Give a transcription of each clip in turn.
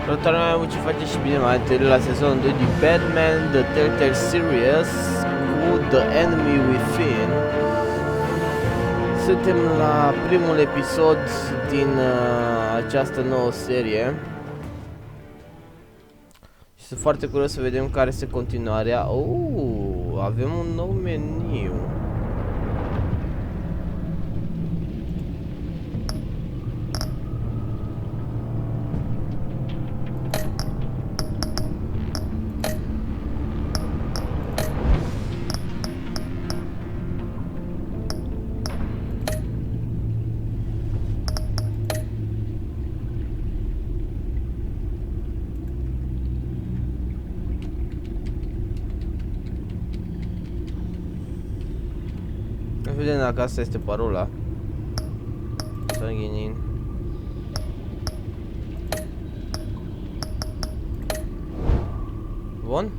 Salutare, mai mult ce face și bine mai întâlnit la sezonul 2 din Batman, The Telltale Series cu The Enemy Within. Suntem la primul episod din această nouă serie și sunt foarte curios să vedem care este continuarea. Avem un nou meniu. Vedem dacă asta este parola. Sanguinin. Bun.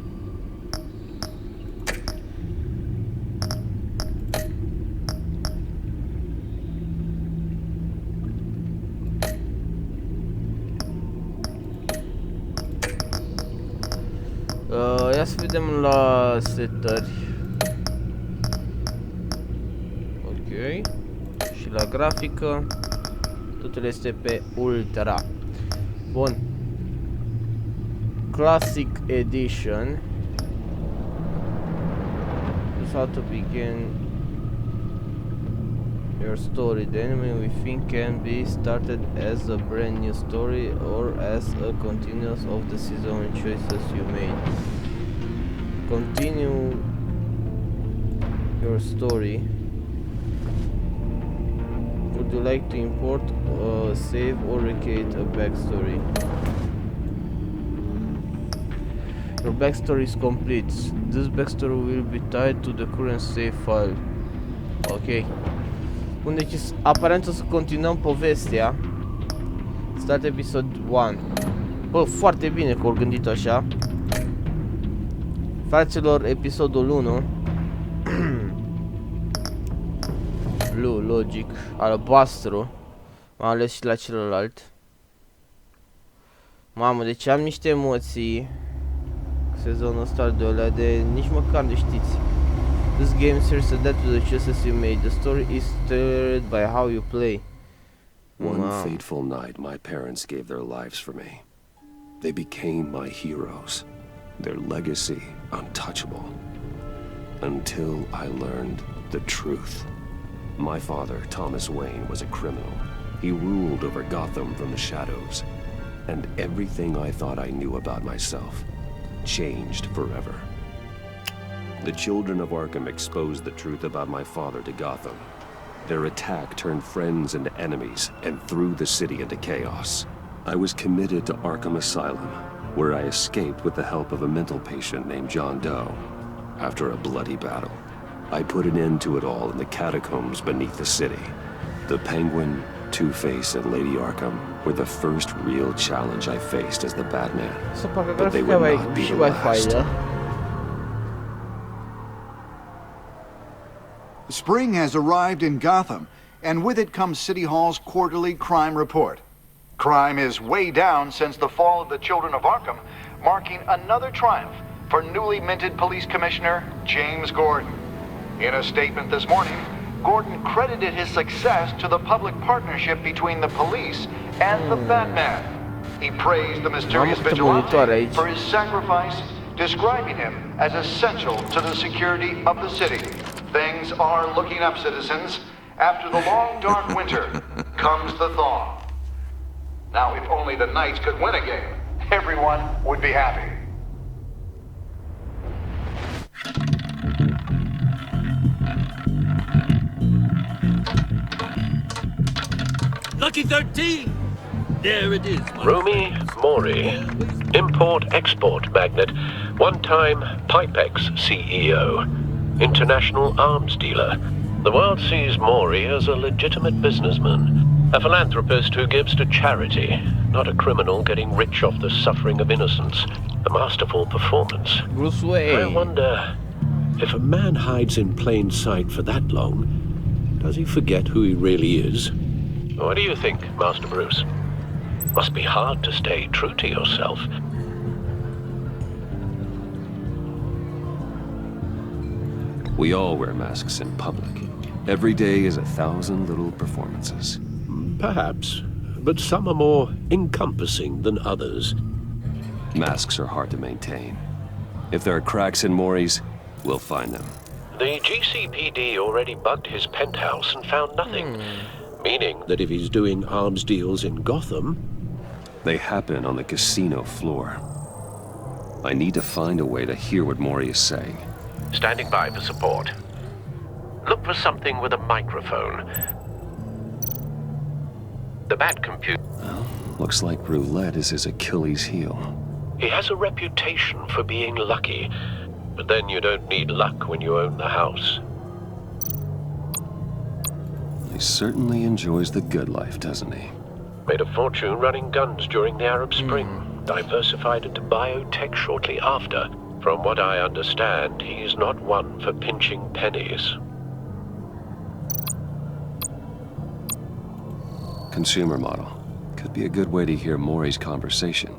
Ia să vedem la setări. Și la grafică totul este pe ultra. Bun. Classic Edition. This how to begin your story. The Enemy Within can be started as a brand new story or as a continuous of the season and choices you made. Continue your story. Would you like to import, save or recreate a backstory? Your backstory is complete. This backstory will be tied to the current save file. Ok. Bun, deci aparent o să continuăm povestea. Start episode 1. Bă, foarte bine că au gândit așa. Fraților, episodul 1. Blue, logic, albastru. M-am ales și la celălalt. Mamă, deci am niște emoții sezonul ăsta al doilea de nici măcar nu știți. This game serves to adapt to the choices you made. The story is tailored by how you play. One fateful night my parents gave their lives for me. They became my heroes. Their legacy untouchable. Until I learned the truth. My father, Thomas Wayne, was a criminal. He ruled over Gotham from the shadows. And everything I thought I knew about myself changed forever. The children of Arkham exposed the truth about my father to Gotham. Their attack turned friends into enemies and threw the city into chaos. I was committed to Arkham Asylum, where I escaped with the help of a mental patient named John Doe. After a bloody battle, I put an end to it all in the catacombs beneath the city. The Penguin, Two-Face, and Lady Arkham were the first real challenge I faced as the Batman. But they would not be the last. Spring has arrived in Gotham, and with it comes City Hall's quarterly crime report. Crime is way down since the fall of the Children of Arkham, marking another triumph for newly minted Police Commissioner James Gordon. In a statement this morning, Gordon credited his success to the public partnership between the police and the Batman. He praised the mysterious vigilante for his sacrifice, describing him as essential to the security of the city. Things are looking up, citizens. After the long, dark winter comes the thaw. Now, if only the Knights could win a game, everyone would be happy. Lucky 13! There it is. Rumi Mori, import-export magnate, one-time Pipex CEO, international arms dealer. The world sees Mori as a legitimate businessman, a philanthropist who gives to charity, not a criminal getting rich off the suffering of innocence. A masterful performance. Bruce Wayne. I wonder, if a man hides in plain sight for that long, does he forget who he really is? What do you think, Master Bruce? Must be hard to stay true to yourself. We all wear masks in public. Every day is 1,000 little performances. Perhaps, but some are more encompassing than others. Masks are hard to maintain. If there are cracks in Maury's, we'll find them. The GCPD already bugged his penthouse and found nothing. Meaning that if he's doing arms deals in Gotham... They happen on the casino floor. I need to find a way to hear what Maury is saying. Standing by for support. Look for something with a microphone. The Bat computer... Well, looks like roulette is his Achilles heel. He has a reputation for being lucky, but then you don't need luck when you own the house. He certainly enjoys the good life, doesn't he? Made a fortune running guns during the Arab Spring. Diversified into biotech shortly after. From what I understand, he's not one for pinching pennies. Consumer model. Could be a good way to hear Maury's conversation.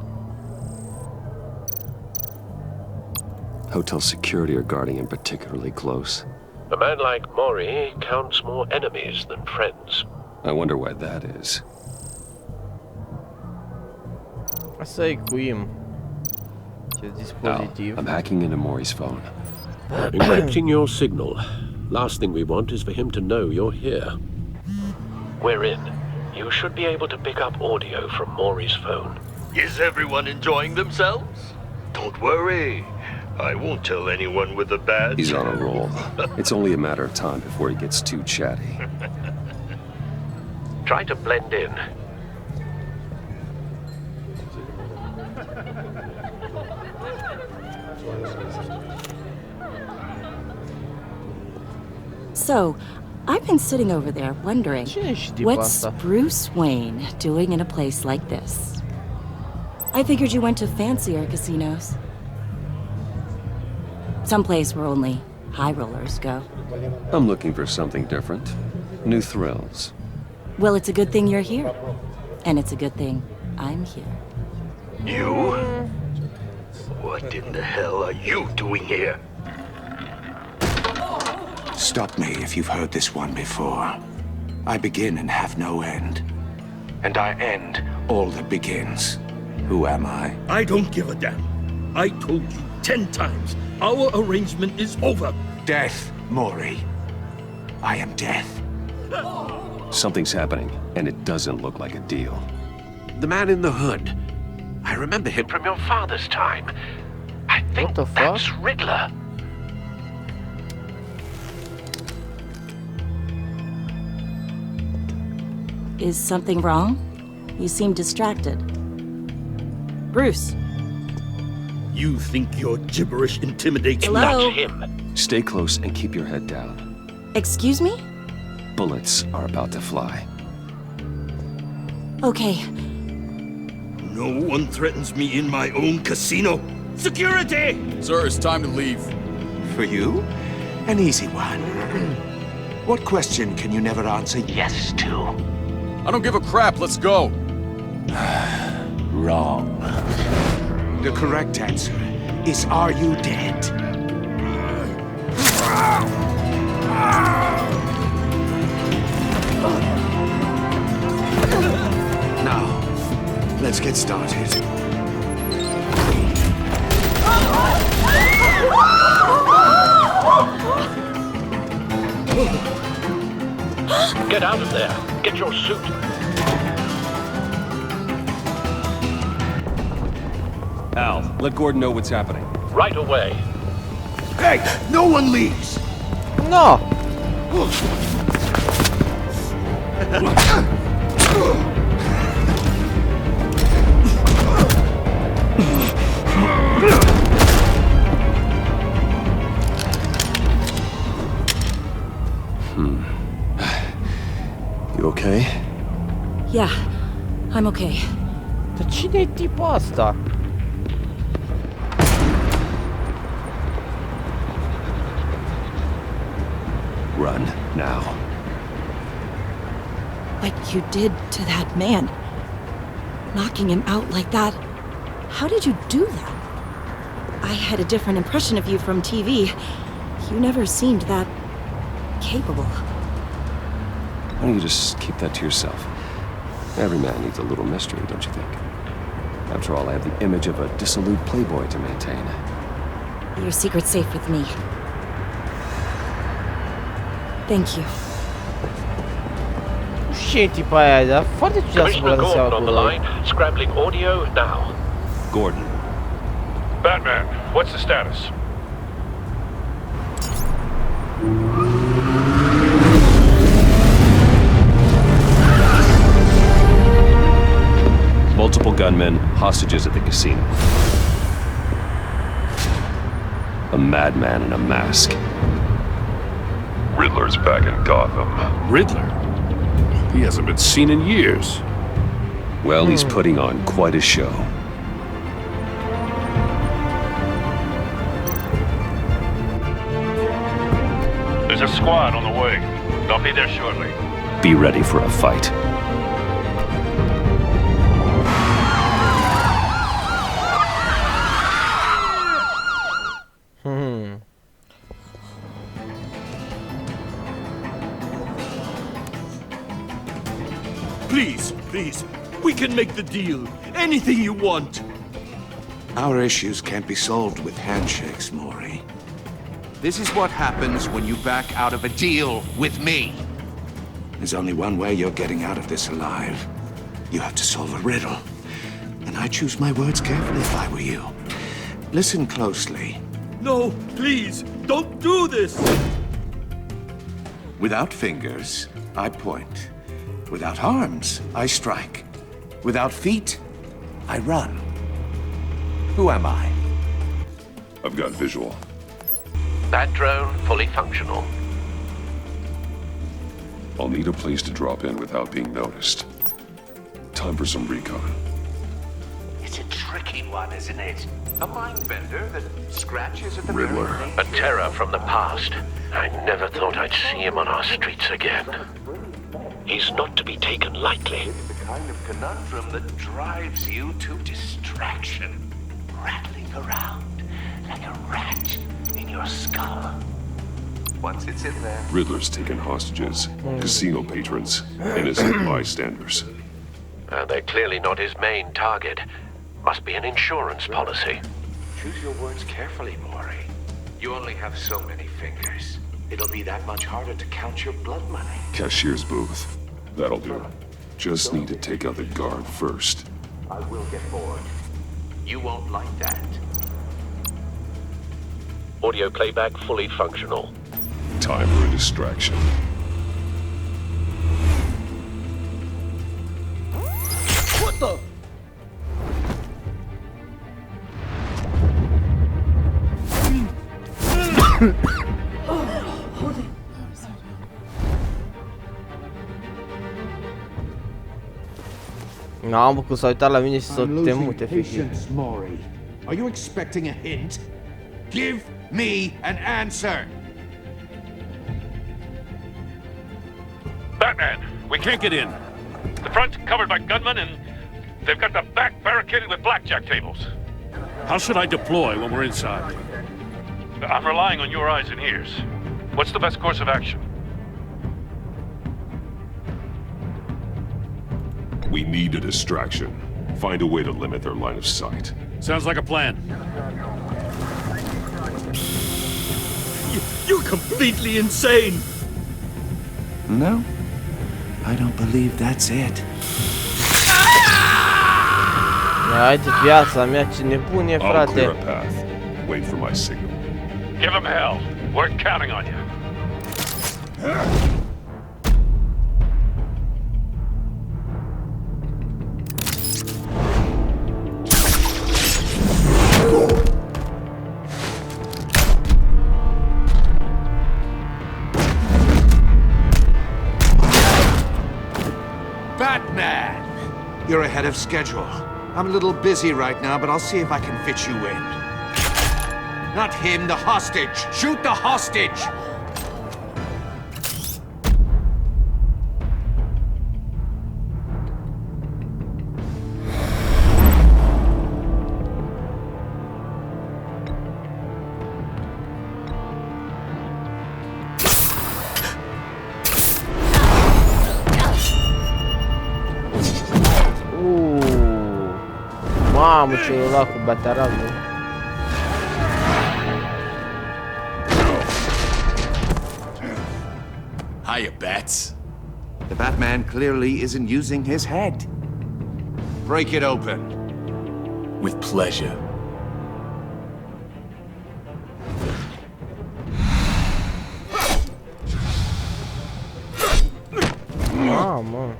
Hotel security are guarding him particularly close. A man like Maury counts more enemies than friends. I wonder why that is. Asta e cu im. Ce dispozitiv. I'm hacking into Maury's phone. Encrypting your signal. Last thing we want is for him to know you're here. We're in. You should be able to pick up audio from Maury's phone. Is everyone enjoying themselves? Don't worry. I won't tell anyone with a badge. He's on a roll. It's only a matter of time before he gets too chatty. Try to blend in. So, I've been sitting over there wondering, what's Bruce Wayne doing in a place like this? I figured you went to fancier casinos. Someplace where only high rollers go. I'm looking for something different. New thrills. Well, it's a good thing you're here. And it's a good thing I'm here. You? What in the hell are you doing here? Stop me if you've heard this one before. I begin and have no end. And I end all that begins. Who am I? I don't give a damn. I told you 10 times. Our arrangement is over. Death, Maury. I am death. Something's happening, and it doesn't look like a deal. The man in the hood. I remember him from your father's time. I think What the fuck? that's Riddler. Is something wrong? You seem distracted. Bruce. You think your gibberish intimidates me? Hello? Not him. Stay close and keep your head down. Excuse me? Bullets are about to fly. Okay. No one threatens me in my own casino. Security! Sir, it's time to leave. For you? An easy one. What question can you never answer yes to? I don't give a crap, let's go. Wrong. The correct answer is, are you dead? Now, let's get started. Get out of there. Get your suit. Al, let Gordon know what's happening. Right away. Hey, no one leaves! No! You okay? Yeah, I'm okay. Dar cine e tipul ăsta? Run, now. What you did to that man. knocking him out like that. How did you do that? I had a different impression of you from TV. You never seemed that capable. Why don't you just keep that to yourself? Every man needs a little mystery, don't you think? After all, I have the image of a dissolute playboy to maintain. Your secret's safe with me. Thank you. Ce tipa aia, dar foarte ciudat să Commissioner băgă seama Gordon cu on the voi. line, scrambling audio now. Gordon. Batman, what's the status? Multiple gunmen, hostages at the casino. A madman in a mask. Riddler's back in Gotham. Riddler? He hasn't been seen in years. Well, he's putting on quite a show. There's a squad on the way. They'll be there shortly. Be ready for a fight. Please, we can make the deal. Anything you want. Our issues can't be solved with handshakes, Maury. This is what happens when you back out of a deal with me. There's only one way you're getting out of this alive. You have to solve a riddle. And I choose my words carefully if I were you. Listen closely. No, please, don't do this! Without fingers, I point. Without arms, I strike. Without feet, I run. Who am I? I've got visual. That drone fully functional. I'll need a place to drop in without being noticed. Time for some recon. It's a tricky one, isn't it? A mind bender that scratches at the Riddler. A terror from the past. I never thought I'd see him on our streets again. He's not to be taken lightly. It's the kind of conundrum that drives you to distraction. Rattling around like a rat in your skull. Once it's in there... Riddler's taken hostages, casino patrons, innocent bystanders. They're clearly not his main target. Must be an insurance policy. Choose your words carefully, Maury. You only have so many fingers. It'll be that much harder to count your blood money. Cashier's booth. That'll do. Just need to take out the guard first. I will get bored. You won't like that. Audio playback fully functional. Time for a distraction. What the? N-am că s-a uitat la mine și să te mute, efectiv. Maury. Are you expecting a hint? Give me an answer! Batman, we can't get in. The front's covered by gunmen and they've got the back barricaded with blackjack tables. How should I deploy when we're inside? I'm relying on your eyes and ears. What's the best course of action? We need a distraction. Find a way to limit their line of sight. Sounds like a plan. You're completely insane! No, I don't believe that's it. Hai de viața mea, ce nebun e, I'll clear frate. a path. Wait for my signal. Give them hell. We're counting on you. Batman! You're ahead of schedule. I'm a little busy right now, but I'll see if I can fit you in. Not him, the hostage! Shoot the hostage! celălalt cu batarangul. Hiya, Bats. The Batman clearly isn't using his head. Break it open. With pleasure. Mamă.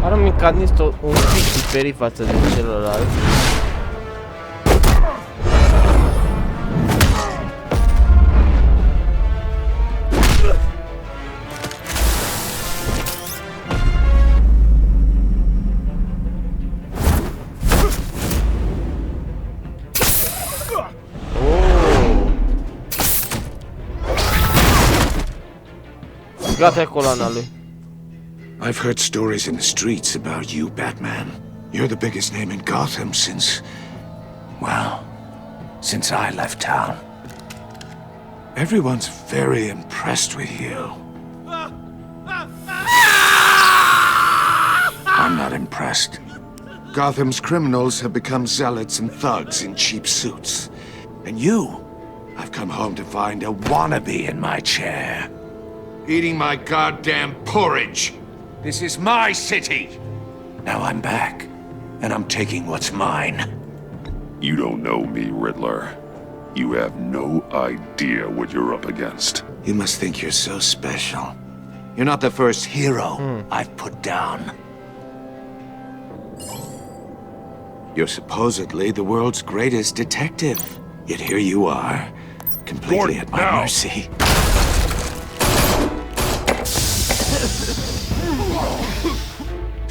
Are un mecanism un pic diferit față de celălalt. Gata, e coloana lui. I've heard stories in the streets about you, Batman. You're the biggest name in Gotham since... well, since I left town. Everyone's very impressed with you. I'm not impressed. Gotham's criminals have become zealots and thugs in cheap suits. And you, I've come home to find a wannabe in my chair. Eating my goddamn porridge. This is my city. Now I'm back, and I'm taking what's mine. You don't know me, Riddler. You have no idea what you're up against. You must think you're so special. You're not the first hero I've put down. You're supposedly the world's greatest detective. Yet here you are, completely at my mercy.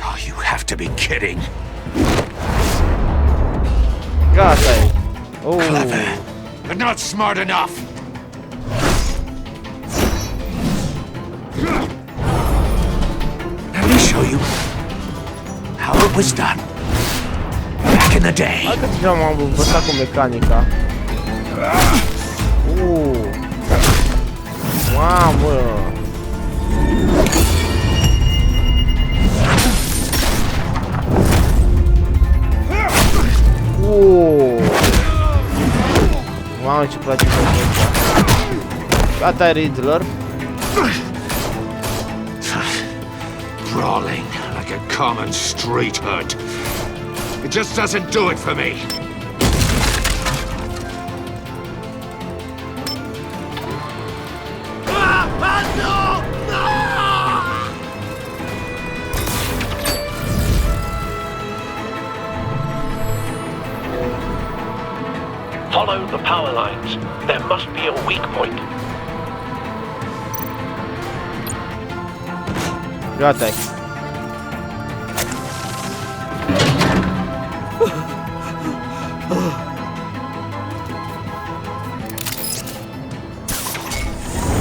Oh, you have to be kidding. Gata-i. Oh. Clever, but not smart enough. Let me show you how it was done back in the day. Hai că deja m-am învățat cu mecanica. Mamă. Mamă, ce place să gata, Riddler. Brawling like a common street hood. It just doesn't do it for me. Follow the power lines. There must be a weak point. Gata-i.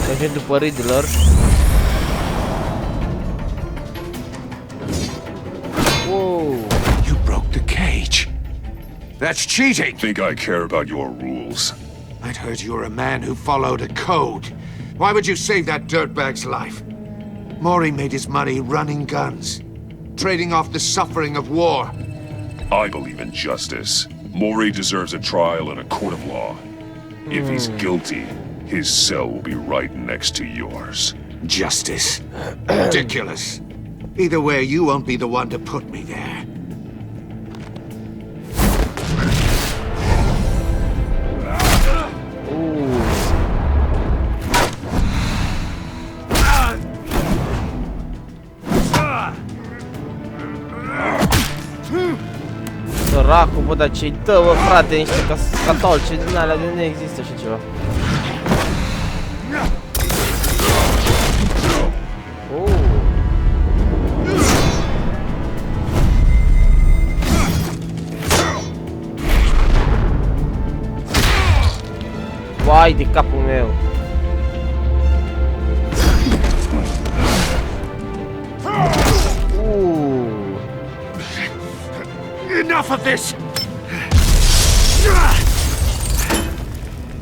Mergem după Riddler. Whoa! You broke the cage. That's cheating! Think I care about your rules? I'd heard you were a man who followed a code. Why would you save that dirtbag's life? Maury made his money running guns, trading off the suffering of war. I believe in justice. Maury deserves a trial in a court of law. If he's guilty, his cell will be right next to yours. Justice? Ridiculous. Either way, you won't be the one to put me there. Săracul, bă, dar ce-i dă, bă, frate, niște catolce din alea de nu există și ceva. Vai de capul meu. Enough of this!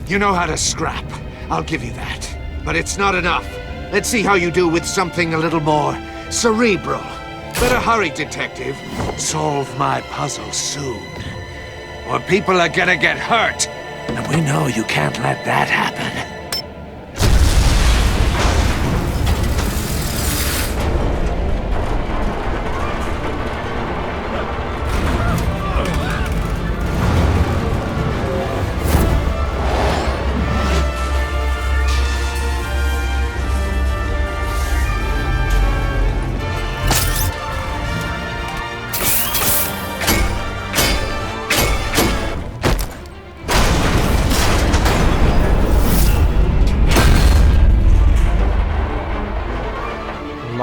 You know how to scrap. I'll give you that. But it's not enough. Let's see how you do with something a little more cerebral. Better hurry, detective. Solve my puzzle soon. or people are gonna get hurt. And we know you can't let that happen.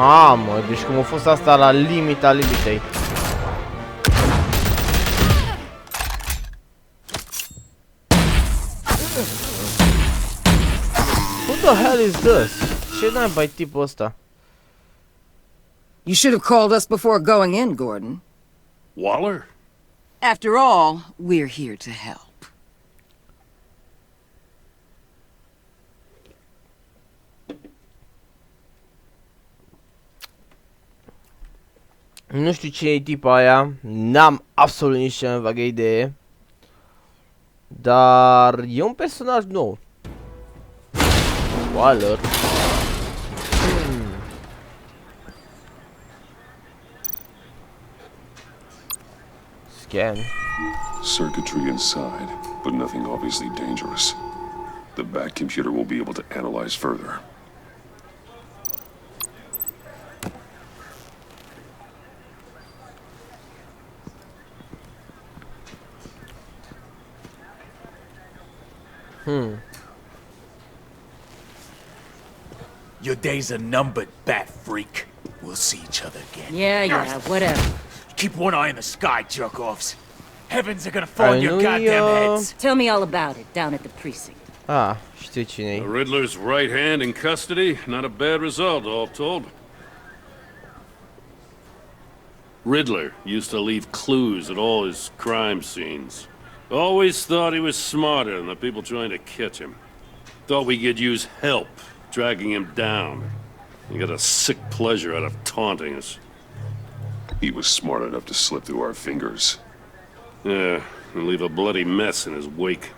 Mamă, deci cum a fost asta la limita limitei. Who the hell is this? Ce naiba-i tipul ăsta? You should have called us before going in, Gordon. Waller? After all, we're here to help. Nu știu cine e tipa aia, n-am absolut nici cea mai vagă idee. Dar e un personaj nou. Waller. Scan. Circuitry inside, but nothing obviously dangerous. The back computer will be able to analyze further. Your days are numbered, bat freak. We'll see each other again. Yeah, whatever. Keep one eye in the sky, jerk-offs. Heavens are gonna fall on your goddamn heads. Tell me all about it, down at the precinct. Ah, știu cine e. The Riddler's right hand in custody. Not a bad result, all told. Riddler used to leave clues at all his crime scenes. Always thought he was smarter than the people trying to catch him. Thought we could use help dragging him down. He got a sick pleasure out of taunting us. He was smart enough to slip through our fingers. Yeah, and leave a bloody mess in his wake.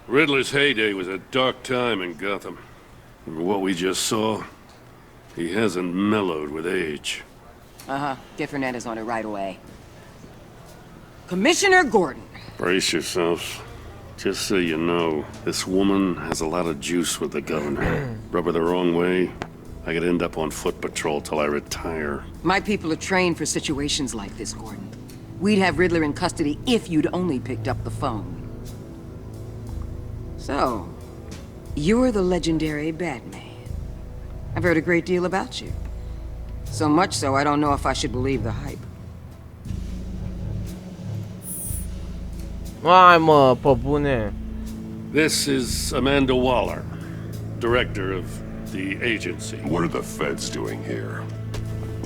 Riddler's heyday was a dark time in Gotham. And what we just saw, he hasn't mellowed with age. Get Fernandez on it right away. Commissioner Gordon. Brace yourselves. Just so you know, this woman has a lot of juice with the governor. Rub her the wrong way, I could end up on foot patrol till I retire. My people are trained for situations like this, Gordon. We'd have Riddler in custody if you'd only picked up the phone. So, you're the legendary Batman. I've heard a great deal about you. So much so, I don't know if I should believe the hype. Hai mă, pe bune. This is Amanda Waller, director of the agency. What are the feds doing here?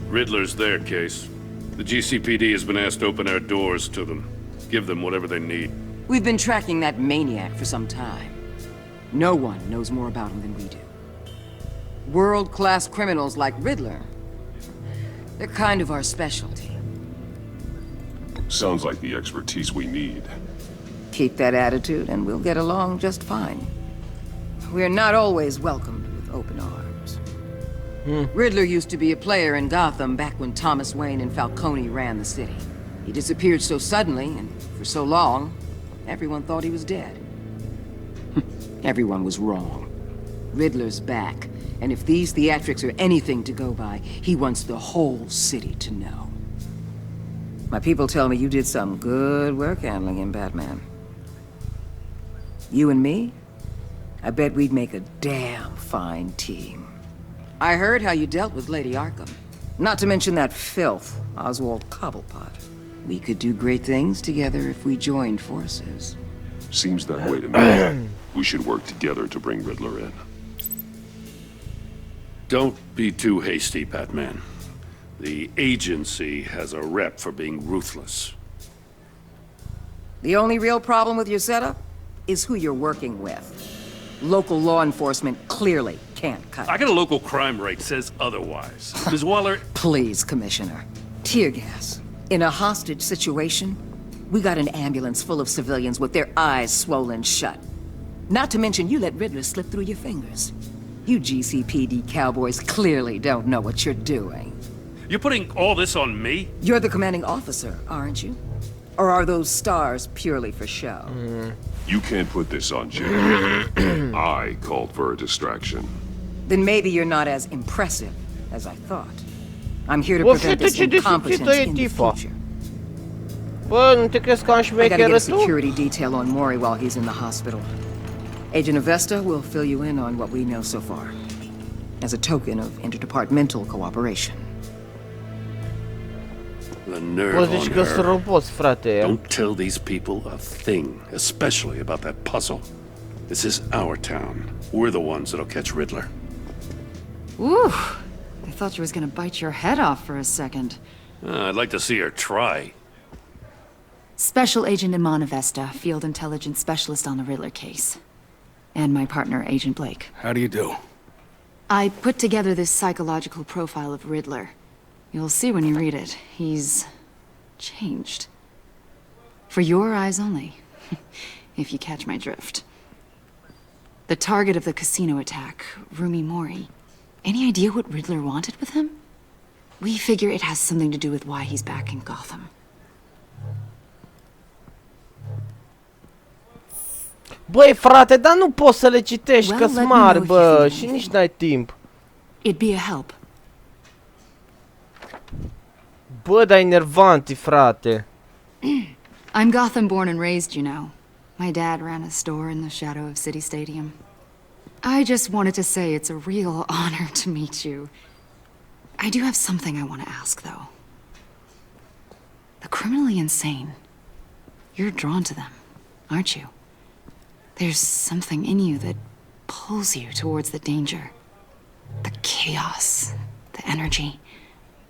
Riddler's their case. The GCPD has been asked to open our doors to them. Give them whatever they need. We've been tracking that maniac for some time. No one knows more about him than we do. World-class criminals like Riddler. They're kind of our specialty. Sounds like the expertise we need. Keep that attitude and we'll get along just fine. We're not always welcomed with open arms. Riddler used to be a player in Gotham back when Thomas Wayne and Falcone ran the city. He disappeared so suddenly and for so long, everyone thought he was dead. Everyone was wrong. Riddler's back, and if these theatrics are anything to go by, he wants the whole city to know. My people tell me you did some good work handling him, Batman. You and me? I bet we'd make a damn fine team. I heard how you dealt with Lady Arkham. Not to mention that filth, Oswald Cobblepot. We could do great things together if we joined forces. Seems that way to me. We should work together to bring Riddler in. Don't be too hasty, Batman. The agency has a rep for being ruthless. The only real problem with your setup is who you're working with. Local law enforcement clearly can't cut it. I got a local crime rate says otherwise. Ms. Waller... Please, Commissioner. Tear gas. In a hostage situation? We got an ambulance full of civilians with their eyes swollen shut. Not to mention you let Riddler slip through your fingers. You GCPD cowboys clearly don't know what you're doing. You're putting all this on me? You're the commanding officer, aren't you? Or are those stars purely for show? You can't put this on Jay. I called for a distraction. Then maybe you're not as impressive as I thought. I'm here to prevent this incompetence in the future. Bă, nu te crezi că am I gotta șmecheră get a tu? security detail on Mori while he's in the hospital. Agent Avesta will fill you in on what we know so far, as a token of interdepartmental cooperation. The nerve Bă, on deci că sunt her. roboți, frate. Don't tell these people a thing, especially about that puzzle. This is our town. We're the ones that'll catch Riddler. Ooh, I thought you was gonna bite your head off for a second. I'd like to see her try. Special Agent Iman Avesta, Field Intelligence Specialist on the Riddler case. And my partner, Agent Blake. How do you do? I put together this psychological profile of Riddler. You'll see when you read it. He's changed. For your eyes only, if you catch my drift. The target of the casino attack, Rumi Mori. Any idea what Riddler wanted with him? We figure it has something to do with why he's back in Gotham. Băi, frate, dar nu poți să le citești, că-s mari, bă, și nici n-ai timp. It'd be a help. Bă, dar enervanti, frate. I'm Gotham born and raised, you know. My dad ran a store in the shadow of City Stadium. I just wanted to say it's a real honor to meet you. I do have something I want to ask, though. The criminally insane. You're drawn to them, aren't you? There's something in you that pulls you towards the danger. The chaos, the energy.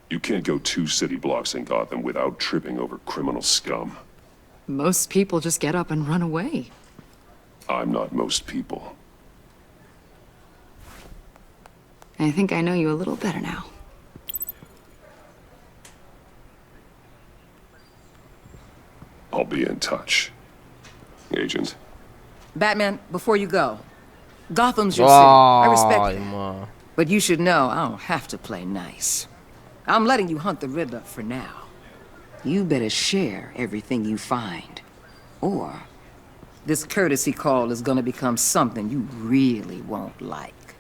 You can't go 2 city blocks in Gotham without tripping over criminal scum. Most people just get up and run away. I'm not most people. I think I know you a little better now. I'll be in touch. Agent. Batman, before you go, Gotham's your city. I respect that. Man. But you should know I don't have to play nice. I'm letting you hunt the Riddler for now. You better share everything you find. Or this courtesy call is gonna become something you really won't like.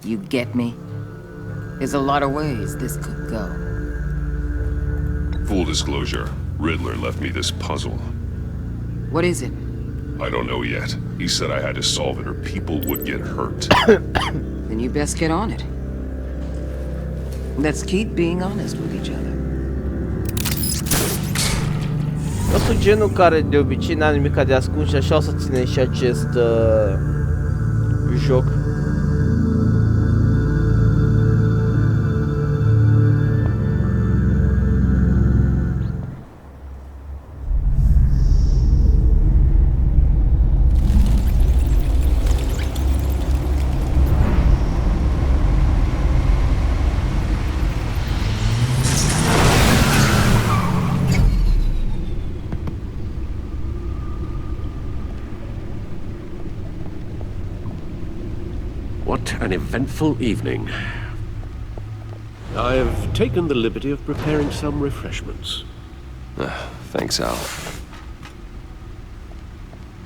You get me? There's a lot of ways this could go. Full disclosure, Riddler left me this puzzle. What is it? I don't know yet. He said I had to solve it or people would get hurt. Then you best get on it. Let's keep being honest with each other. Eu sunt genul care de obicei n-are nimic de ascuns și așa o să ține și acest joc. What an eventful evening. I have taken the liberty of preparing some refreshments. Thanks, Al.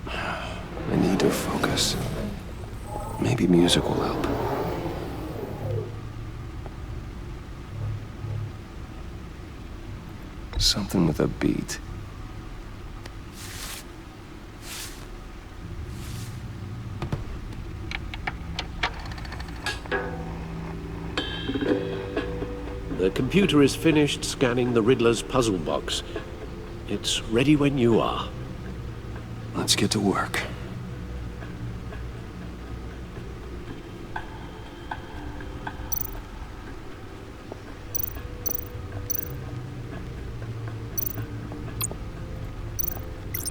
I need to focus. Maybe music will help. Something with a beat. The computer is finished scanning the Riddler's puzzle box. It's ready when you are. Let's get to work.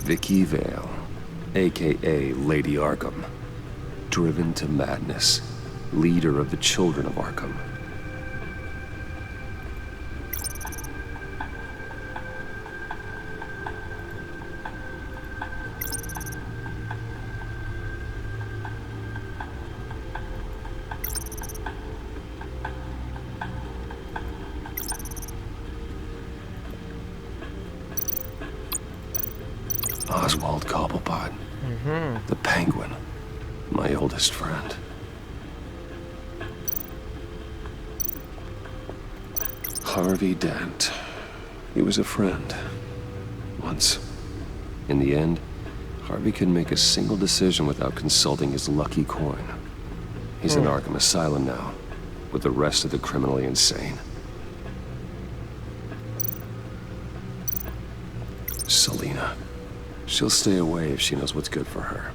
Vicky Vale, aka Lady Arkham. Driven to madness. Leader of the Children of Arkham. Oswald Cobblepot. The Penguin. My oldest friend. Harvey Dent. He was a friend. Once. In the end, Harvey couldn't make a single decision without consulting his lucky coin. He's in Arkham Asylum now, with the rest of the criminally insane. Selina. She'll stay away if she knows what's good for her.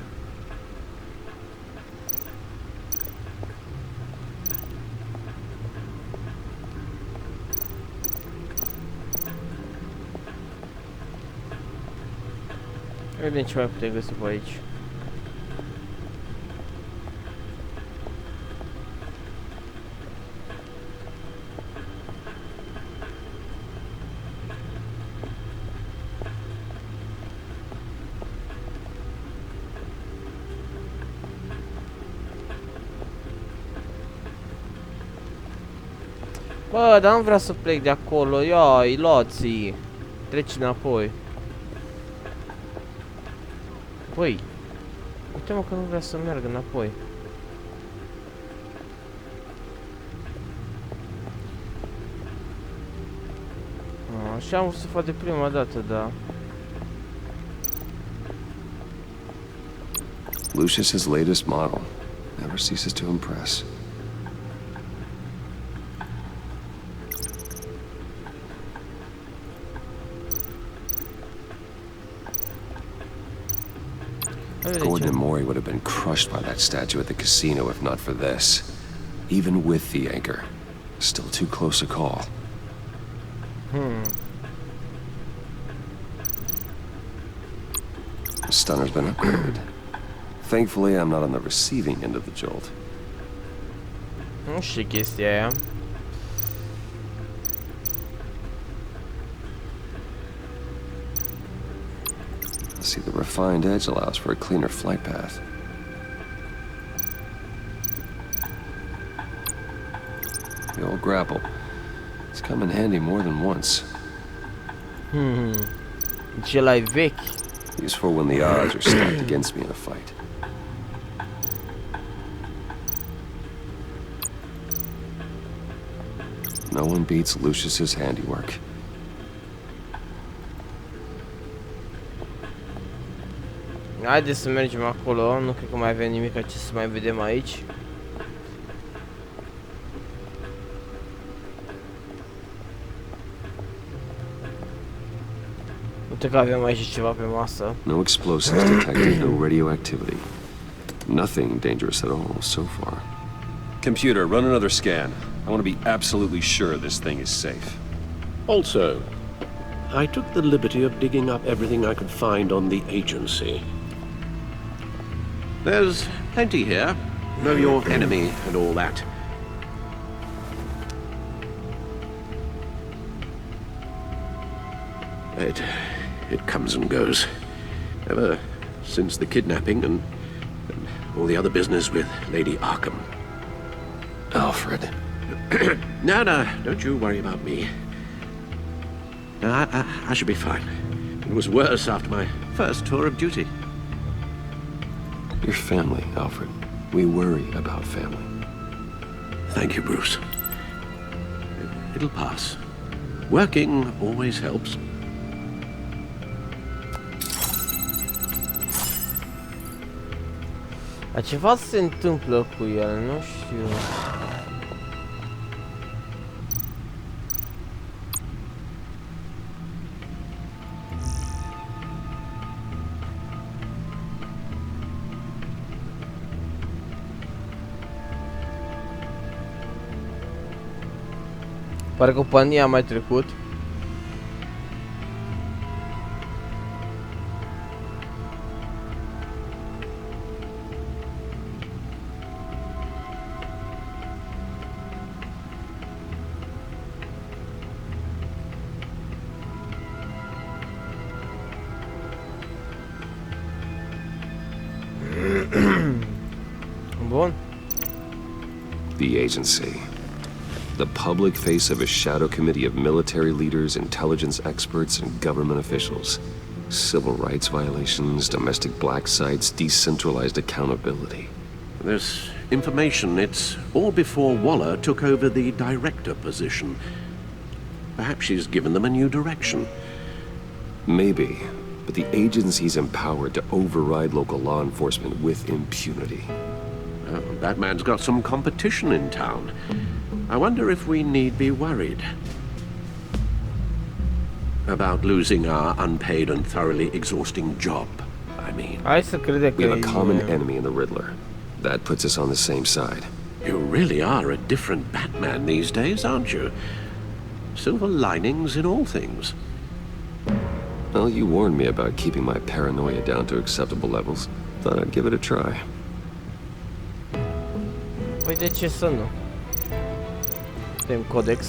Vedem ce mai putem găsi pe aici. Bă, dar nu vreau să plec de acolo, ia-i, luați-i. Treci înapoi. Băi, uite-mă că nu vrea să meargă înapoi. Așa am vrut să fac de prima dată, da. Lucius's latest model never ceases to impress. Gordon and Maury would have been crushed by that statue at the casino if not for this. Even with the anchor, still too close a call. The stunner's been upgraded. Thankfully, I'm not on the receiving end of the jolt. Nu știu chestia aia. See, the refined edge allows for a cleaner flight path. The old grapple. It's come in handy more than once. Ce l-ai vechi? Useful when the odds are stacked against me in a fight. No one beats Lucius's handiwork. Haideți să mergem acolo, nu cred că mai avem nimic ce să mai vedem aici. Uite că avem aici ceva pe masă. No explosives detected, no radioactivity. Nothing dangerous at all so far. Computer, run another scan. I want to be absolutely sure this thing is safe. Also, I took the liberty of digging up everything I could find on the agency. There's plenty here. Know your enemy and all that. It comes and goes. Ever since the kidnapping and all the other business with Lady Arkham. Alfred. No, don't you worry about me. No, I should be fine. It was worse after my first tour of duty. Your family, Alfred. We worry about family. Thank you, Bruce. It'll pass. Working always helps. Dar ceva se întâmplă cu el, nu știu. Pare compania a mai trecut. Bun. The agency. The public face of a shadow committee of military leaders, intelligence experts, and government officials. Civil rights violations, domestic black sites, decentralized accountability. This information, it's all before Waller took over the director position. Perhaps she's given them a new direction. Maybe, but the agency's empowered to override local law enforcement with impunity. Batman's got some competition in town. I wonder if we need be worried about losing our unpaid and thoroughly exhausting job, I mean. We have a common enemy in the Riddler. That puts us on the same side. You really are a different Batman these days, aren't you? Silver linings in all things. Well, you warned me about keeping my paranoia down to acceptable levels. Thought I'd give it a try. Păi de ce să nu? Suntem Codex.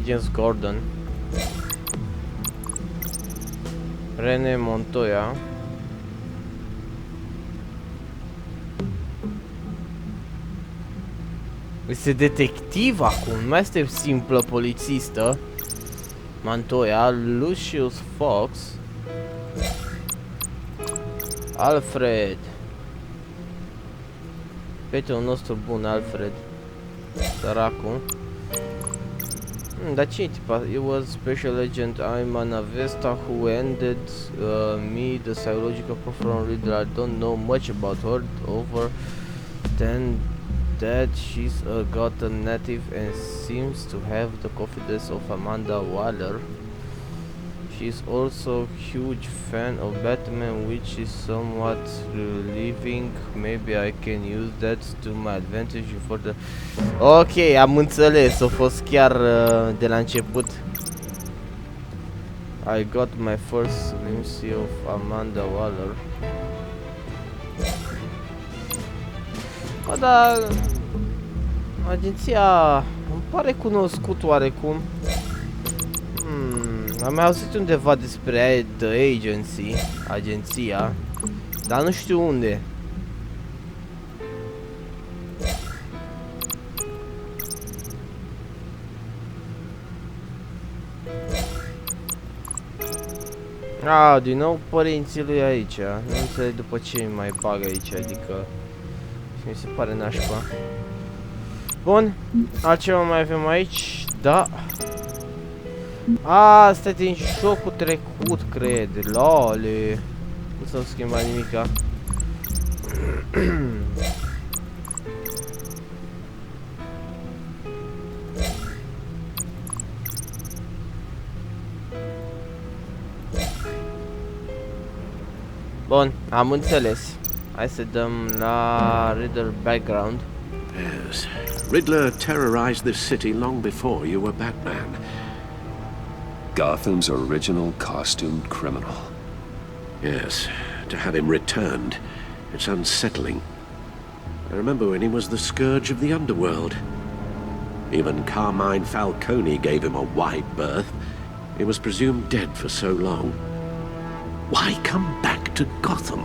James Gordon. Rene Montoya. Este detectiv acum, nu mai este simplă polițistă. Montoya, Lucius Fox. Alfred. Prietenul nostru bun, Alfred. Săracu. Dar ce tipa? It was Special Agent Ayman Avesta who ended me, the psychological profile Riddler. I don't know much about her over than that she's a Gotham native and seems to have the confidence of Amanda Waller. She's also a huge fan of Batman, which is somewhat relieving. Maybe I can use that to my advantage for the... Ok, am înțeles, a fost chiar de la început. I got my first glimpse of Amanda Waller. Bă, dar... agenția... îmi pare cunoscut oarecum. Am mai auzit undeva despre The Agency, agenția, dar nu știu unde. Din nou părinții lui aici, nu înțeleg după ce îmi mai bag aici, adică mi se pare nașpa. Bun, altceva mai avem aici, da. Asta e din jocul trecut, cred, lole. Nu s-a schimbat nimica. Bun, am înțeles. Hai să dăm la Riddler background. Yes, Riddler terrorized this city long before you were Batman. Gotham's original costumed criminal. Yes, to have him returned, it's unsettling. I remember when he was the scourge of the underworld. Even Carmine Falcone gave him a wide berth. He was presumed dead for so long. Why come back to Gotham?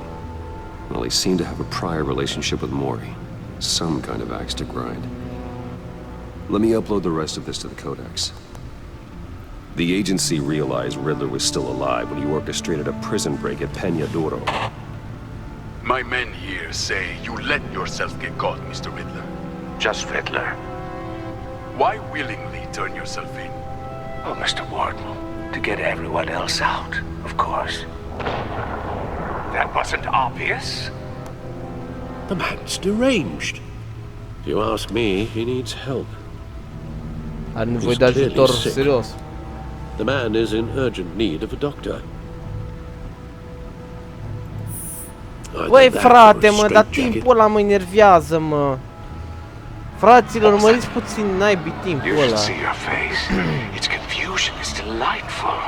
Well, he seemed to have a prior relationship with Mori. Some kind of axe to grind. Let me upload the rest of this to the Codex. The agency realized Riddler was still alive when he orchestrated a prison break at Peña Duro. My men here say you let yourself get caught, Mr. Riddler. Just Riddler. Why willingly turn yourself in? Oh, Mr. Warden, to get everyone else out, of course. That wasn't obvious. The man's deranged. If you ask me, he needs help. Are nevoie de ajutor serios. The man is in urgent need of a doctor. Băi, frate, mă, dar timpul ăla mă enervează, mă. Fraților, măriți puțin naibii timpul ăla. You should see your face. Its confusion is delightful.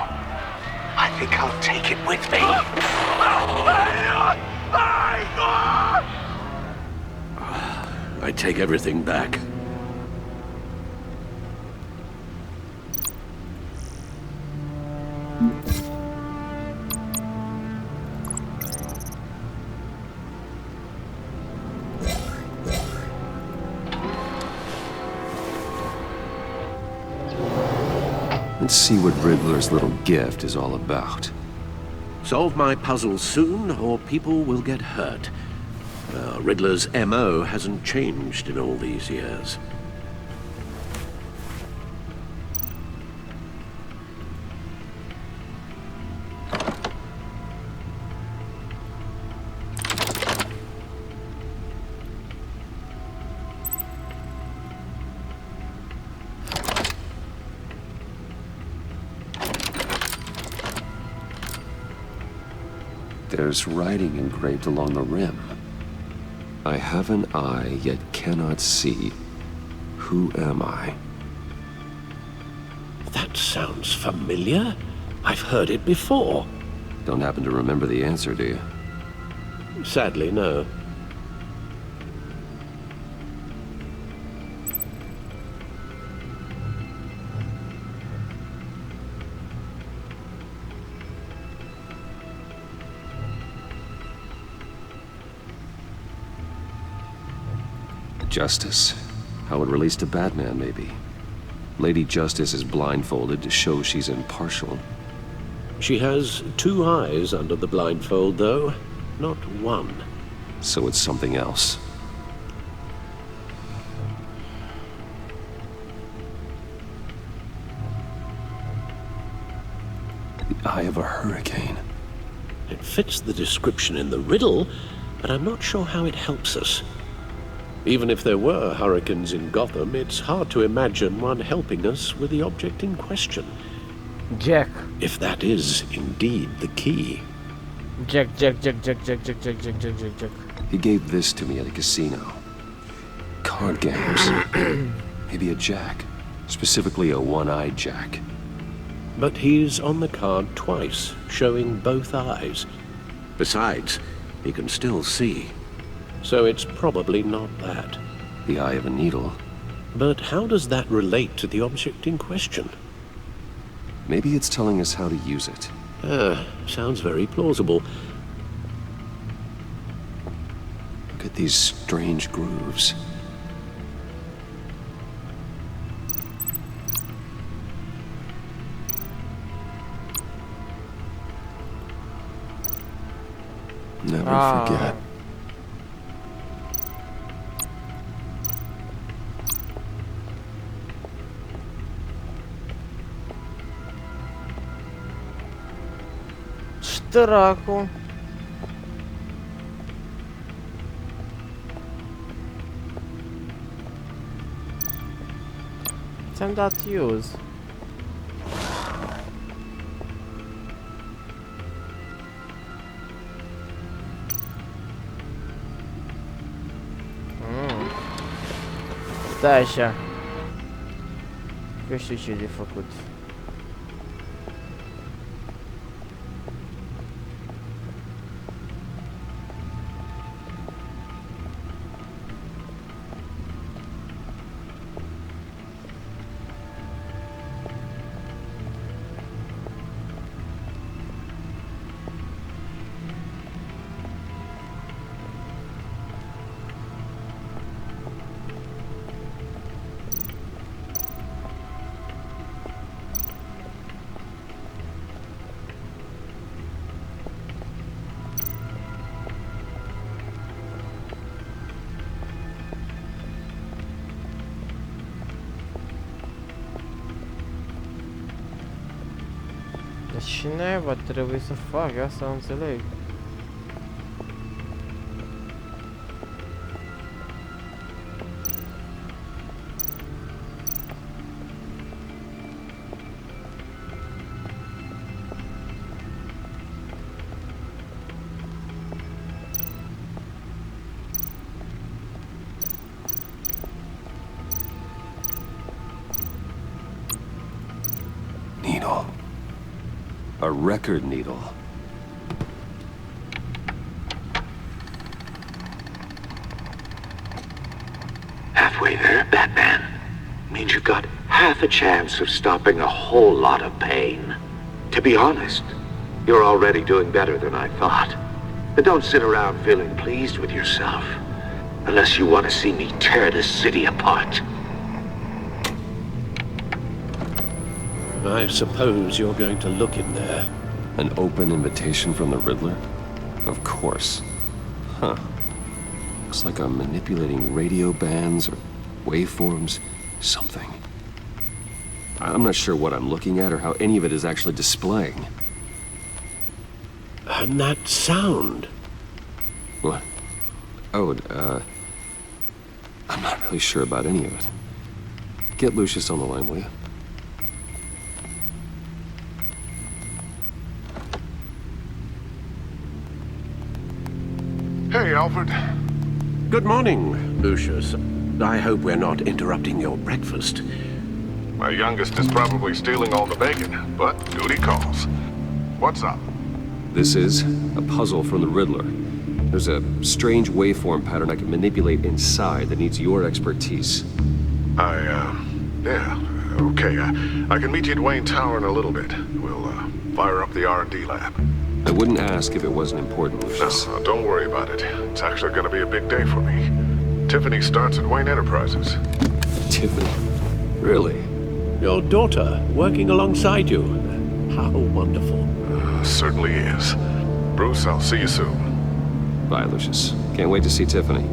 I think I'll take it with me. I take everything back. Let's see what Riddler's little gift is all about. Solve my puzzle soon, or people will get hurt. Riddler's MO hasn't changed in all these years. There's writing engraved along the rim. I have an eye, yet cannot see. Who am I? That sounds familiar. I've heard it before. Don't happen to remember the answer, do you? Sadly, no. Justice. How it relates to Batman, maybe. Lady Justice is blindfolded to show she's impartial. She has 2 eyes under the blindfold, though, not 1. So it's something else. The eye of a hurricane. It fits the description in the riddle, but I'm not sure how it helps us. Even if there were hurricanes in Gotham, it's hard to imagine one helping us with the object in question. Jack. If that is indeed the key. Jack. He gave this to me at a casino. Card games. Maybe a jack. Specifically a one-eyed jack. But he's on the card twice, showing both eyes. Besides, he can still see. So it's probably not that. The eye of a needle. But how does that relate to the object in question? Maybe it's telling us how to use it. Sounds very plausible. Look at these strange grooves. Never forget. Dracu. Ți-am dat use. Stai așa. Eu știu ce e de făcut. Ce naiba trebuie să fac? Asta nu înțeleg. Needle. A record needle. Halfway there, Batman. Means you've got half a chance of stopping a whole lot of pain. To be honest, you're already doing better than I thought. But don't sit around feeling pleased with yourself. Unless you want to see me tear this city apart. I suppose you're going to look in there. An open invitation from the Riddler? Of course. Huh. Looks like I'm manipulating radio bands or waveforms, something. I'm not sure what I'm looking at or how any of it is actually displaying. And that sound? What? Oh, I'm not really sure about any of it. Get Lucius on the line, will you? Hey, Alfred. Good morning, Lucius. I hope we're not interrupting your breakfast. My youngest is probably stealing all the bacon, but duty calls. What's up? This is a puzzle from the Riddler. There's a strange waveform pattern I can manipulate inside that needs your expertise. Yeah, okay. I can meet you at Wayne Tower in a little bit. We'll, fire up the R&D lab. I wouldn't ask if it wasn't important, Lucius. No, don't worry about it. It's actually gonna be a big day for me. Tiffany starts at Wayne Enterprises. Tiffany? Really? Your daughter working alongside you. How wonderful. Certainly is. Bruce, I'll see you soon. Bye, Lucius. Can't wait to see Tiffany.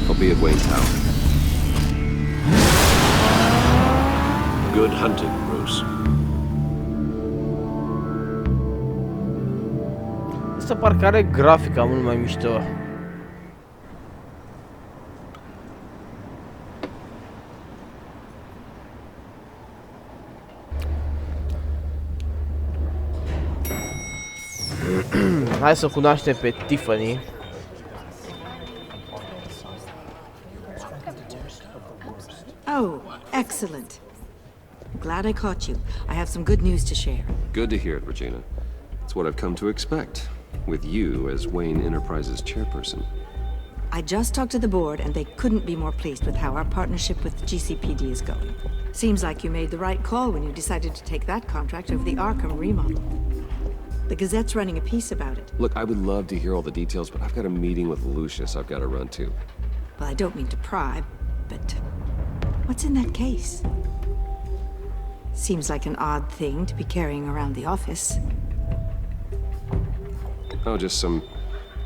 I'll be at Wayne Tower. Good hunting, Bruce. Asta parcă are grafica mult mai mișto. Hai să cunoaștem pe Tiffany. Oh, excellent. Glad I caught you. I have some good news to share. Good to hear it, Regina. It's what I've come to expect, with you as Wayne Enterprises chairperson. I just talked to the board, and they couldn't be more pleased with how our partnership with GCPD is going. Seems like you made the right call when you decided to take that contract over the Arkham remodel. The Gazette's running a piece about it. Look, I would love to hear all the details, but I've got a meeting with Lucius I've got to run to. Well, I don't mean to pry, but what's in that case? Seems like an odd thing to be carrying around the office. Oh, just some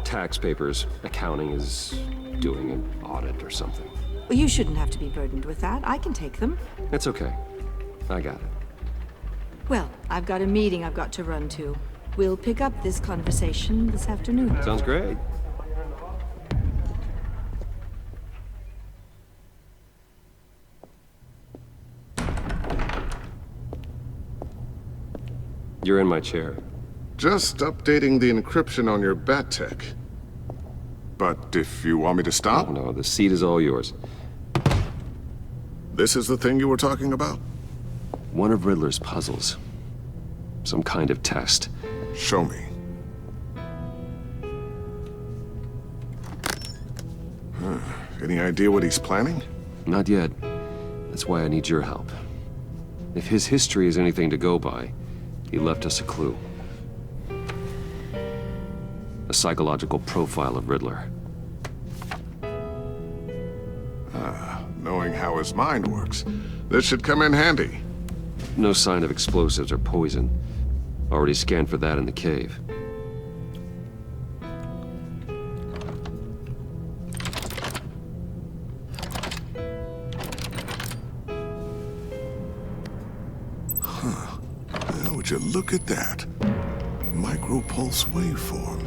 tax papers. Accounting is doing an audit or something. Well, you shouldn't have to be burdened with that. I can take them. It's okay. I got it. Well, I've got a meeting I've got to run to. We'll pick up this conversation this afternoon. Sounds great. You're in my chair. Just updating the encryption on your bat tech. But if you want me to stop? Oh, no, the seat is all yours. This is the thing you were talking about? One of Riddler's puzzles. Some kind of test. Show me. Any idea what he's planning? Not yet. That's why I need your help. If his history is anything to go by, he left us a clue. A psychological profile of Riddler. Knowing how his mind works, this should come in handy. No sign of explosives or poison. Already scanned for that in the cave. Huh. Now, would you look at that? Micropulse waveform.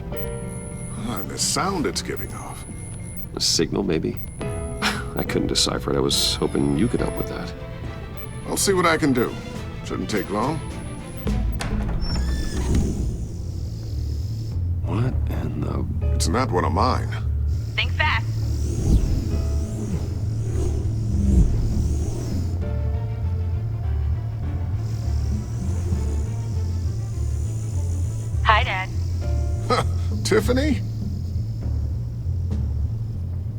And the sound it's giving off. A signal, maybe? I couldn't decipher it. I was hoping you could help with that. I'll see what I can do. Shouldn't take long. What in the... It's not one of mine. Think fast. Hi, Dad. Tiffany?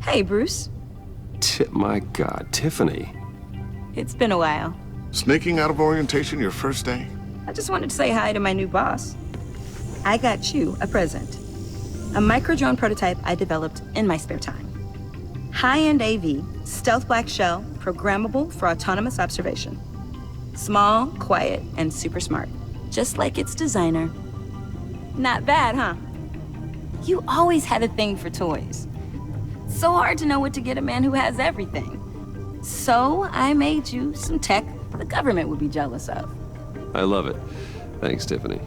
Hey, Bruce. My God, Tiffany. It's been a while. Sneaking out of orientation your first day? I just wanted to say hi to my new boss. I got you a present. A micro-drone prototype I developed in my spare time. High-end AV, stealth black shell, programmable for autonomous observation. Small, quiet, and super smart. Just like its designer. Not bad, huh? You always had a thing for toys. So hard to know what to get a man who has everything. So I made you some tech the government would be jealous of. I love it. Thanks, Tiffany.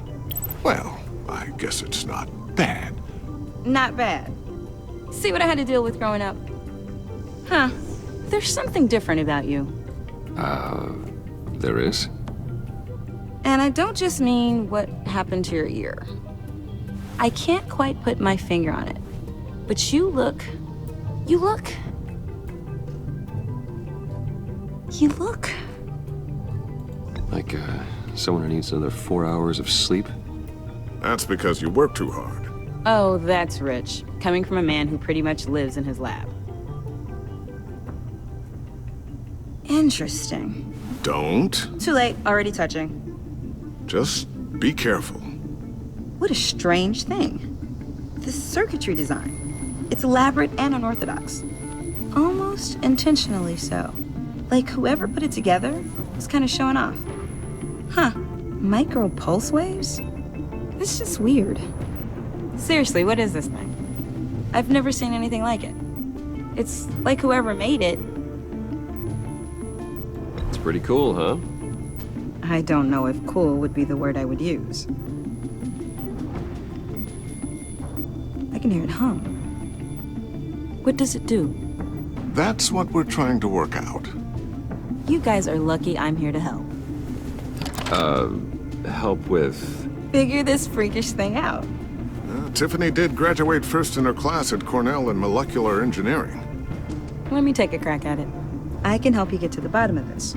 Well, I guess it's not bad. Not bad. See what I had to deal with growing up? Huh. There's something different about you. There is? And I don't just mean what happened to your ear. I can't quite put my finger on it. But you look... Like, someone who needs another 4 hours of sleep? That's because you work too hard. Oh, that's rich. Coming from a man who pretty much lives in his lab. Interesting. Don't. Too late, already touching. Just be careful. What a strange thing. The circuitry design. It's elaborate and unorthodox. Almost intentionally so. Like whoever put it together was kind of showing off. Huh. Micro pulse waves? It's just weird. Seriously, what is this thing? I've never seen anything like it. It's like whoever made it. It's pretty cool, huh? I don't know if cool would be the word I would use. I can hear it hum. What does it do? That's what we're trying to work out. You guys are lucky I'm here to help. Help with... Figure this freakish thing out. Tiffany did graduate first in her class at Cornell in molecular engineering. Let me take a crack at it. I can help you get to the bottom of this.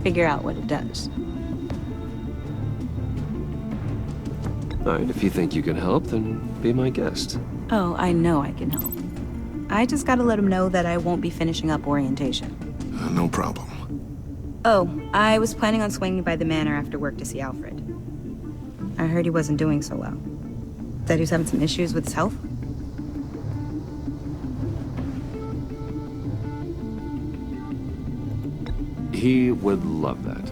Figure out what it does. Alright, if you think you can help, then be my guest. Oh, I know I can help. I just gotta let him know that I won't be finishing up orientation. No problem. Oh, I was planning on swinging by the manor after work to see Alfred. I heard he wasn't doing so well. That he was having some issues with his health. He would love that.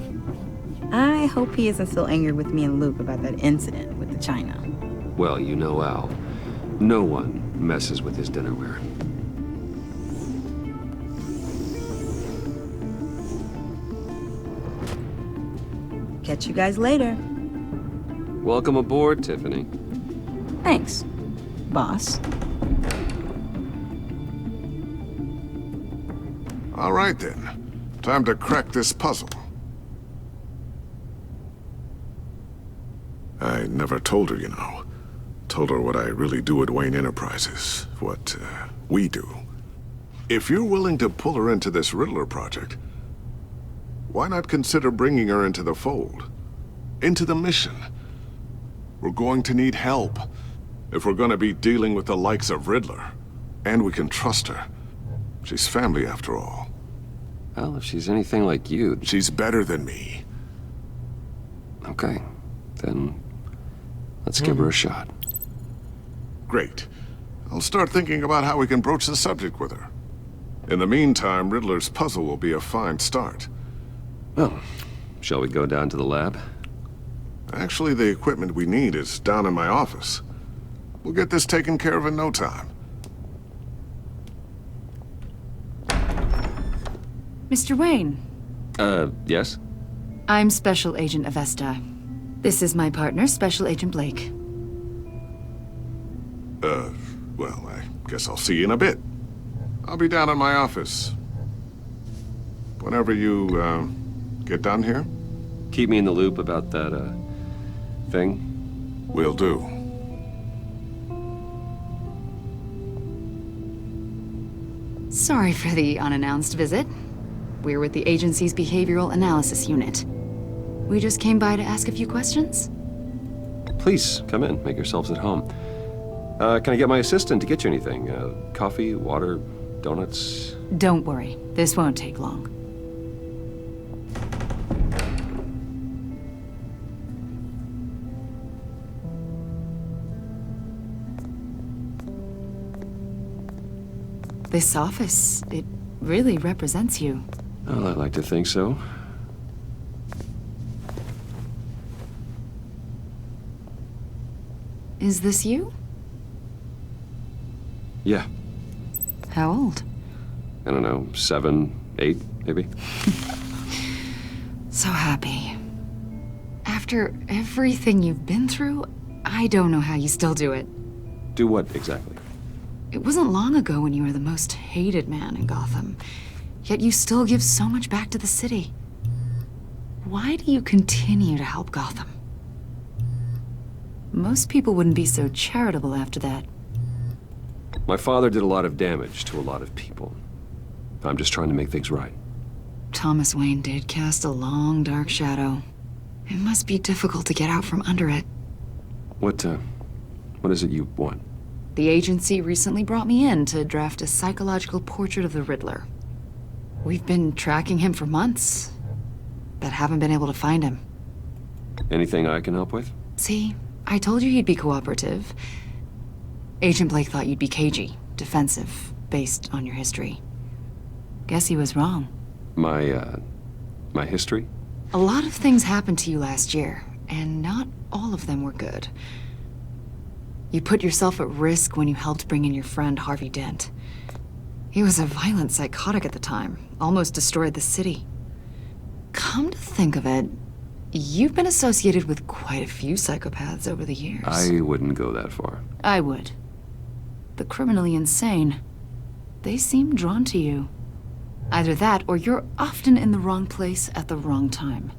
I hope he isn't still angry with me and Luke about that incident with the china. Well, you know Al. No one messes with his dinnerware. Catch you guys later. Welcome aboard, Tiffany. Thanks, boss. All right, then. Time to crack this puzzle. I never told her, you know. Told her what I really do at Wayne Enterprises. What, we do. If you're willing to pull her into this Riddler project, why not consider bringing her into the fold? Into the mission? We're going to need help. If we're gonna be dealing with the likes of Riddler. And we can trust her. She's family, after all. Well, if she's anything like you... She's better than me. Okay. Then... let's give her a shot. Great. I'll start thinking about how we can broach the subject with her. In the meantime, Riddler's puzzle will be a fine start. Well, shall we go down to the lab? Actually, the equipment we need is down in my office. We'll get this taken care of in no time. Mr. Wayne. Yes? I'm Special Agent Avesta. This is my partner, Special Agent Blake. Well, I guess I'll see you in a bit. I'll be down in my office. Whenever you, get down here? Keep me in the loop about that, thing? Will do. Sorry for the unannounced visit. We're with the agency's Behavioral Analysis Unit. We just came by to ask a few questions. Please, come in. Make yourselves at home. Can I get my assistant to get you anything? Coffee, water, donuts? Don't worry. This won't take long. This office, it really represents you. Well, I'd like to think so. Is this you? Yeah. How old? I don't know, 7, 8, maybe? So happy. After everything you've been through, I don't know how you still do it. Do what, exactly? It wasn't long ago when you were the most hated man in Gotham, yet you still give so much back to the city. Why do you continue to help Gotham? Most people wouldn't be so charitable after that. My father did a lot of damage to a lot of people. I'm just trying to make things right. Thomas Wayne did cast a long, dark shadow. It must be difficult to get out from under it. What is it you want? The agency recently brought me in to draft a psychological portrait of the Riddler. We've been tracking him for months, but haven't been able to find him. Anything I can help with? See, I told you he'd be cooperative. Agent Blake thought you'd be cagey, defensive, based on your history. Guess he was wrong. My history? A lot of things happened to you last year, and not all of them were good. You put yourself at risk when you helped bring in your friend Harvey Dent. He was a violent psychotic at the time, almost destroyed the city. Come to think of it, you've been associated with quite a few psychopaths over the years. I wouldn't go that far. I would. The criminally insane. They seem drawn to you. Either that, or you're often in the wrong place at the wrong time.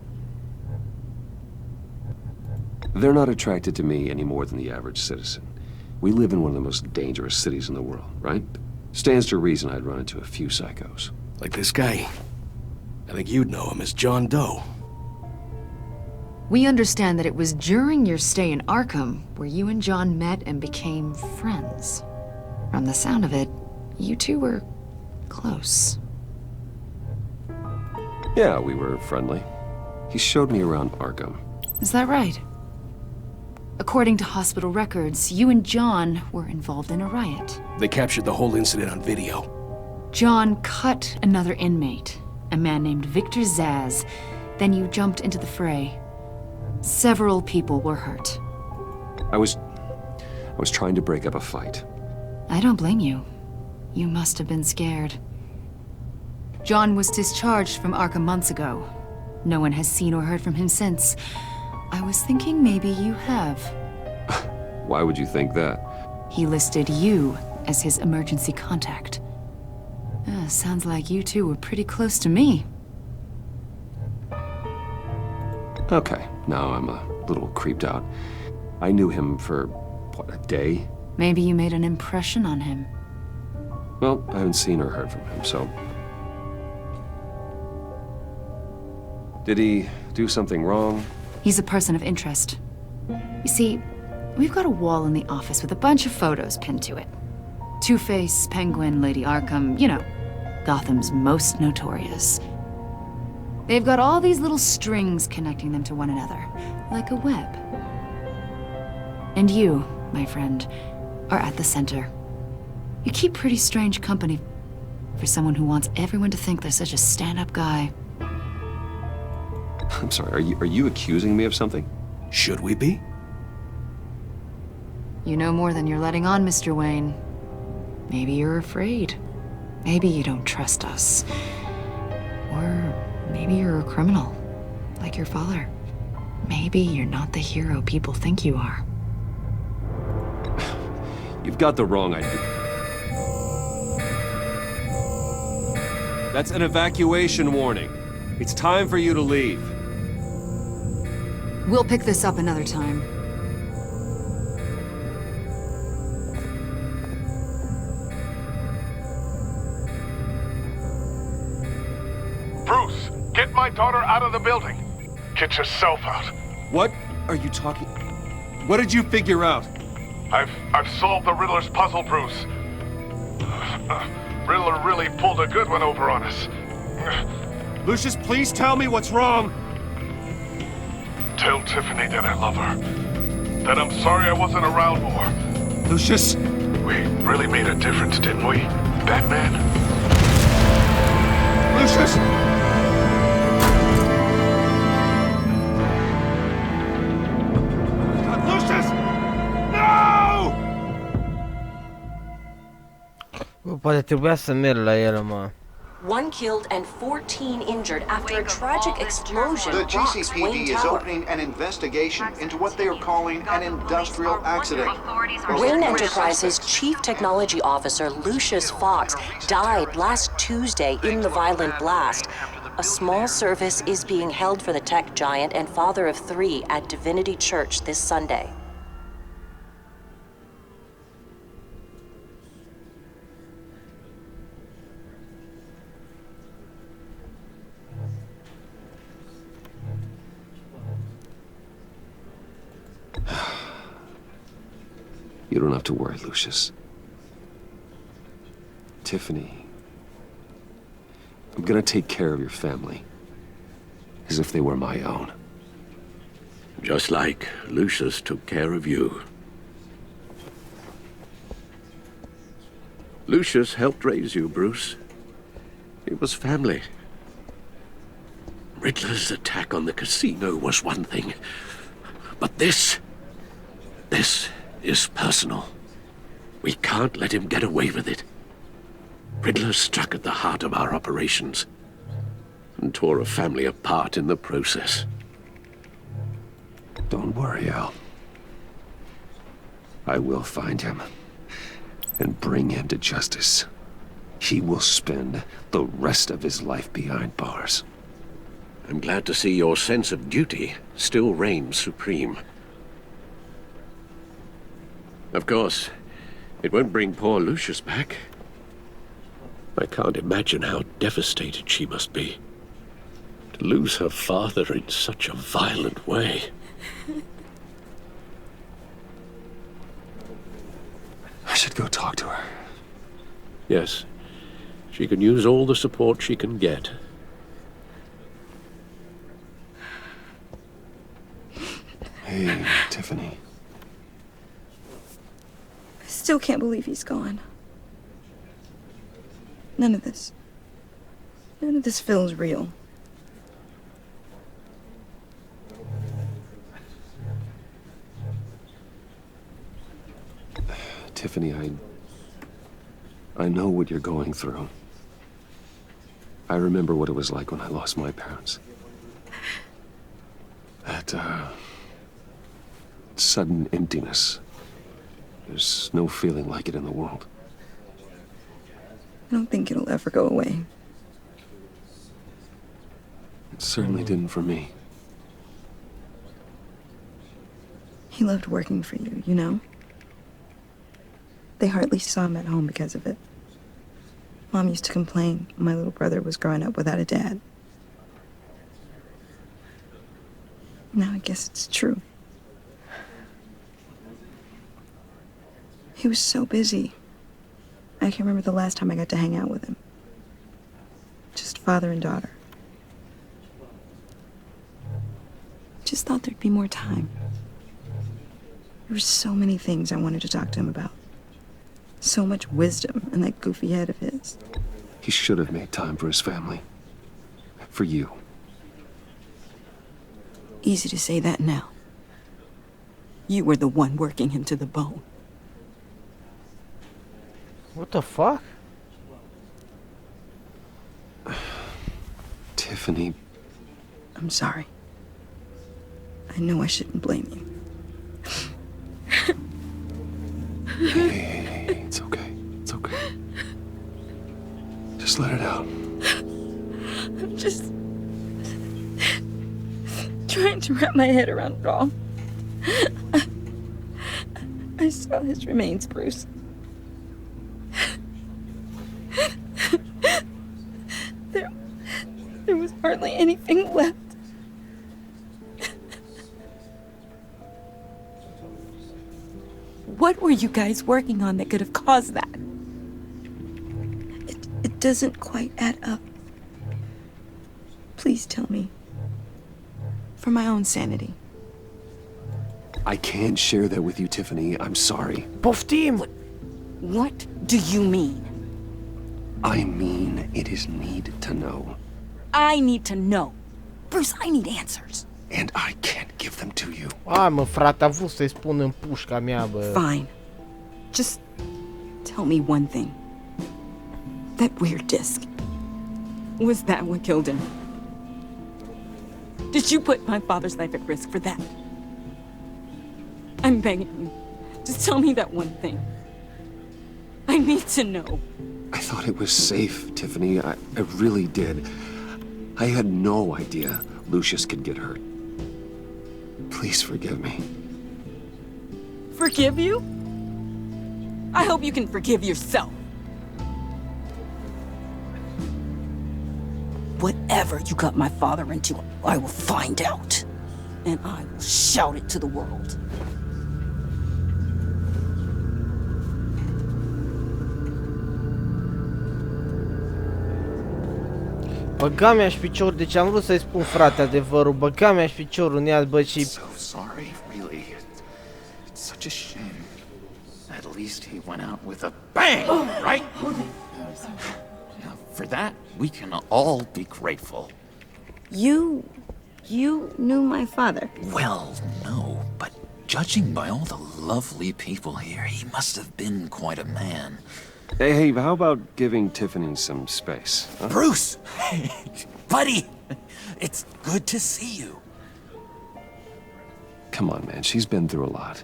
They're not attracted to me any more than the average citizen. We live in one of the most dangerous cities in the world, right? Stands to reason I'd run into a few psychos. Like this guy. I think you'd know him as John Doe. We understand that it was during your stay in Arkham where you and John met and became friends. From the sound of it, you two were close. Yeah, we were friendly. He showed me around Arkham. Is that right? According to hospital records, you and John were involved in a riot. They captured the whole incident on video. John cut another inmate, a man named Victor Zaz. Then you jumped into the fray. Several people were hurt. I was trying to break up a fight. I don't blame you. You must have been scared. John was discharged from Arkham months ago. No one has seen or heard from him since. I was thinking maybe you have. Why would you think that? He listed you as his emergency contact. Sounds like you two were pretty close to me. Okay, now I'm a little creeped out. I knew him for, what, a day? Maybe you made an impression on him. Well, I haven't seen or heard from him, so... Did he do something wrong? He's a person of interest. You see, we've got a wall in the office with a bunch of photos pinned to it. Two-Face, Penguin, Lady Arkham, you know, Gotham's most notorious. They've got all these little strings connecting them to one another, like a web. And you, my friend, are at the center. You keep pretty strange company for someone who wants everyone to think they're such a stand-up guy. I'm sorry, are you accusing me of something? Should we be? You know more than you're letting on, Mr. Wayne. Maybe you're afraid. Maybe you don't trust us. Or maybe you're a criminal, like your father. Maybe you're not the hero people think you are. You've got the wrong idea. That's an evacuation warning. It's time for you to leave. We'll pick this up another time. Bruce, get my daughter out of the building. Get yourself out. What are you talking? What did you figure out? I've solved the Riddler's puzzle, Bruce. Riddler really pulled a good one over on us. Lucius, please tell me what's wrong. Tell Tiffany that I love her. That I'm sorry I wasn't around more. Lucius! We really made a difference, didn't we? Batman? Lucius! Lucius! No! Bă, poate trebuia să merg la el, mă. 1 killed and 14 injured after a tragic explosion The rocks Wayne GCPD is Tower. opening an investigation into what they are calling an industrial accident. Wayne Enterprises' chief technology officer, Lucius Fox, died last Tuesday in the violent blast. A small service is being held for the tech giant and father of 3 at Divinity Church this Sunday. You don't have to worry, Lucius. Tiffany, I'm gonna take care of your family. As if they were my own. Just like Lucius took care of you. Lucius helped raise you, Bruce. It was family. Riddler's attack on the casino was one thing. But this is personal. We can't let him get away with it. Riddler struck at the heart of our operations and tore a family apart in the process. Don't worry, Al. I will find him and bring him to justice. He will spend the rest of his life behind bars. I'm glad to see your sense of duty still reigns supreme. Of course, it won't bring poor Lucius back. I can't imagine how devastated she must be. To lose her father in such a violent way. I should go talk to her. Yes, she can use all the support she can get. Hey, Tiffany. I still can't believe he's gone. None of this feels real. Tiffany, I know what you're going through. I remember what it was like when I lost my parents. That, sudden emptiness. There's no feeling like it in the world. I don't think it'll ever go away. It certainly didn't for me. He loved working for you, you know? They hardly saw him at home because of it. Mom used to complain when my little brother was growing up without a dad. Now I guess it's true. He was so busy. I can't remember the last time I got to hang out with him. Just father and daughter. Just thought there'd be more time. There were so many things I wanted to talk to him about. So much wisdom in that goofy head of his. He should have made time for his family. For you. Easy to say that now. You were the one working him to the bone. What the fuck? Tiffany. I'm sorry. I know I shouldn't blame you. Hey, it's okay. It's okay. Just let it out. I'm just trying to wrap my head around it all. I saw his remains, Bruce. There was hardly anything left. What were you guys working on that could have caused that? It doesn't quite add up. Please tell me. For my own sanity. I can't share that with you, Tiffany. I'm sorry. Poftim! What do you mean? I mean, it is need to know. I need to know. Bruce, I need answers. And I can't give them to you. Hai mă, frate, am vrut să-i spun în pușca mea, bă. Fine. Just tell me one thing. That weird disc. Was that what killed him? Did you put my father's life at risk for that? I'm begging you. Just tell me that one thing. I need to know. I thought it was safe, Tiffany. I really did. I had no idea Lucius could get hurt. Please forgive me. Forgive you? I hope you can forgive yourself. Whatever you got my father into, I will find out. And I will shout it to the world. Băga mea-și picior, deci am vrut să-i spun, frate, adevărul. Băga mea-și piciorul în ea, bă, și... So sorry, really. It's such a shame. At least he went out with a bang, right? For that, we can all be grateful. You knew my father? Well, no, but judging by all the lovely people here, he must have been quite a man. Hey, how about giving Tiffany some space? Huh? Bruce! Buddy! It's good to see you. Come on, man. She's been through a lot.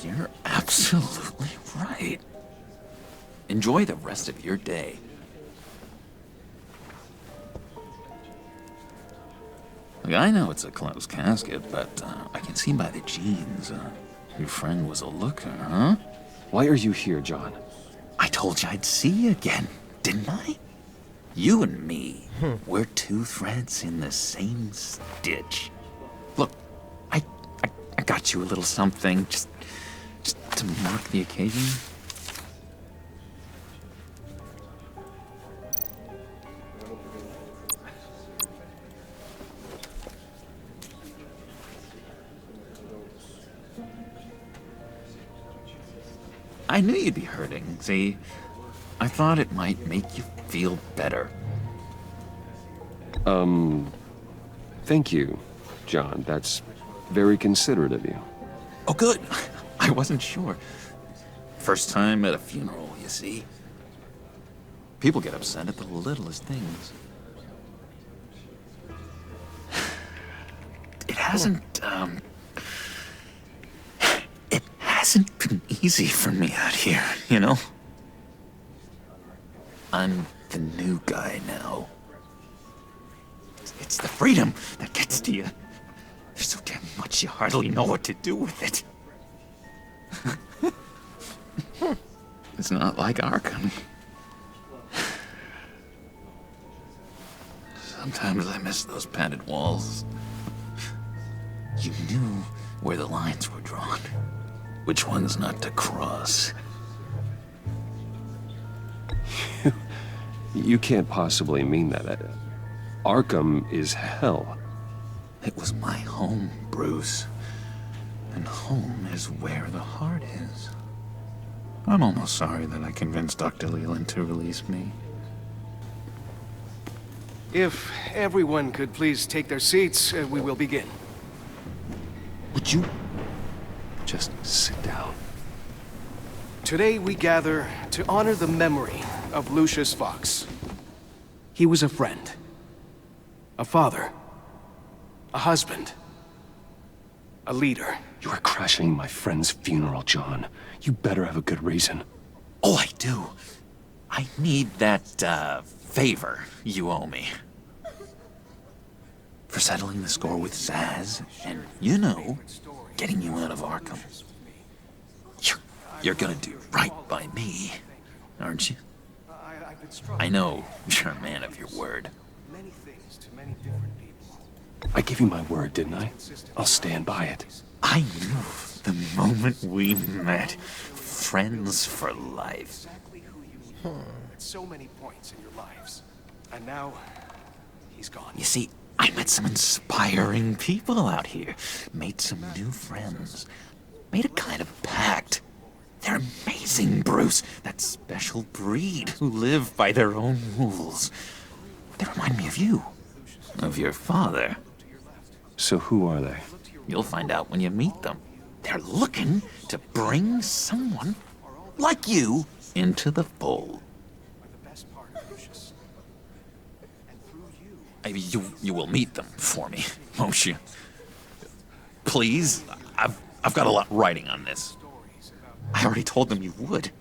You're absolutely right. Enjoy the rest of your day. Look, I know it's a closed casket, but I can see by the jeans, your friend was a looker, huh? Why are you here, John? I told you I'd see you again, didn't I? You and me, we're two threads in the same stitch. Look, I got you a little something, just to mark the occasion. I knew you'd be hurting, see? I thought it might make you feel better. Thank you, John. That's very considerate of you. Oh, good. I wasn't sure. First time at a funeral, you see? People get upset at the littlest things. It hasn't been easy for me out here, you know? I'm the new guy now. It's the freedom that gets to you. There's so damn much you hardly know what to do with it. It's not like Arkham. Sometimes I miss those padded walls. You knew where the lines were drawn. Which ones not to cross. You can't possibly mean that. Arkham is hell. It was my home, Bruce. And home is where the heart is. I'm almost sorry that I convinced Dr. Leland to release me. If everyone could please take their seats, we will begin. Would you? Just sit down. Today we gather to honor the memory of Lucius Fox. He was a friend, a father, a husband, a leader. You are crashing my friend's funeral, John. You better have a good reason. Oh, I do. I need that, favor you owe me. For settling the score with Zaz, and, you know, getting you out of Arkham. You're gonna do right by me, aren't you? I know you're a man of your word. I gave you my word, didn't I? I'll stand by it. I knew the moment we met. Friends for life. At so many points in your lives. And now, he's gone. You see, I met some inspiring people out here. Made some new friends. Made a kind of pact. They're amazing. amazing, Bruce. That special breed who live by their own rules. They remind me of you. Of your father. So who are they? You'll find out when you meet them. They're looking to bring someone like you into the fold. You will meet them for me, won't you? Please? I've got a lot writing on this. I already told them you would.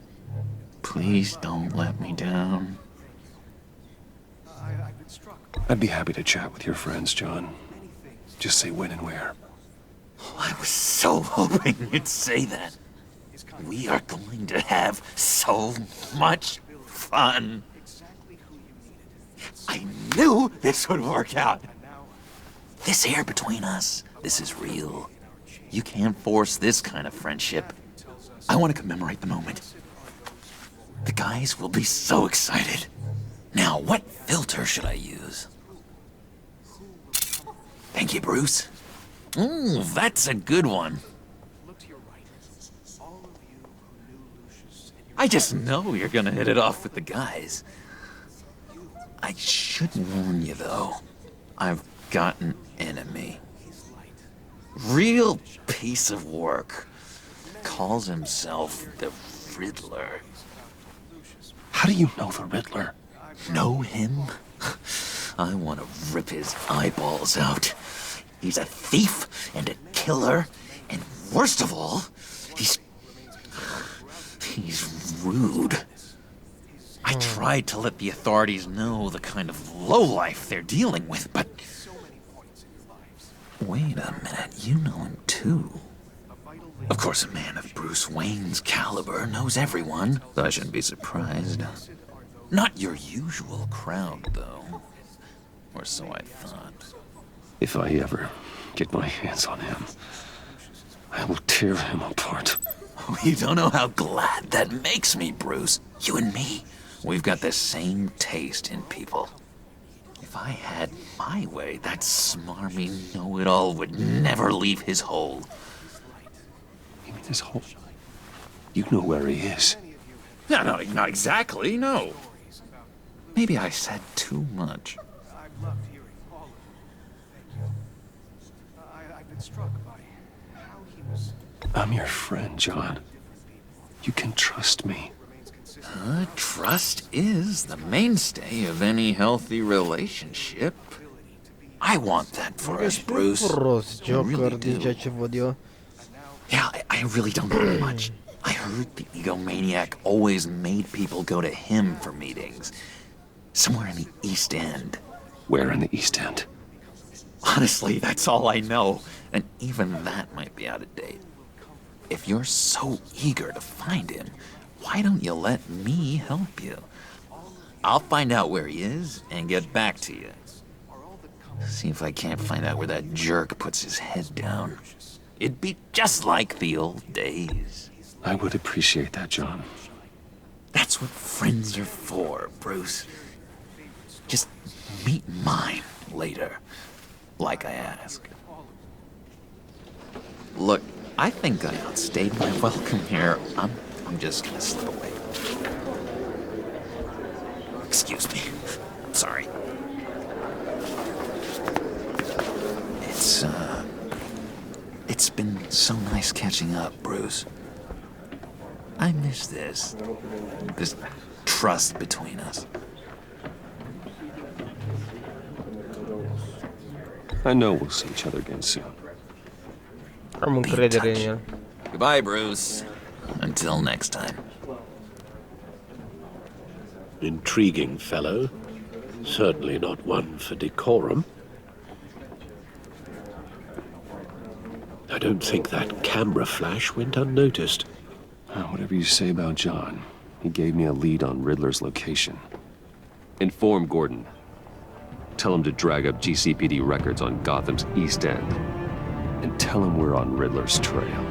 Please don't let me down. I'd be happy to chat with your friends, John. Just say when and where. I was so hoping you'd say that. We are going to have so much fun. I knew this would work out. This air between us, this is real. You can't force this kind of friendship. I want to commemorate the moment. The guys will be so excited. Now, what filter should I use? Thank you, Bruce. Ooh, that's a good one. I just know you're gonna hit it off with the guys. I should warn you, though. I've got an enemy. Real piece of work. Calls himself the Riddler. How do you know the Riddler? Know him? I want to rip his eyeballs out. He's a thief and a killer, and worst of all, he's rude. I tried to let the authorities know the kind of lowlife they're dealing with, but... Wait a minute, you know him too. Of course, a man of Bruce Wayne's caliber knows everyone, so I shouldn't be surprised. Not your usual crowd, though. Or so I thought. If I ever get my hands on him, I will tear him apart. Oh, you don't know how glad that makes me, Bruce. You and me, we've got the same taste in people. If I had my way, that smarmy know-it-all would never leave his hole. You mean his hole? You know where he is. No, not exactly, no. Maybe I said too much. I'm your friend, John. You can trust me. Trust is the mainstay of any healthy relationship. I want that for us, Bruce. I really do. Yeah, I really don't know much. I heard the egomaniac always made people go to him for meetings. Somewhere in the East End. Where in the East End? Honestly, that's all I know. And even that might be out of date. If you're so eager to find him, why don't you let me help you? I'll find out where he is and get back to you. See if I can't find out where that jerk puts his head down. It'd be just like the old days. I would appreciate that, John. That's what friends are for, Bruce. Just meet mine later, like I asked. Look, I think I outstayed my welcome here. I'm just gonna slip away. Excuse me. I'm sorry. It's been so nice catching up, Bruce. I miss this trust between us. I know we'll see each other again soon. Am încredere în el. Goodbye, Bruce. Until next time. Intriguing fellow. Certainly not one for decorum. I don't think that camera flash went unnoticed. Whatever you say about John, he gave me a lead on Riddler's location. Inform Gordon. Tell him to drag up GCPD records on Gotham's East End. And tell him we're on Riddler's trail.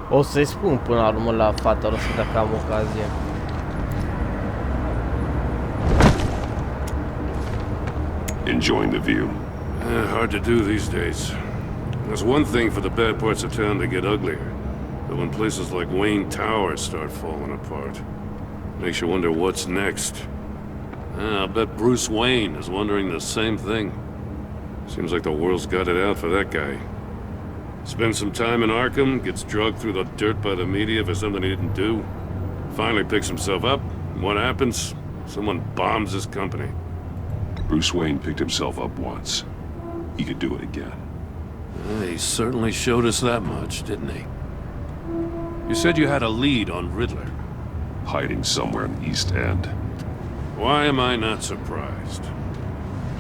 O să-i spun până la urmă la fata asta dacă am ocazie. Enjoying the view? Hard to do these days. There's one thing for the bad parts of town to get uglier. But when places like Wayne Tower start falling apart, makes you wonder what's next. I'll bet Bruce Wayne is wondering the same thing. Seems like the world's got it out for that guy. Spends some time in Arkham, gets drugged through the dirt by the media for something he didn't do. Finally picks himself up. What happens? Someone bombs his company. Bruce Wayne picked himself up once. He could do it again. He certainly showed us that much, didn't he? You said you had a lead on Riddler. Hiding somewhere in the East End. Why am I not surprised?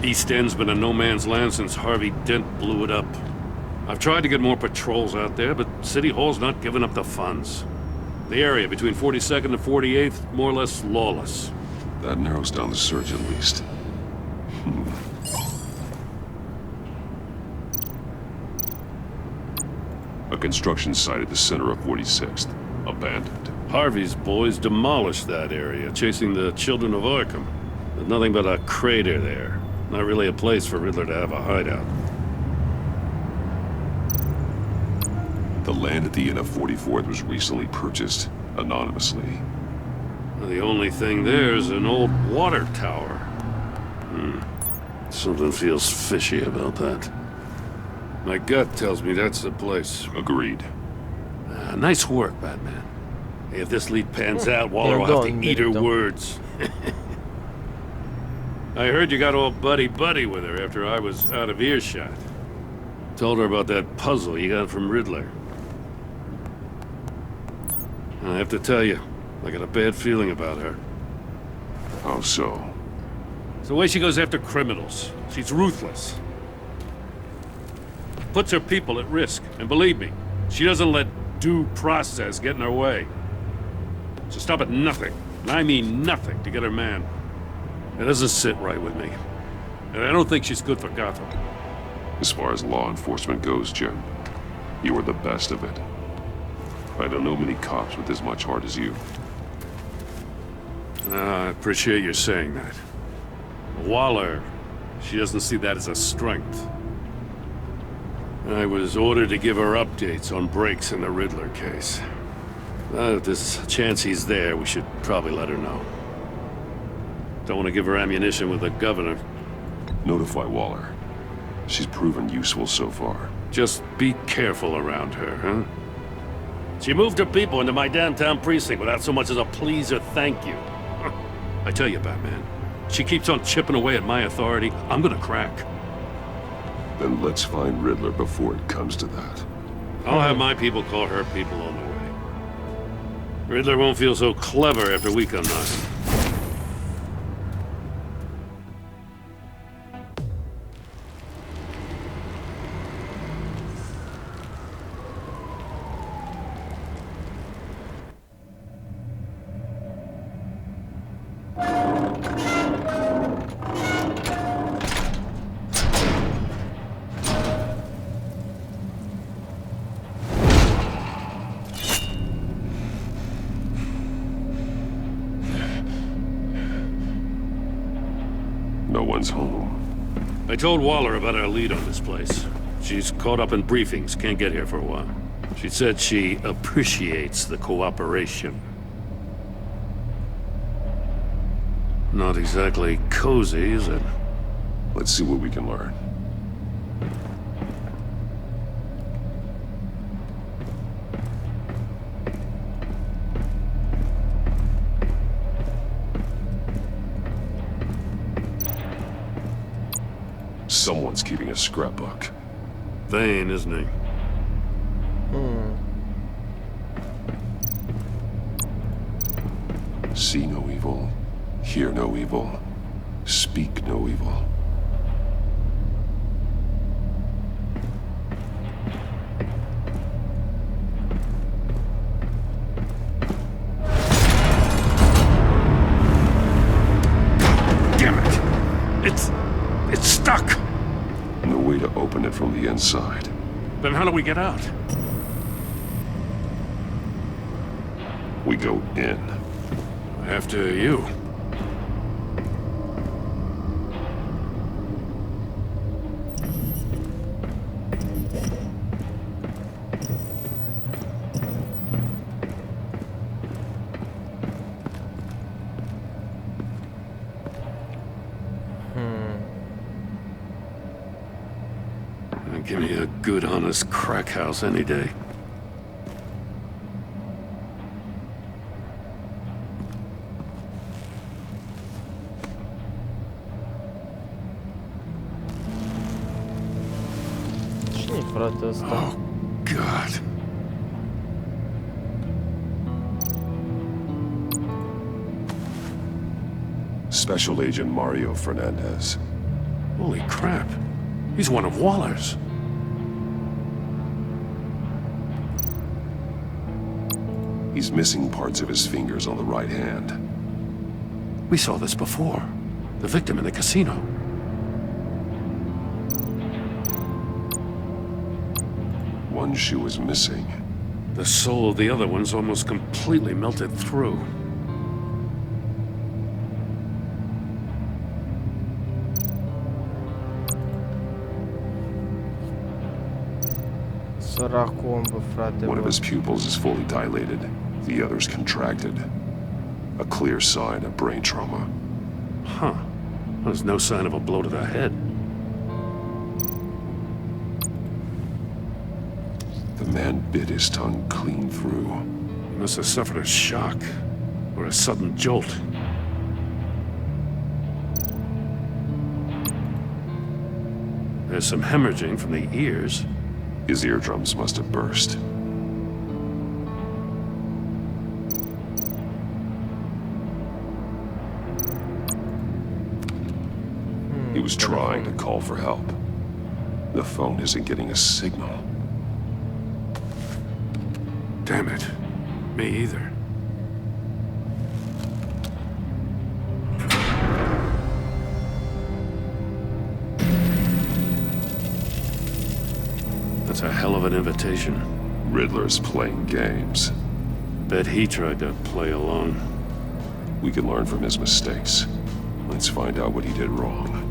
East End's been a no-man's land since Harvey Dent blew it up. I've tried to get more patrols out there, but City Hall's not giving up the funds. The area between 42nd and 48th, more or less lawless. That narrows down the search at least. A construction site at the center of 46th. Abandoned. Harvey's boys demolished that area, chasing the children of Arkham. There's nothing but a crater there. Not really a place for Riddler to have a hideout. The land at the end of 44th was recently purchased, anonymously. The only thing there is an old water tower. Something feels fishy about that. My gut tells me that's the place. Agreed. Nice work, Batman. If this lead pans out, Waller will have to eat her words. I heard you got all buddy-buddy with her after I was out of earshot. Told her about that puzzle you got from Riddler. I have to tell you, I got a bad feeling about her. How so? It's the way she goes after criminals. She's ruthless. Puts her people at risk. And believe me, she doesn't let due process get in her way. So stop at nothing, and I mean nothing, to get her man. It doesn't sit right with me. And I don't think she's good for Gotham. As far as law enforcement goes, Jim, you are the best of it. I don't know many cops with as much heart as you. I appreciate you saying that. Waller, she doesn't see that as a strength. I was ordered to give her updates on breaks in the Riddler case. If there's a chance he's there, we should probably let her know. Don't want to give her ammunition with the governor. Notify Waller. She's proven useful so far. Just be careful around her, huh? She moved her people into my downtown precinct without so much as a please or thank you. I tell you, Batman, she keeps on chipping away at my authority, I'm gonna crack. Then let's find Riddler before it comes to that. I'll have my people call her people on the way. Riddler won't feel so clever after we come knocking. No one's home. I told Waller about our lead on this place. She's caught up in briefings, can't get here for a while. She said she appreciates the cooperation. Not exactly cozy, is it? Let's see what we can learn. Someone's keeping a scrapbook. Vain, isn't he? See no evil, hear no evil, speak no evil. Damn it! It's stuck! No way to open it from the inside. Then how do we get out? We go in. After you. Give me a good, honest crack house any day. Cine-i frate ăsta? Oh, God. Special Agent Mario Fernandez. Holy crap. He's one of Waller's. He's missing parts of his fingers on the right hand. We saw this before. The victim in the casino. One shoe is missing. The sole of the other one's almost completely melted through. Săracul om, bă, frate, One of bă. his pupils is fully dilated. The other's contracted. A clear sign of brain trauma. Huh. There's no sign of a blow to the head. The man bit his tongue clean through. He must have suffered a shock, or a sudden jolt. There's some hemorrhaging from the ears. His eardrums must have burst. He was trying to call for help. The phone isn't getting a signal. Damn it. Me either. That's a hell of an invitation. Riddler's playing games. Bet he tried to play along. We can learn from his mistakes. Let's find out what he did wrong.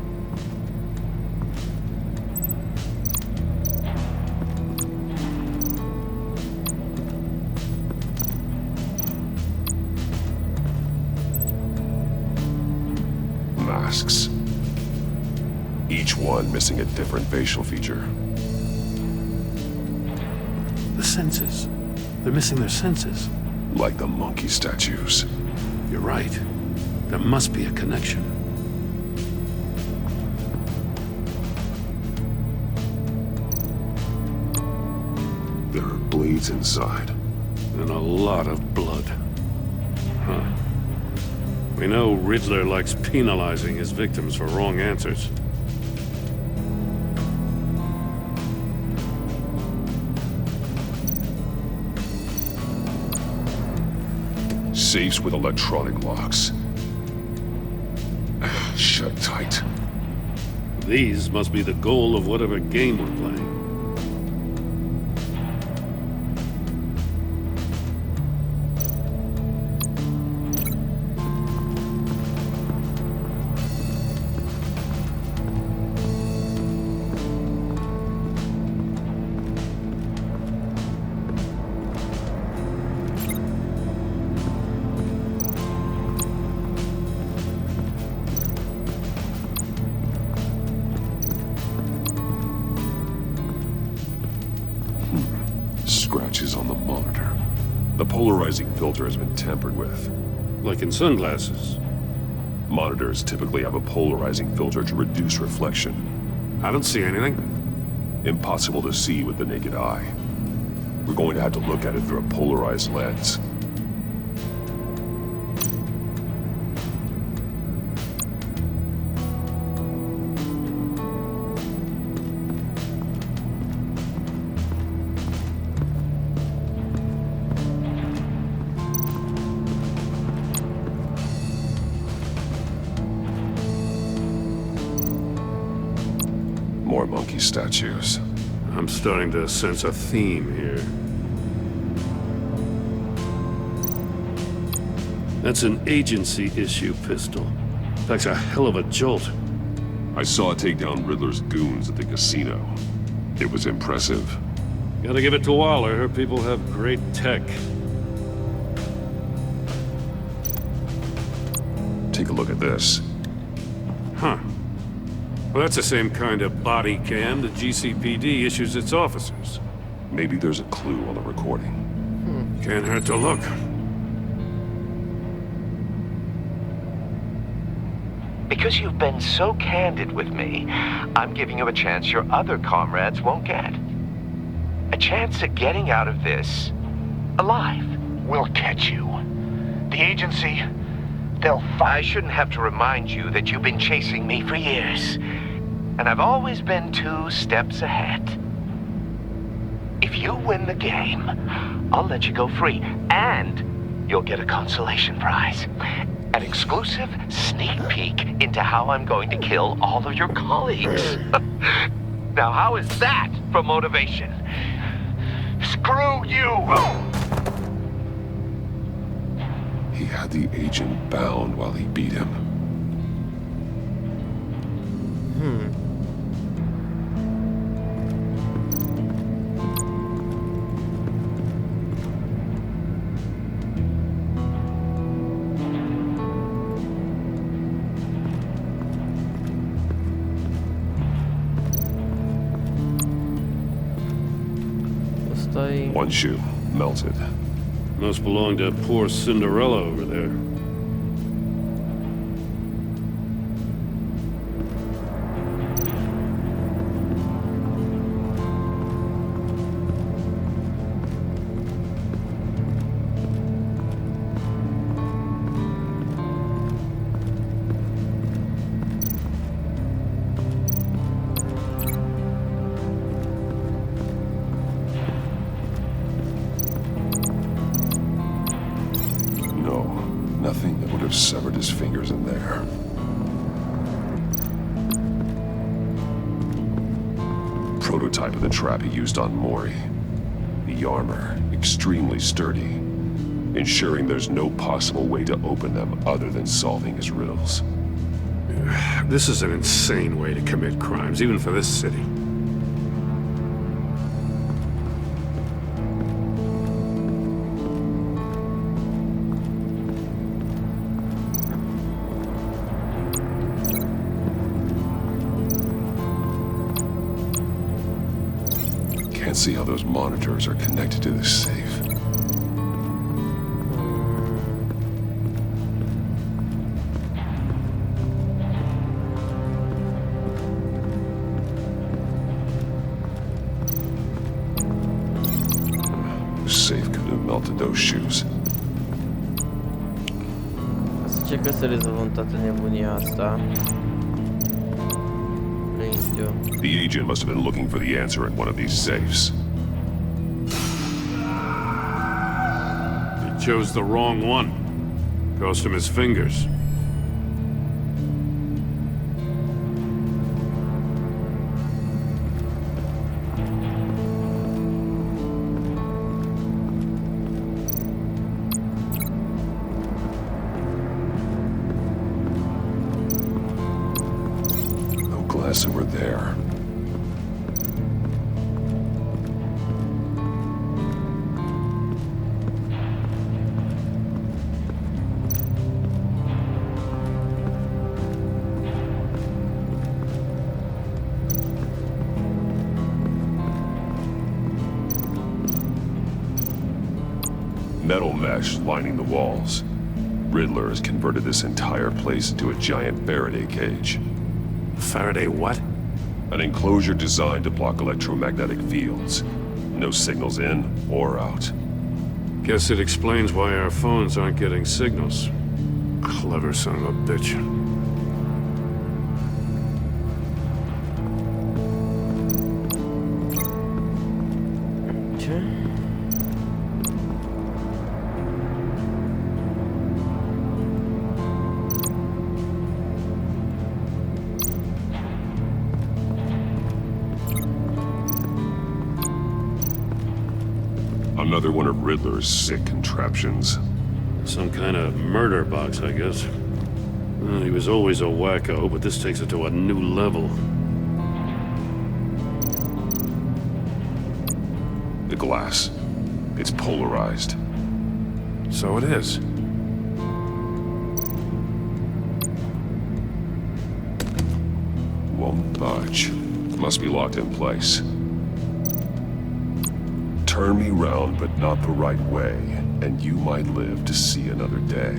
Masks. Each one missing a different facial feature. The senses. They're missing their senses. Like the monkey statues. You're right. There must be a connection. There are blades inside. And a lot of blood. Huh. We know Riddler likes penalizing his victims for wrong answers. Safes with electronic locks. Shut tight. These must be the goal of whatever game we're playing. Scratches on the monitor. The polarizing filter has been tampered with. Like in sunglasses. Monitors typically have a polarizing filter to reduce reflection. I don't see anything. Impossible to see with the naked eye. We're going to have to look at it through a polarized lens. More monkey statues. I'm starting to sense a theme here. That's an agency-issue pistol. That's a hell of a jolt. I saw it take down Riddler's goons at the casino. It was impressive. Gotta give it to Waller. Her people have great tech. Take a look at this. Huh. Well, that's the same kind of body cam the GCPD issues its officers. Maybe there's a clue on the recording. Can't hurt to look. Because you've been so candid with me, I'm giving you a chance your other comrades won't get. A chance at getting out of this alive. We'll catch you. The agency, they'll I shouldn't have to remind you that you've been chasing me for years. And I've always been 2 steps ahead. If you win the game, I'll let you go free. And you'll get a consolation prize. An exclusive sneak peek into how I'm going to kill all of your colleagues. Now, how is that for motivation? Screw you! He had the agent bound while he beat him. One shoe, melted. Must belong to poor Cinderella over there. Nothing that would have severed his fingers in there. Prototype of the trap he used on Mori. The armor, extremely sturdy, ensuring there's no possible way to open them other than solving his riddles. This is an insane way to commit crimes, even for this city. Can't see how those monitors are connected to this safe. The safe could have melted those shoes. Ce că să rezolvată nebunia asta. The agent must have been looking for the answer in one of these safes. He chose the wrong one. Cost him his fingers. Over there. Metal mesh lining the walls. Riddler has converted this entire place into a giant Faraday cage. Faraday what? An enclosure designed to block electromagnetic fields. No signals in or out. Guess it explains why our phones aren't getting signals. Clever son of a bitch. Another one of Riddler's sick contraptions. Some kind of murder box, I guess. Well, he was always a wacko, but this takes it to a new level. The glass. It's polarized. So it is. Won't Fudge. Must be locked in place. Turn me round, but not the right way, and you might live to see another day.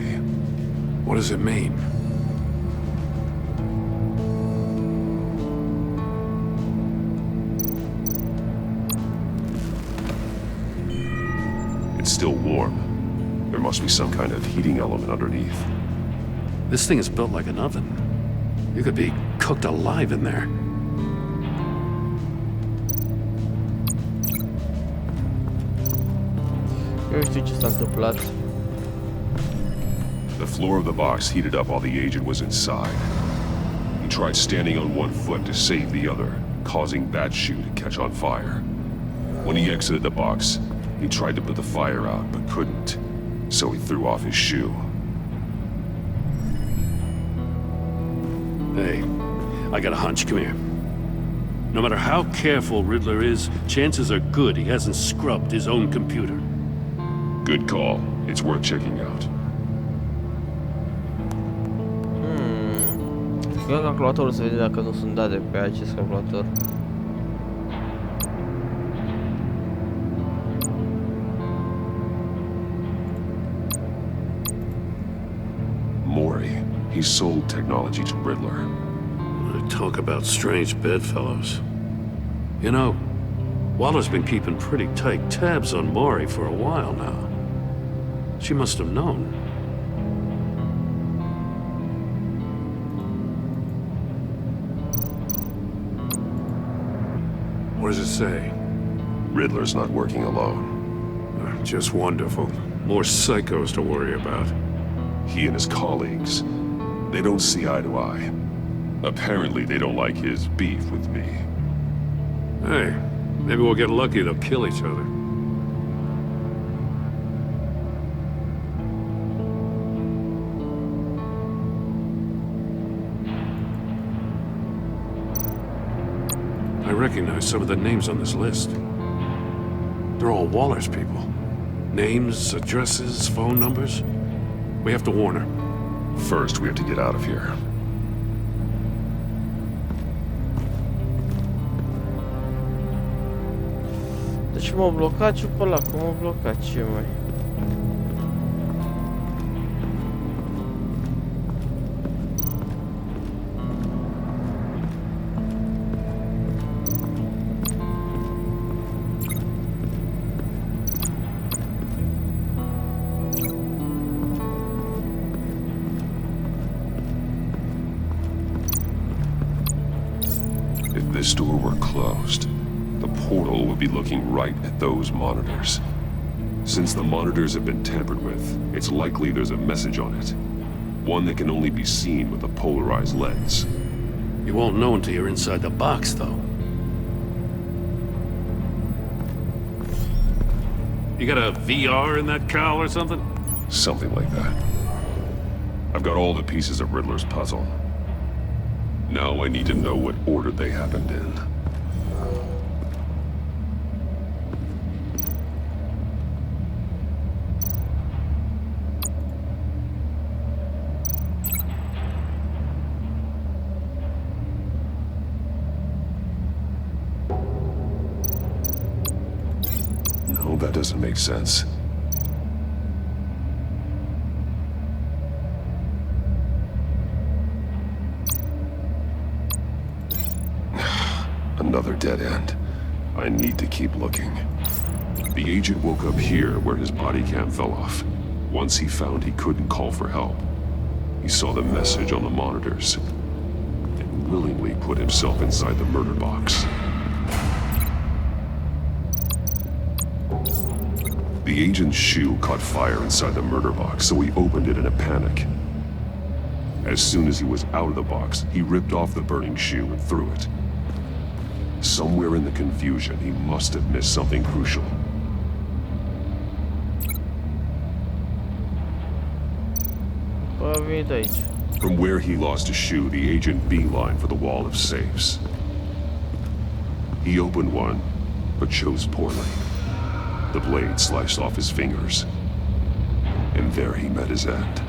What does it mean? It's still warm. There must be some kind of heating element underneath. This thing is built like an oven. You could be cooked alive in there. Eu știu ce s-a întâmplat. The floor of the box heated up while the agent was inside. He tried standing on one foot to save the other, causing that shoe to catch on fire. When he exited the box, he tried to put the fire out, but couldn't, so he threw off his shoe. Hey, I got a hunch. Come here. No matter how careful Riddler is, chances are good he hasn't scrubbed his own computer. Good call. It's worth checking out. Ia calculatorul să vedem dacă nu sunt date pe acest calculator. Mori. He sold technology to Riddler. Talk about strange bedfellows. You know, Waller's been keeping pretty tight tabs on Mori for a while now. She must have known. What does it say? Riddler's not working alone. Just wonderful. More psychos to worry about. He and his colleagues, they don't see eye to eye. Apparently they don't like his beef with me. Hey, maybe we'll get lucky they'll kill each other. I recognize some of the names on this list. They're all Waller's people. Names, addresses, phone numbers. We have to warn her. First, we have to get out of here. Deci m-a blocat și pe ăla, cum m-a blocat, ce mai? If this door were closed, the portal would be looking right at those monitors. Since the monitors have been tampered with, it's likely there's a message on it. One that can only be seen with a polarized lens. You won't know until you're inside the box, though. You got a VR in that cowl or something? Something like that. I've got all the pieces of Riddler's puzzle. Now I need to know what order they happened in. No, that doesn't make sense. Another dead end. I need to keep looking. The agent woke up here where his body cam fell off. Once he found he couldn't call for help, he saw the message on the monitors and willingly put himself inside the murder box. The agent's shoe caught fire inside the murder box, so he opened it in a panic. As soon as he was out of the box, he ripped off the burning shoe and threw it. Somewhere in the confusion, he must have missed something crucial. From where he lost his shoe, the agent beelined for the wall of safes. He opened one, but chose poorly. The blade sliced off his fingers, and there he met his end.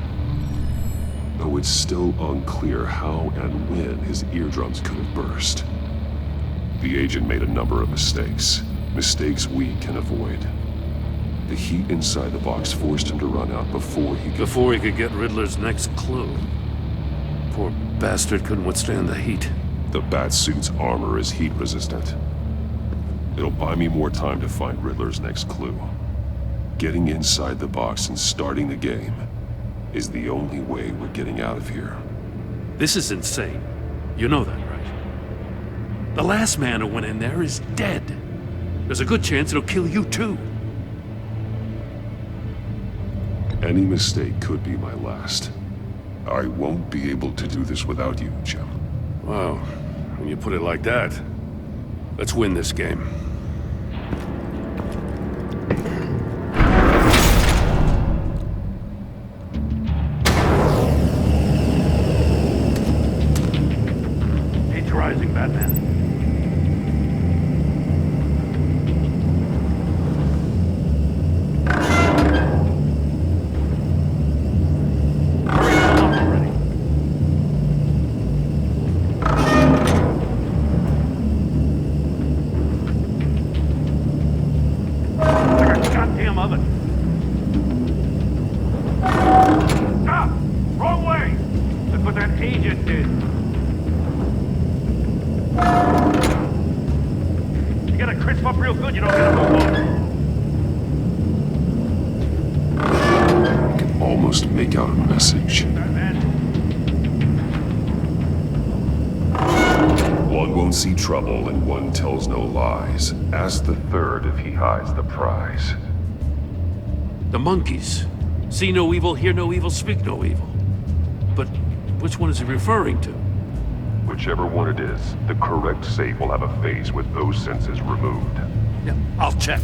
though it's still unclear how and when his eardrums could have burst. The agent made a number of mistakes. Mistakes we can avoid. The heat inside the box forced him to run out before he could get Riddler's next clue. Poor bastard couldn't withstand the heat. The Batsuit's armor is heat resistant. It'll buy me more time to find Riddler's next clue. Getting inside the box and starting the game is the only way we're getting out of here. This is insane. You know that, right? The last man who went in there is dead. There's a good chance it'll kill you too. Any mistake could be my last. I won't be able to do this without you, Jim. Wow, when you put it like that, let's win this game. Heat's rising, Batman. See trouble and one tells no lies. Ask the third if he hides the prize. The monkeys. See no evil, hear no evil, speak no evil. But which one is he referring to? Whichever one it is, the correct safe will have a face with those senses removed. Yeah, I'll check.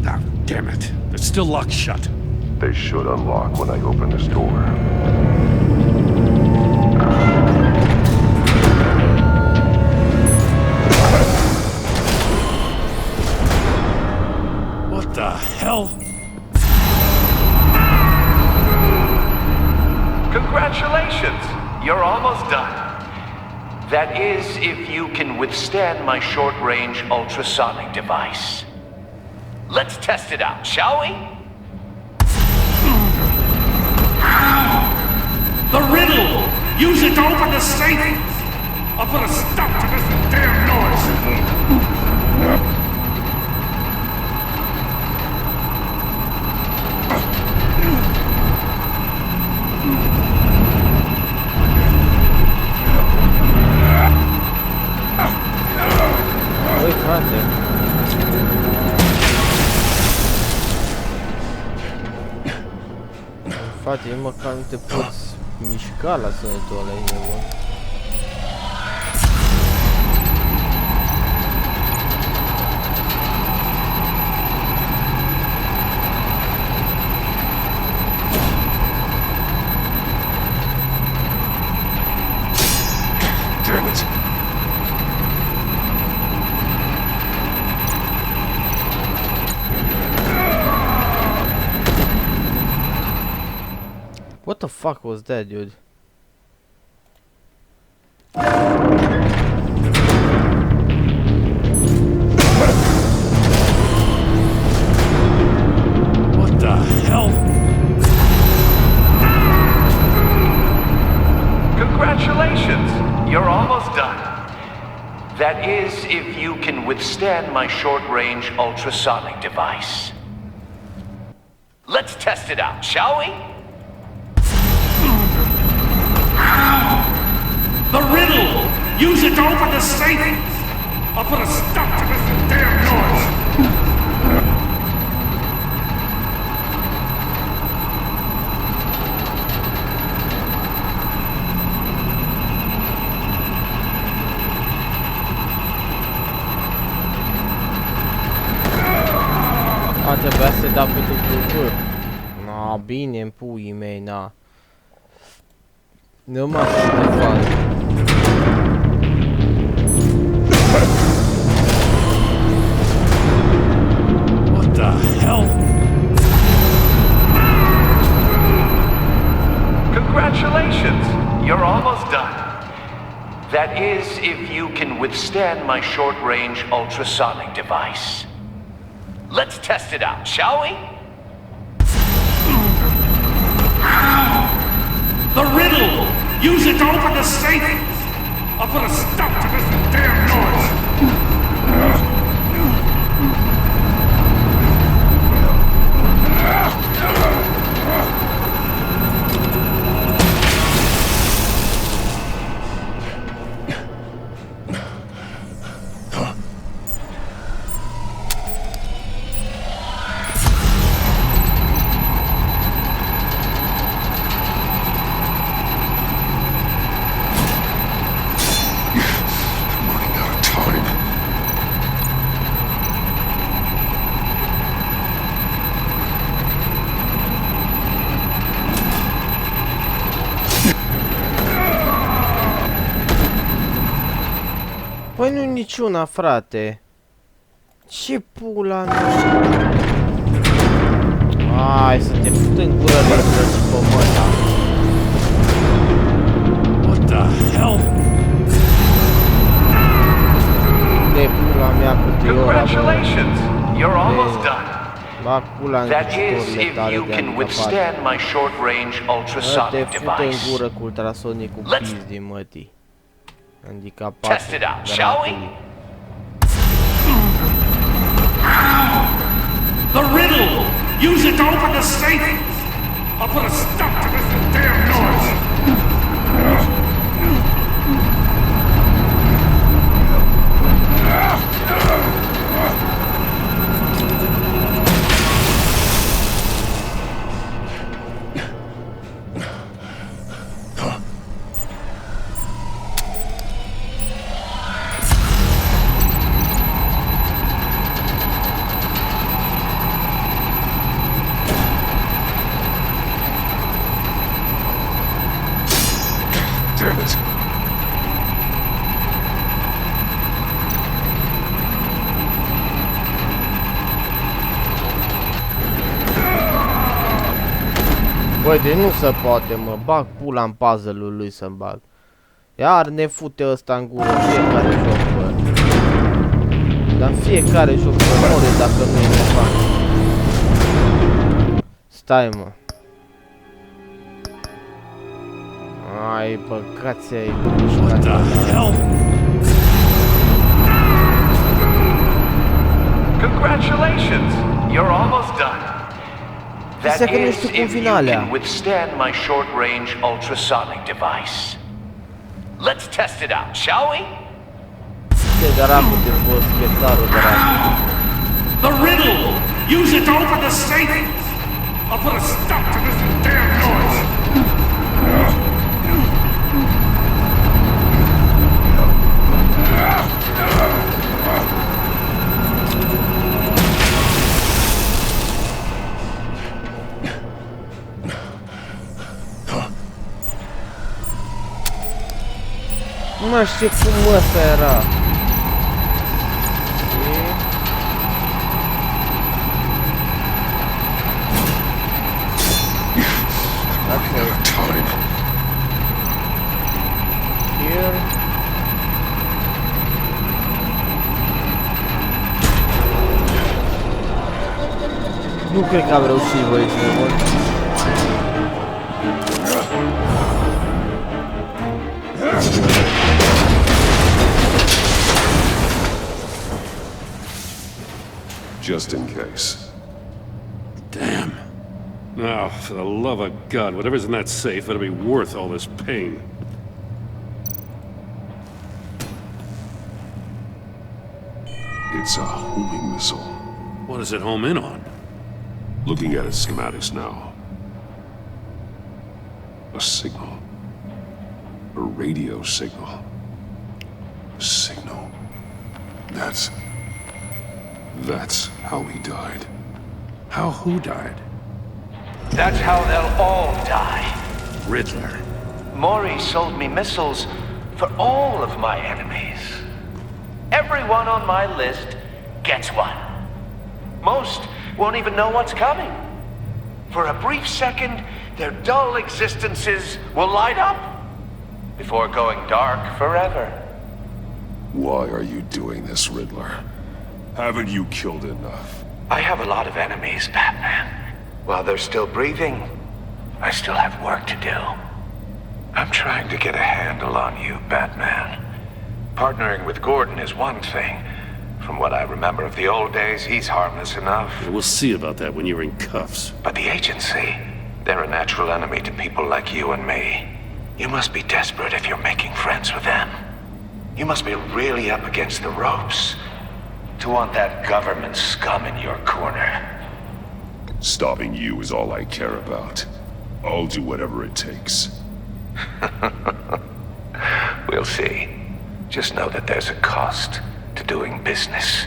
Ah, damn it. They're still locked shut. They should unlock when I open this door. What the hell? Congratulations! You're almost done. That is, if you can withstand my short-range ultrasonic device. Let's test it out, shall we? The riddle! Use it to open the safe! I'll put a stop to this damn noise! Oi, frate. Frate, măcar nu te poți mișca la sunetul ăla, e nebun. Damn it! What the fuck was that, dude? What the hell? Congratulations! You're almost done. That is, if you can withstand my short-range ultrasonic device. Let's test it out, shall we? The riddle! Use it to open the safe! I'll put a stop to this damn noise! A, trebuia să dau pe tuturor. Na, bine, în puii mei, na. Nu mă sunt de față. What the hell? withstand my short-range ultrasonic device. Let's test it out, shall we? The riddle! Use it to open the safe! I'll put a stop to this damn noise! Păi nu niciuna, frate. Ce pula nu știu. Hai să te fut în gură de pe măta. What the hell? De pula mea cu teora, Congratulations! You're almost done. Bag pula în That is, ghicitorile if tale you de can amica withstand my short-range Te ultrasonic fut în device. gură cu ultrasonicul pizdi, mătii. Handicapat. Test it out, shall we? The riddle! Use it to open the safe! I'll put a stop to this damn noise! Damn it. Băi, de nu se poate, mă. Bag pula în puzzle-ul lui să-mi bag. Iar ne fute ăsta în gură în fiecare joc, bă. Dar în fiecare joc mă mori dacă nu e nefan. Stai, mă. Ai, băgați ai mișcat. Congratulations! You're almost done. That Să că nu is, știu cum if vin you alea. can withstand my short-range ultrasonic device. Let's test it out, shall we? Ce dracu de fost spectarul, dracu. The riddle! Use it to open the safe! I'll put a stop to this damn noise! Nu mai știu cum ăsta era. Here. Nu cred că am reușit, băi, nebun. Just in case. Damn. Now, for the love of God, whatever's in that safe better be worth all this pain. It's a homing missile. What does it home in on? Looking at its schematics now. A signal. A radio signal. A signal. That's how he died. How who died? That's how they'll all die. Riddler. Maury sold me missiles for all of my enemies. Everyone on my list gets one. Most won't even know what's coming. For a brief second, their dull existences will light up before going dark forever. Why are you doing this, Riddler? Haven't you killed enough? I have a lot of enemies, Batman. While they're still breathing, I still have work to do. I'm trying to get a handle on you, Batman. Partnering with Gordon is one thing. From what I remember of the old days, he's harmless enough. We'll see about that when you're in cuffs. But the agency, they're a natural enemy to people like you and me. You must be desperate if you're making friends with them. You must be really up against the ropes to want that government scum in your corner. Stopping you is all I care about. I'll do whatever it takes. We'll see. Just know that there's a cost to doing business.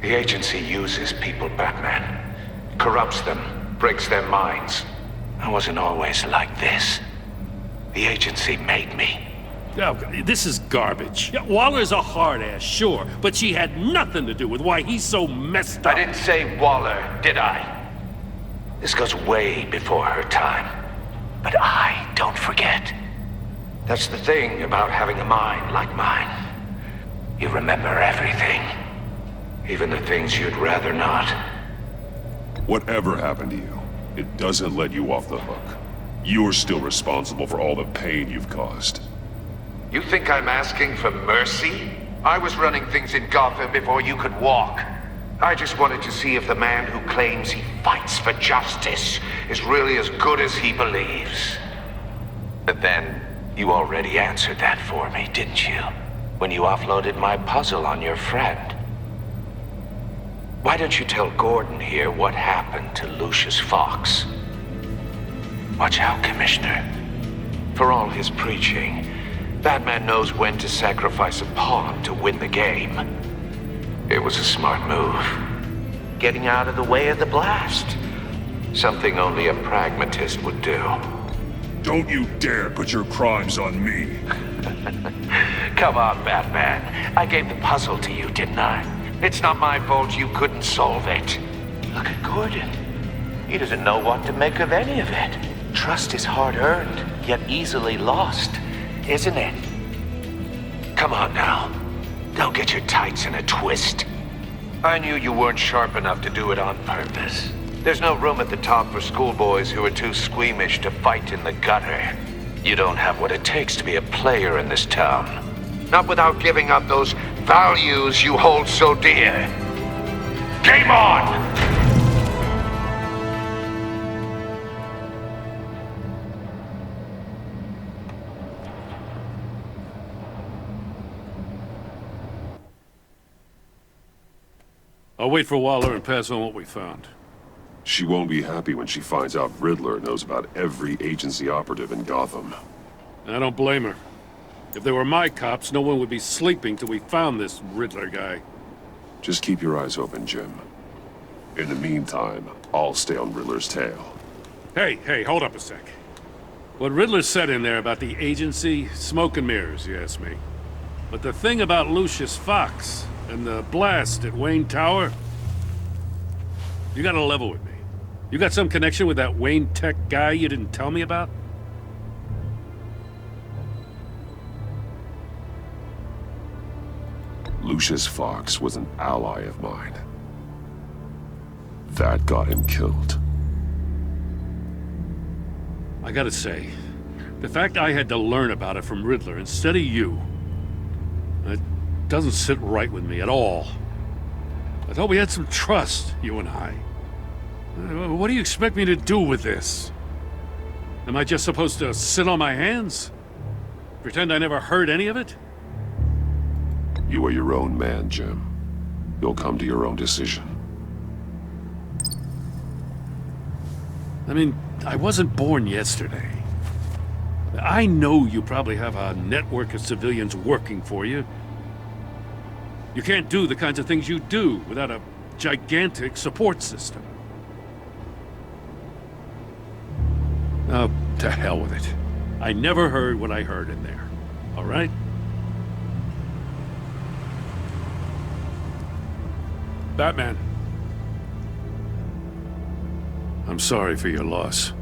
The agency uses people, Batman. Corrupts them, breaks their minds. I wasn't always like this. The agency made me. Oh, this is garbage. Yeah, Waller's a hard-ass, sure, but she had nothing to do with why he's so messed up. I didn't say Waller, did I? This goes way before her time. But I don't forget. That's the thing about having a mind like mine. You remember everything. Even the things you'd rather not. Whatever happened to you, it doesn't let you off the hook. You're still responsible for all the pain you've caused. You think I'm asking for mercy? I was running things in Gotham before you could walk. I just wanted to see if the man who claims he fights for justice is really as good as he believes. But then, you already answered that for me, didn't you? When you offloaded my puzzle on your friend. Why don't you tell Gordon here what happened to Lucius Fox? Watch out, Commissioner. For all his preaching, Batman knows when to sacrifice a pawn to win the game. It was a smart move. Getting out of the way of the blast. Something only a pragmatist would do. Don't you dare put your crimes on me. Come on, Batman. I gave the puzzle to you, didn't I? It's not my fault you couldn't solve it. Look at Gordon. He doesn't know what to make of any of it. Trust is hard-earned, yet easily lost, isn't it? Come on now. Don't get your tights in a twist. I knew you weren't sharp enough to do it on purpose. There's no room at the top for schoolboys who are too squeamish to fight in the gutter. You don't have what it takes to be a player in this town. Not without giving up those values you hold so dear. Game on! I'll wait for Waller and pass on what we found. She won't be happy when she finds out Riddler knows about every agency operative in Gotham. I don't blame her. If they were my cops, no one would be sleeping till we found this Riddler guy. Just keep your eyes open, Jim. In the meantime, I'll stay on Riddler's tail. Hey, hold up a sec. What Riddler said in there about the agency, smoke and mirrors, you ask me. But the thing about Lucius Fox and the blast at Wayne Tower, you gotta level with me. You got some connection with that Wayne Tech guy you didn't tell me about? Lucius Fox was an ally of mine. That got him killed. I gotta say, the fact I had to learn about it from Riddler instead of you, it doesn't sit right with me at all. I thought we had some trust, you and I. What do you expect me to do with this? Am I just supposed to sit on my hands? Pretend I never heard any of it? You are your own man, Jim. You'll come to your own decision. I mean, I wasn't born yesterday. I know you probably have a network of civilians working for you. You can't do the kinds of things you do without a gigantic support system. Oh, to hell with it. I never heard what I heard in there. All right? Batman. I'm sorry for your loss.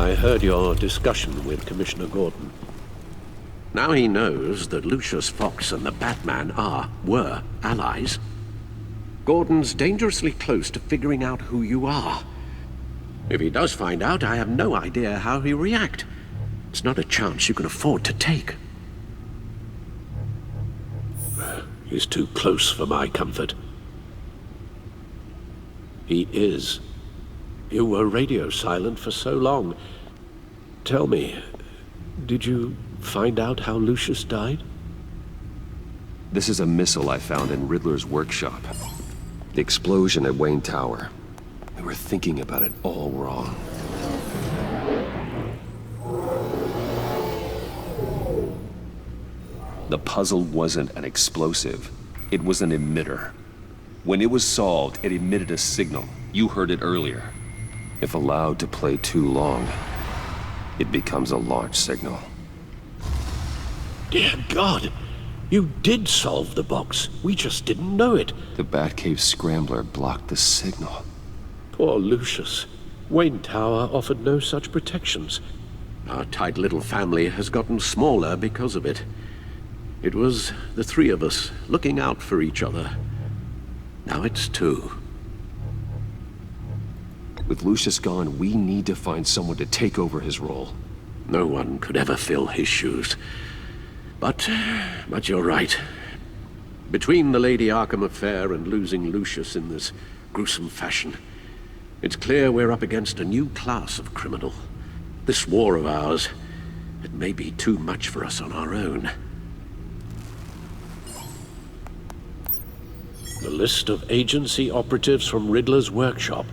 I heard your discussion with Commissioner Gordon. Now he knows that Lucius Fox and the Batman were allies. Gordon's dangerously close to figuring out who you are. If he does find out, I have no idea how he'll react. It's not a chance you can afford to take. He's too close for my comfort. He is. You were radio silent for so long. Tell me, did you find out how Lucius died? This is a missile I found in Riddler's workshop. The explosion at Wayne Tower. We were thinking about it all wrong. The puzzle wasn't an explosive. It was an emitter. When it was solved, it emitted a signal. You heard it earlier. If allowed to play too long, it becomes a launch signal. Dear God! You did solve the box. We just didn't know it. The Batcave scrambler blocked the signal. Poor Lucius. Wayne Tower offered no such protections. Our tight little family has gotten smaller because of it. It was the three of us looking out for each other. Now it's two. With Lucius gone, we need to find someone to take over his role. No one could ever fill his shoes. But you're right. Between the Lady Arkham affair and losing Lucius in this gruesome fashion, it's clear we're up against a new class of criminal. This war of ours, it may be too much for us on our own. The list of agency operatives from Riddler's workshop.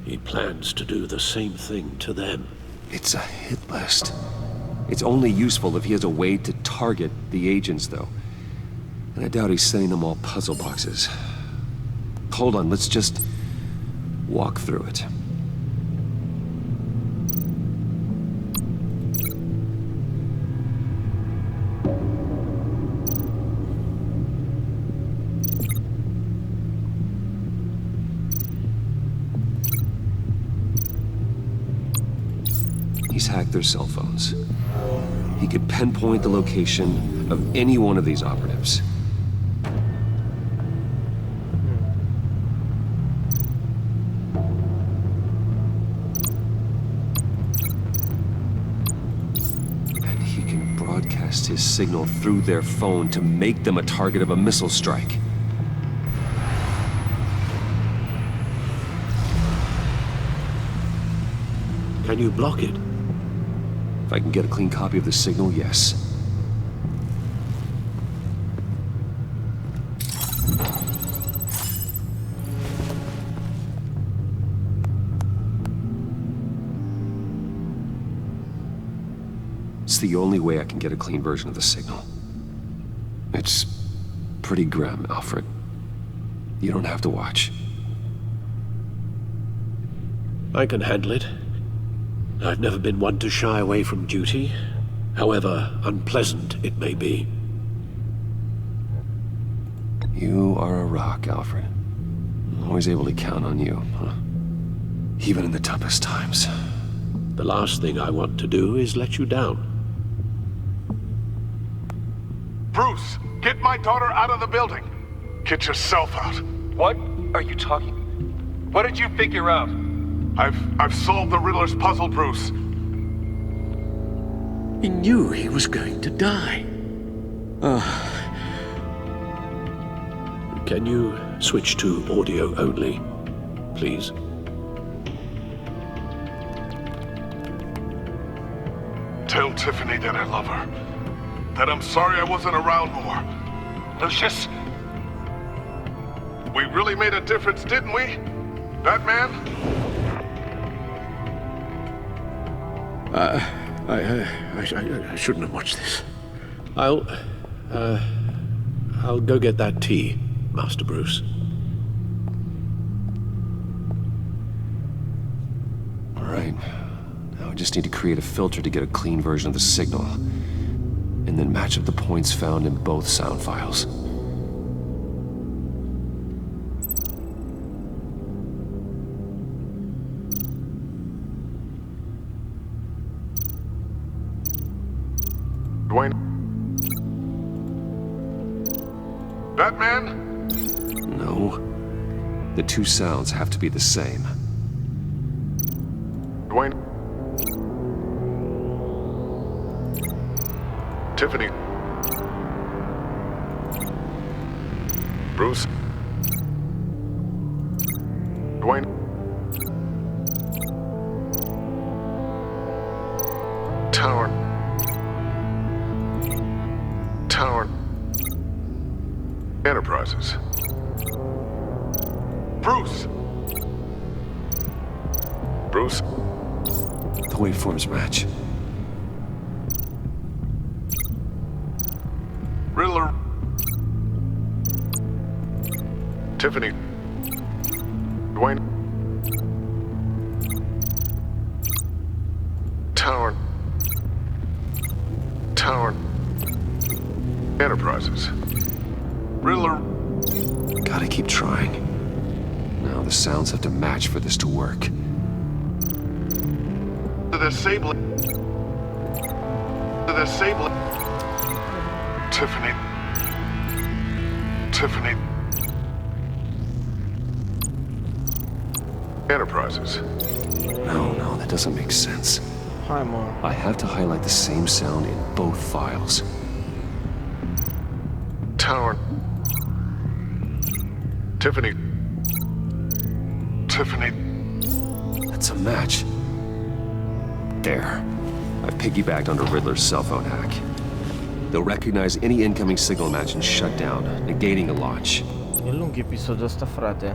He plans to do the same thing to them. It's a hit list. It's only useful if he has a way to target the agents, though. And I doubt he's sending them all puzzle boxes. Hold on, let's just walk through it. He's hacked their cell phones. He could pinpoint the location of any one of these operatives. And he can broadcast his signal through their phone to make them a target of a missile strike. Can you block it? If I can get a clean copy of the signal, yes. It's the only way I can get a clean version of the signal. It's pretty grim, Alfred. You don't have to watch. I can handle it. I've never been one to shy away from duty, however unpleasant it may be. You are a rock, Alfred. I'm always able to count on you, huh? Even in the toughest times. The last thing I want to do is let you down. Bruce, get my daughter out of the building. Get yourself out. What are you talking? What did you figure out? I've solved the Riddler's puzzle, Bruce. He knew he was going to die. Can you switch to audio only, please? Tell Tiffany that I love her. That I'm sorry I wasn't around more. Lucius? We really made a difference, didn't we? Batman? I shouldn't have watched this. I'll go get that tea, Master Bruce. All right. Now I just need to create a filter to get a clean version of the signal. And then match up the points found in both sound files. Dwayne? Batman? No. The two sounds have to be the same. Dwayne? Tiffany? Bruce? Dwayne? Tower? Enterprises. Bruce! Bruce? The waveforms match. Riddler? Tiffany? Dwayne? Tower? Enterprises. Riddler? Gotta keep trying. Now the sounds have to match for this to work. The disabling. Tiffany. Enterprises. No, that doesn't make sense. Hi, Mom. I have to highlight the same sound in both files. Tower. Tiffany. That's a match. There. I've piggybacked onto Riddler's cell phone hack. They'll recognize any incoming signal match and shut down, negating a launch. E lung episodul ăsta, frate.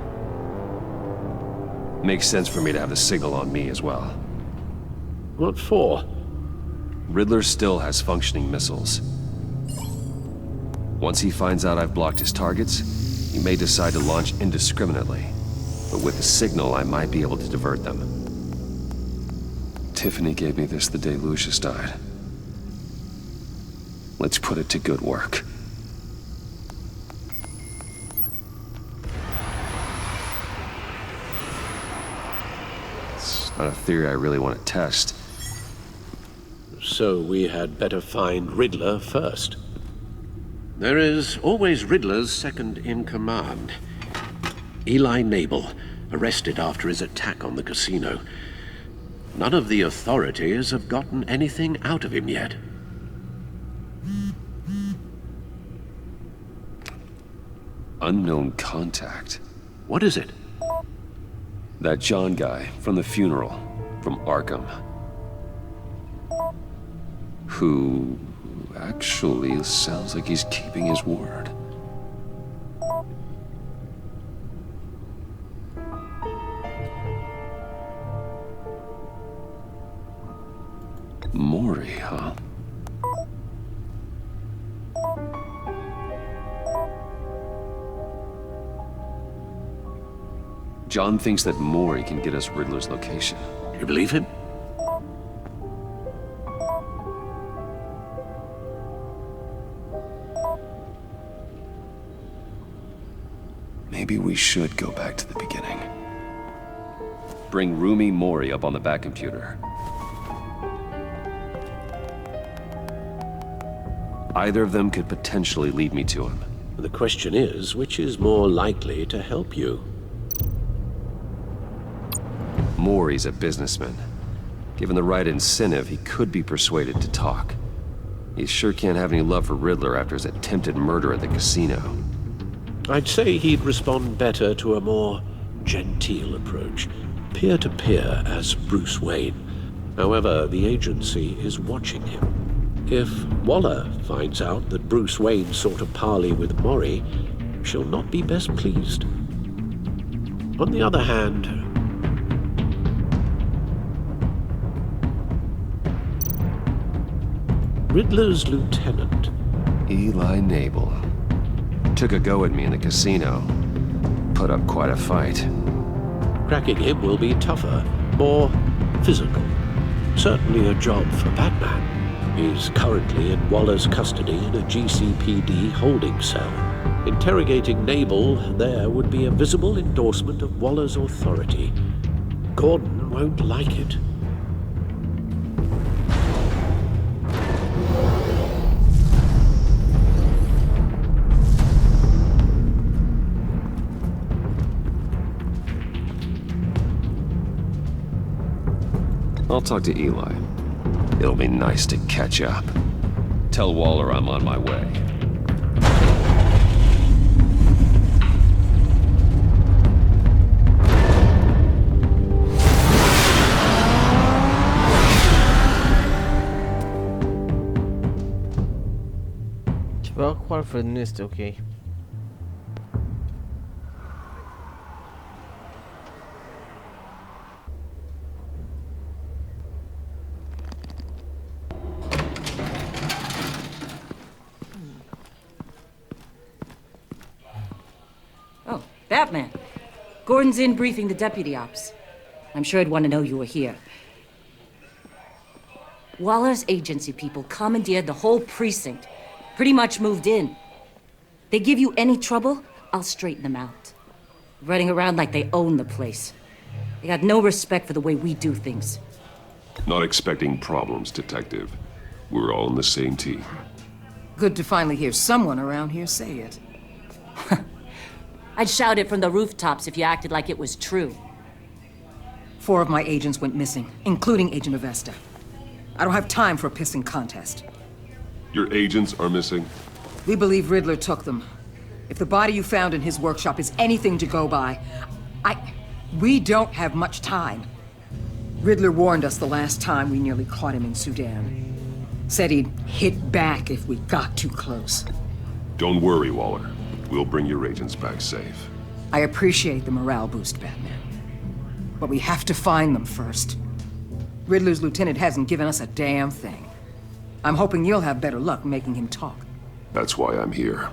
Makes sense for me to have the signal on me as well. What for? Riddler still has functioning missiles. Once he finds out I've blocked his targets, he may decide to launch indiscriminately. But with the signal, I might be able to divert them. Tiffany gave me this the day Lucius died. Let's put it to good work. It's not a theory I really want to test. So we had better find Riddler first. There is always Riddler's second in command. Eli Nabel, arrested after his attack on the casino. None of the authorities have gotten anything out of him yet. Unknown contact. What is it? That John guy from the funeral, from Arkham. Who actually sounds like he's keeping his word. Maury, huh? John thinks that Maury can get us Riddler's location. You believe him? Maybe we should go back to the beginning. Bring Rumi Mori up on the back computer. Either of them could potentially lead me to him. The question is, which is more likely to help you? Mori's a businessman. Given the right incentive, he could be persuaded to talk. He sure can't have any love for Riddler after his attempted murder at the casino. I'd say he'd respond better to a more genteel approach, peer-to-peer as Bruce Wayne. However, the agency is watching him. If Waller finds out that Bruce Wayne sought a parley with Mori, she'll not be best pleased. On the other hand, Riddler's lieutenant, Eli Nabel, took a go at me in the casino. Put up quite a fight. Cracking him will be tougher, more physical. Certainly a job for Batman. He's currently in Waller's custody in a GCPD holding cell. Interrogating Nabel there would be a visible endorsement of Waller's authority. Gordon won't like it. I'll talk to Eli. It'll be nice to catch up. Tell Waller I'm on my way. Ceva cu Alfred nu este ok. Oh, Batman. Gordon's in briefing the deputy ops. I'm sure he'd want to know you were here. Waller's agency people commandeered the whole precinct. Pretty much moved in. They give you any trouble, I'll straighten them out. Running around like they own the place. They got no respect for the way we do things. Not expecting problems, Detective. We're all on the same team. Good to finally hear someone around here say it. I'd shout it from the rooftops if you acted like it was true. 4 of my agents went missing, including Agent Avesta. I don't have time for a pissing contest. Your agents are missing? We believe Riddler took them. If the body you found in his workshop is anything to go by, we don't have much time. Riddler warned us the last time we nearly caught him in Sudan. Said he'd hit back if we got too close. Don't worry, Waller. We'll bring your agents back safe. I appreciate the morale boost, Batman. But we have to find them first. Riddler's lieutenant hasn't given us a damn thing. I'm hoping you'll have better luck making him talk. That's why I'm here.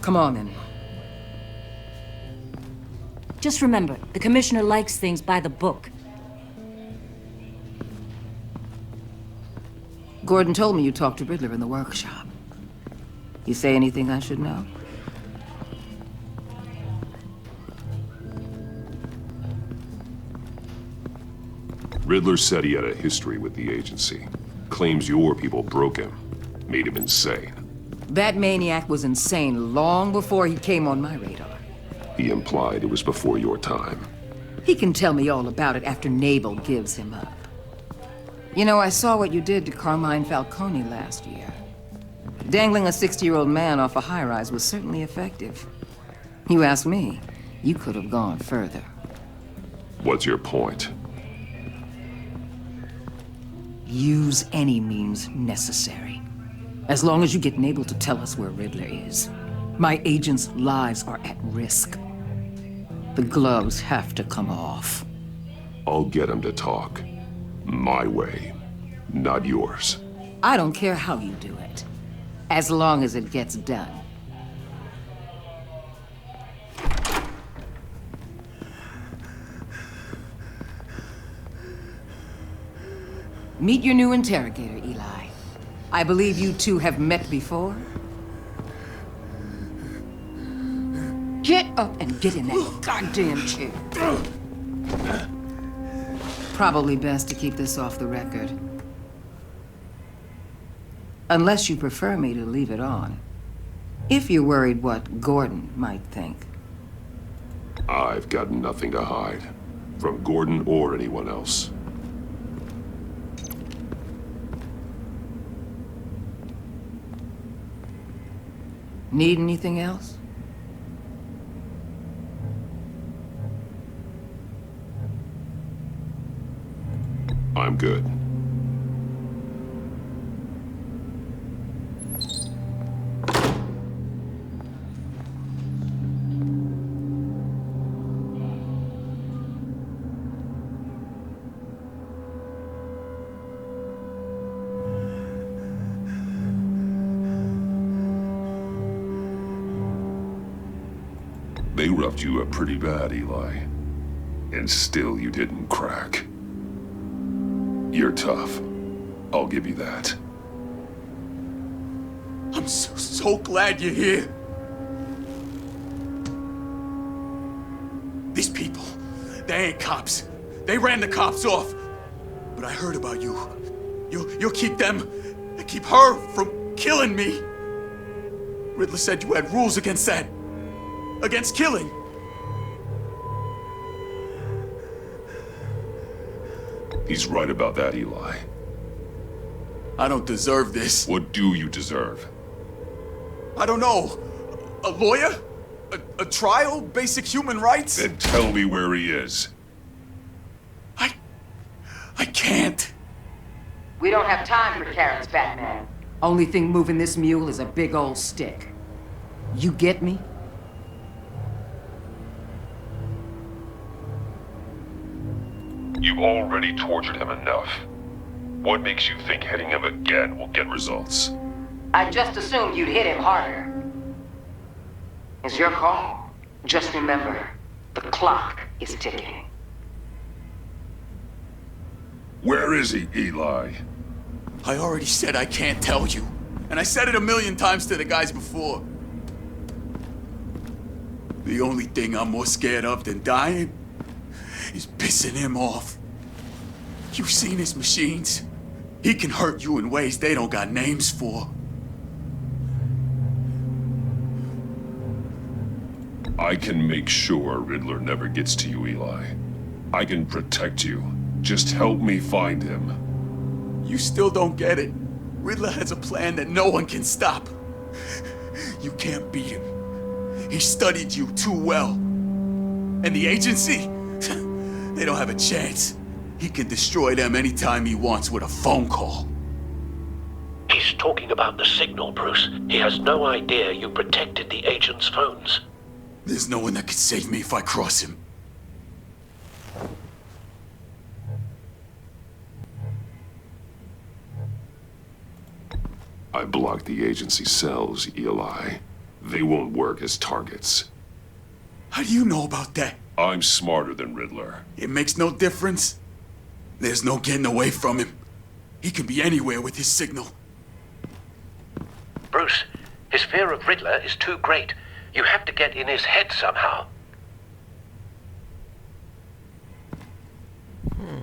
Come on, then. Just remember, the commissioner likes things by the book. Gordon told me you talked to Riddler in the workshop. You say anything I should know? Riddler said he had a history with the agency. Claims your people broke him. Made him insane. That maniac was insane long before he came on my radar. He implied it was before your time. He can tell me all about it after Nabel gives him up. You know, I saw what you did to Carmine Falcone last year. Dangling a 60-year-old man off a high-rise was certainly effective. You ask me, you could have gone further. What's your point? Use any means necessary. As long as you get Nabel to tell us where Riddler is. My agents' lives are at risk. The gloves have to come off. I'll get him to talk. My way, not yours. I don't care how you do it, as long as it gets done. Meet your new interrogator, Eli. I believe you two have met before. Get up and get in that goddamn chair. Probably best to keep this off the record. Unless you prefer me to leave it on. If you're worried what Gordon might think. I've got nothing to hide. From Gordon or anyone else. Need anything else? I'm good. They roughed you up pretty bad, Eli. And still you didn't crack. You're tough. I'll give you that. I'm so glad you're here. These people, they ain't cops. They ran the cops off. But I heard about you. You'll keep them, and keep her from killing me. Riddler said you had rules against that. Against killing. He's right about that, Eli. I don't deserve this. What do you deserve? I don't know. A lawyer? A trial? Basic human rights? Then tell me where he is. I can't. We don't have time for carrots, Batman. Only thing moving this mule is a big old stick. You get me? You've already tortured him enough. What makes you think hitting him again will get results? I just assumed you'd hit him harder. It's your call. Just remember, the clock is ticking. Where is he, Eli? I already said I can't tell you. And I said it 1,000,000 times to the guys before. The only thing I'm more scared of than dying is pissing him off. You've seen his machines. He can hurt you in ways they don't got names for. I can make sure Riddler never gets to you, Eli. I can protect you. Just help me find him. You still don't get it. Riddler has a plan that no one can stop. You can't beat him. He studied you too well. And the agency? They don't have a chance. He can destroy them anytime he wants with a phone call. He's talking about the signal, Bruce. He has no idea you protected the agent's phones. There's no one that can save me if I cross him. I blocked the agency cells, Eli. They won't work as targets. How do you know about that? I'm smarter than Riddler. It makes no difference. There's no getting away from him. He can be anywhere with his signal. Bruce, his fear of Riddler is too great. You have to get in his head somehow.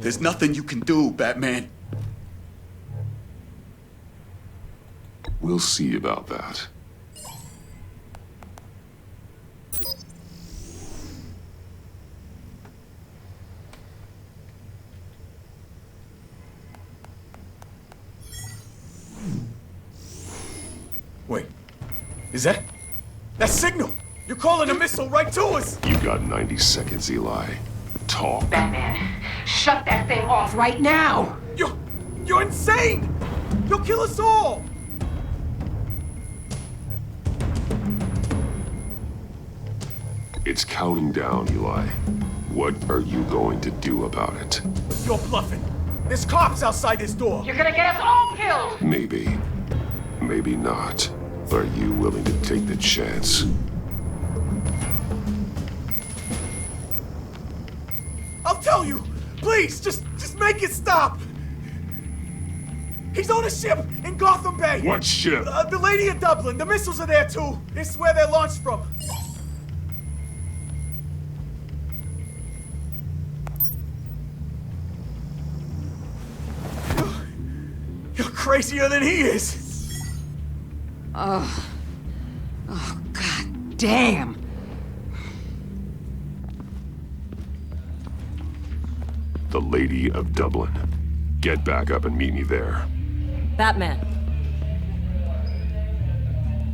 There's nothing you can do, Batman. We'll see about that. Wait, is that signal? You're calling a missile right to us! You got 90 seconds, Eli. Talk. Batman, shut that thing off right now! You're insane! You'll kill us all! It's counting down, Eli. What are you going to do about it? You're bluffing. There's cops outside this door. You're gonna get us all killed! Maybe. Maybe not. Are you willing to take the chance? I'll tell you! Please, just make it stop! He's on a ship in Gotham Bay! What ship? The Lady of Dublin. The missiles are there, too. It's where they're launched from. You're crazier than he is! Oh, God damn! The Lady of Dublin. Get back up and meet me there. Batman.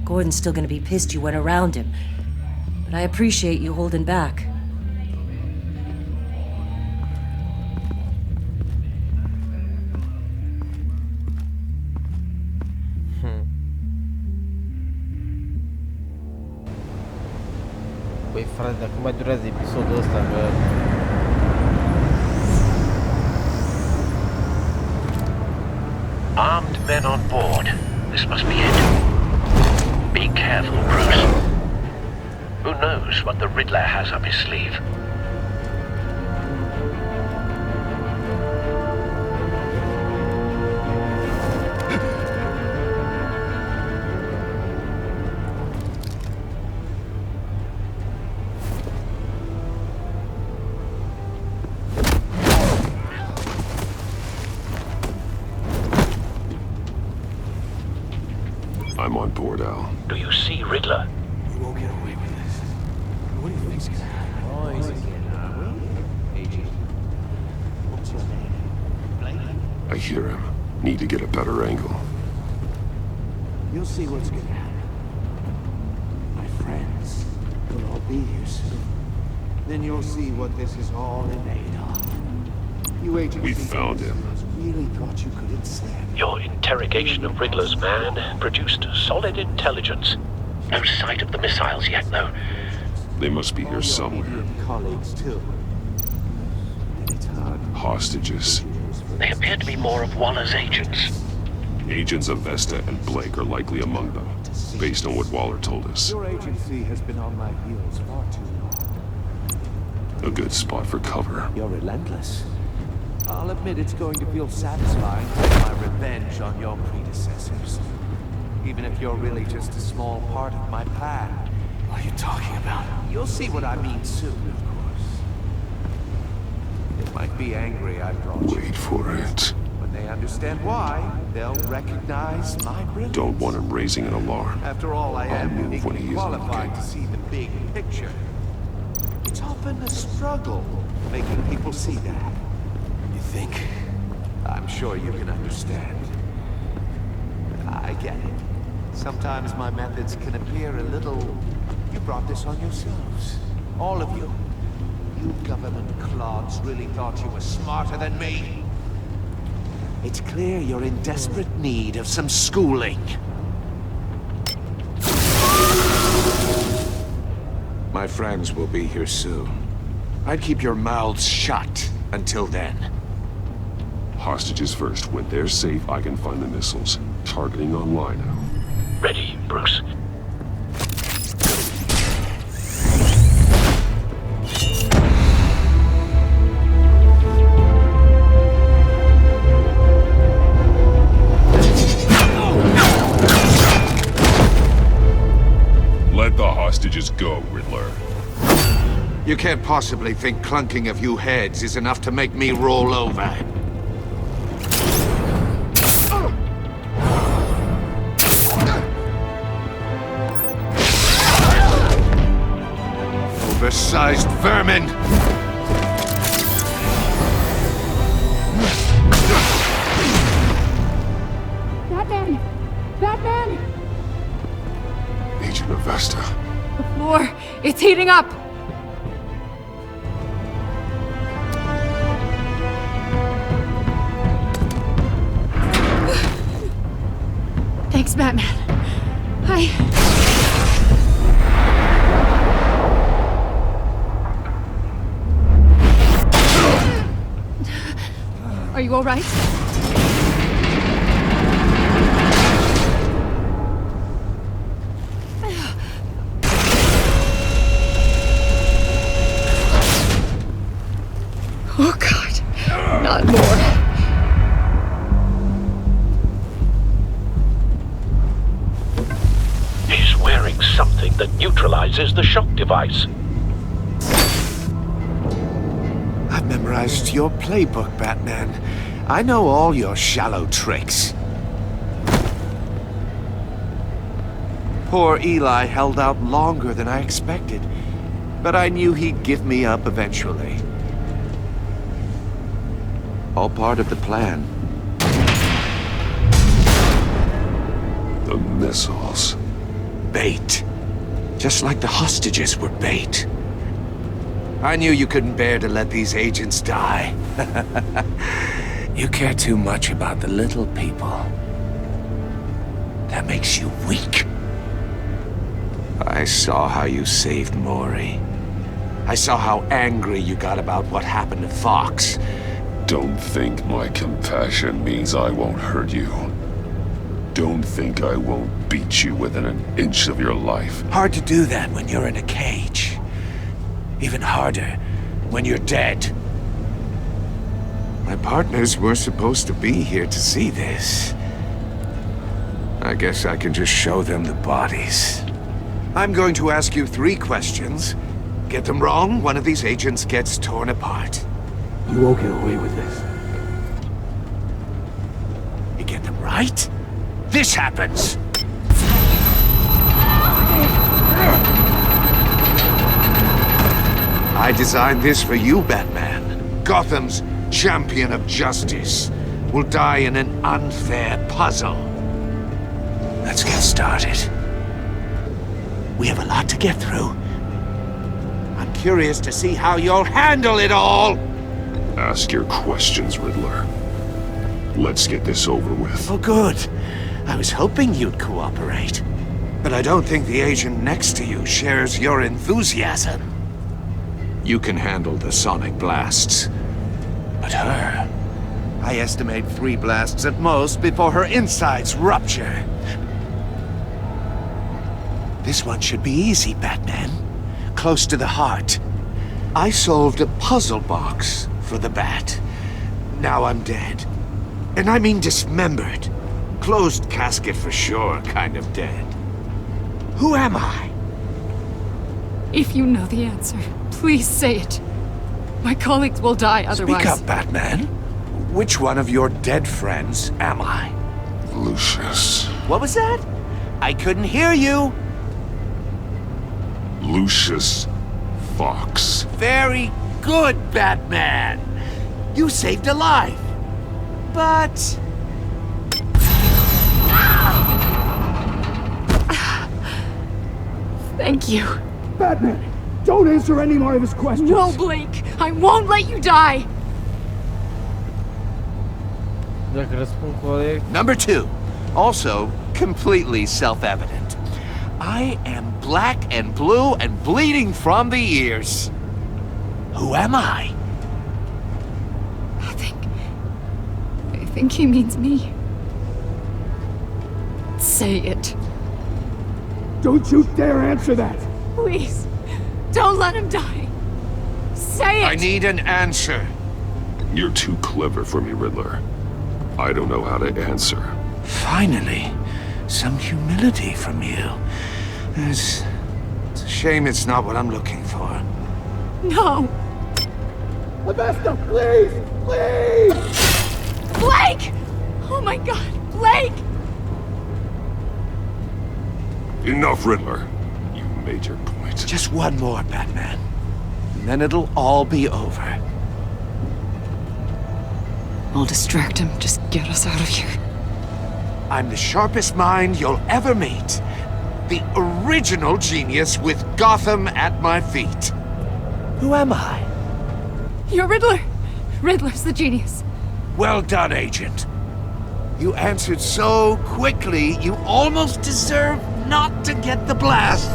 Gordon's still gonna be pissed you went around him, but I appreciate you holding back. Păi frate, dar cum mai durează episodul ăsta, bă? Armed men on board. This must be it. Be careful, Bruce. Who knows what the Riddler has up his sleeve? I'm on board, Al. Do you see Riddler? You won't get away with this. What do you think's gonna happen? Oh, he's getting out. AG. What's your name? I hear him. Need to get a better angle. You'll see what's gonna happen. My friends will all be here soon. Then you'll see what this is all in aid of. You agents... We found him. Really thought you could enslave. Your interrogation of Riddler's man produced solid intelligence. No sight of the missiles yet, though. They must be here somewhere. Colleagues, too. Hostages. They appear to be more of Waller's agents. Agents of Vesta and Blake are likely among them, based on what Waller told us. Your agency has been on my heels far too long. A good spot for cover. You're relentless. I'll admit it's going to feel satisfying to get my revenge on your predecessors. Even if you're really just a small part of my plan. What are you talking about? You'll see what I mean soon, of course. They might be angry I brought you. Wait for it. When they understand why, they'll recognize my brilliance. Don't want him raising an alarm. After all, I am move when he uniquely is qualified to see the big picture. It's often a struggle making people see that. You think? I'm sure you can understand. I get it. Sometimes my methods can appear a little... You brought this on yourselves. All of you. You government clods really thought you were smarter than me. It's clear you're in desperate need of some schooling. My friends will be here soon. I'd keep your mouths shut until then. Hostages first. When they're safe, I can find the missiles. Targeting on Lino. Ready, Bruce. Let the hostages go, Riddler. You can't possibly think clunking a few heads is enough to make me roll over. Oversized vermin! Batman! Batman! Agent of Vesta. The floor, it's heating up! Thanks, Batman. Are you all right? Oh, God. Not more. He's wearing something that neutralizes the shock device. I've memorized your playbook, Batman. I know all your shallow tricks. Poor Eli held out longer than I expected, but I knew he'd give me up eventually. All part of the plan. The missiles. Bait. Just like the hostages were bait. I knew you couldn't bear to let these agents die. You care too much about the little people. That makes you weak. I saw how you saved Maury. I saw how angry you got about what happened to Fox. Don't think my compassion means I won't hurt you. Don't think I won't beat you within an inch of your life. Hard to do that when you're in a cage. Even harder when you're dead. My partners were supposed to be here to see this. I guess I can just show them the bodies. I'm going to ask you 3 questions. Get them wrong, one of these agents gets torn apart. You won't get away with this. You get them right, this happens! I designed this for you, Batman. Gotham's champion of justice. will die in an unfair puzzle. Let's get started. We have a lot to get through. I'm curious to see how you'll handle it all! Ask your questions, Riddler. Let's get this over with. Oh, good. I was hoping you'd cooperate. But I don't think the agent next to you shares your enthusiasm. You can handle the sonic blasts. But her... I estimate 3 blasts at most before her insides rupture. This one should be easy, Batman. Close to the heart. I solved a puzzle box for the Bat. Now I'm dead. And I mean dismembered. Closed casket for sure, kind of dead. Who am I? If you know the answer, please say it. My colleagues will die otherwise. Speak up, Batman. Which one of your dead friends am I? Lucius. What was that? I couldn't hear you. Lucius Fox. Very good, Batman. You saved a life. But... Thank you. Batman, don't answer any more of his questions. No, Blake. I won't let you die. Number 2. Also, completely self-evident. I am black and blue and bleeding from the ears. Who am I? I think he means me. Say it. Don't you dare answer that! Please, don't let him die. Say it! I need an answer. You're too clever for me, Riddler. I don't know how to answer. Finally, some humility from you. It's a shame it's not what I'm looking for. No! Avesta, please! Please! Blake! Oh my god, Blake! Enough, Riddler. You made your point. Just one more, Batman. And then it'll all be over. I'll distract him. Just get us out of here. I'm the sharpest mind you'll ever meet. The original genius with Gotham at my feet. Who am I? You're Riddler. Riddler's the genius. Well done, Agent. You answered so quickly, you almost deserve not to get the blast.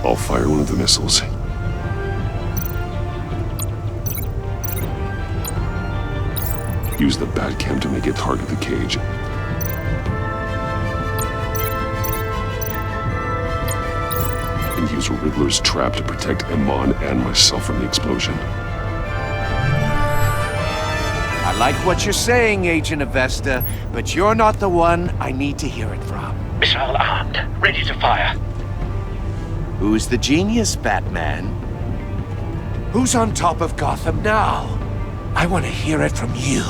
I'll fire one of the missiles. Use the Batcam to make it target the cage. And use Riddler's trap to protect Iman and myself from the explosion. I like what you're saying, Agent Avesta, but you're not the one I need to hear it from. Missile armed, ready to fire. Who's the genius, Batman? Who's on top of Gotham now? I want to hear it from you.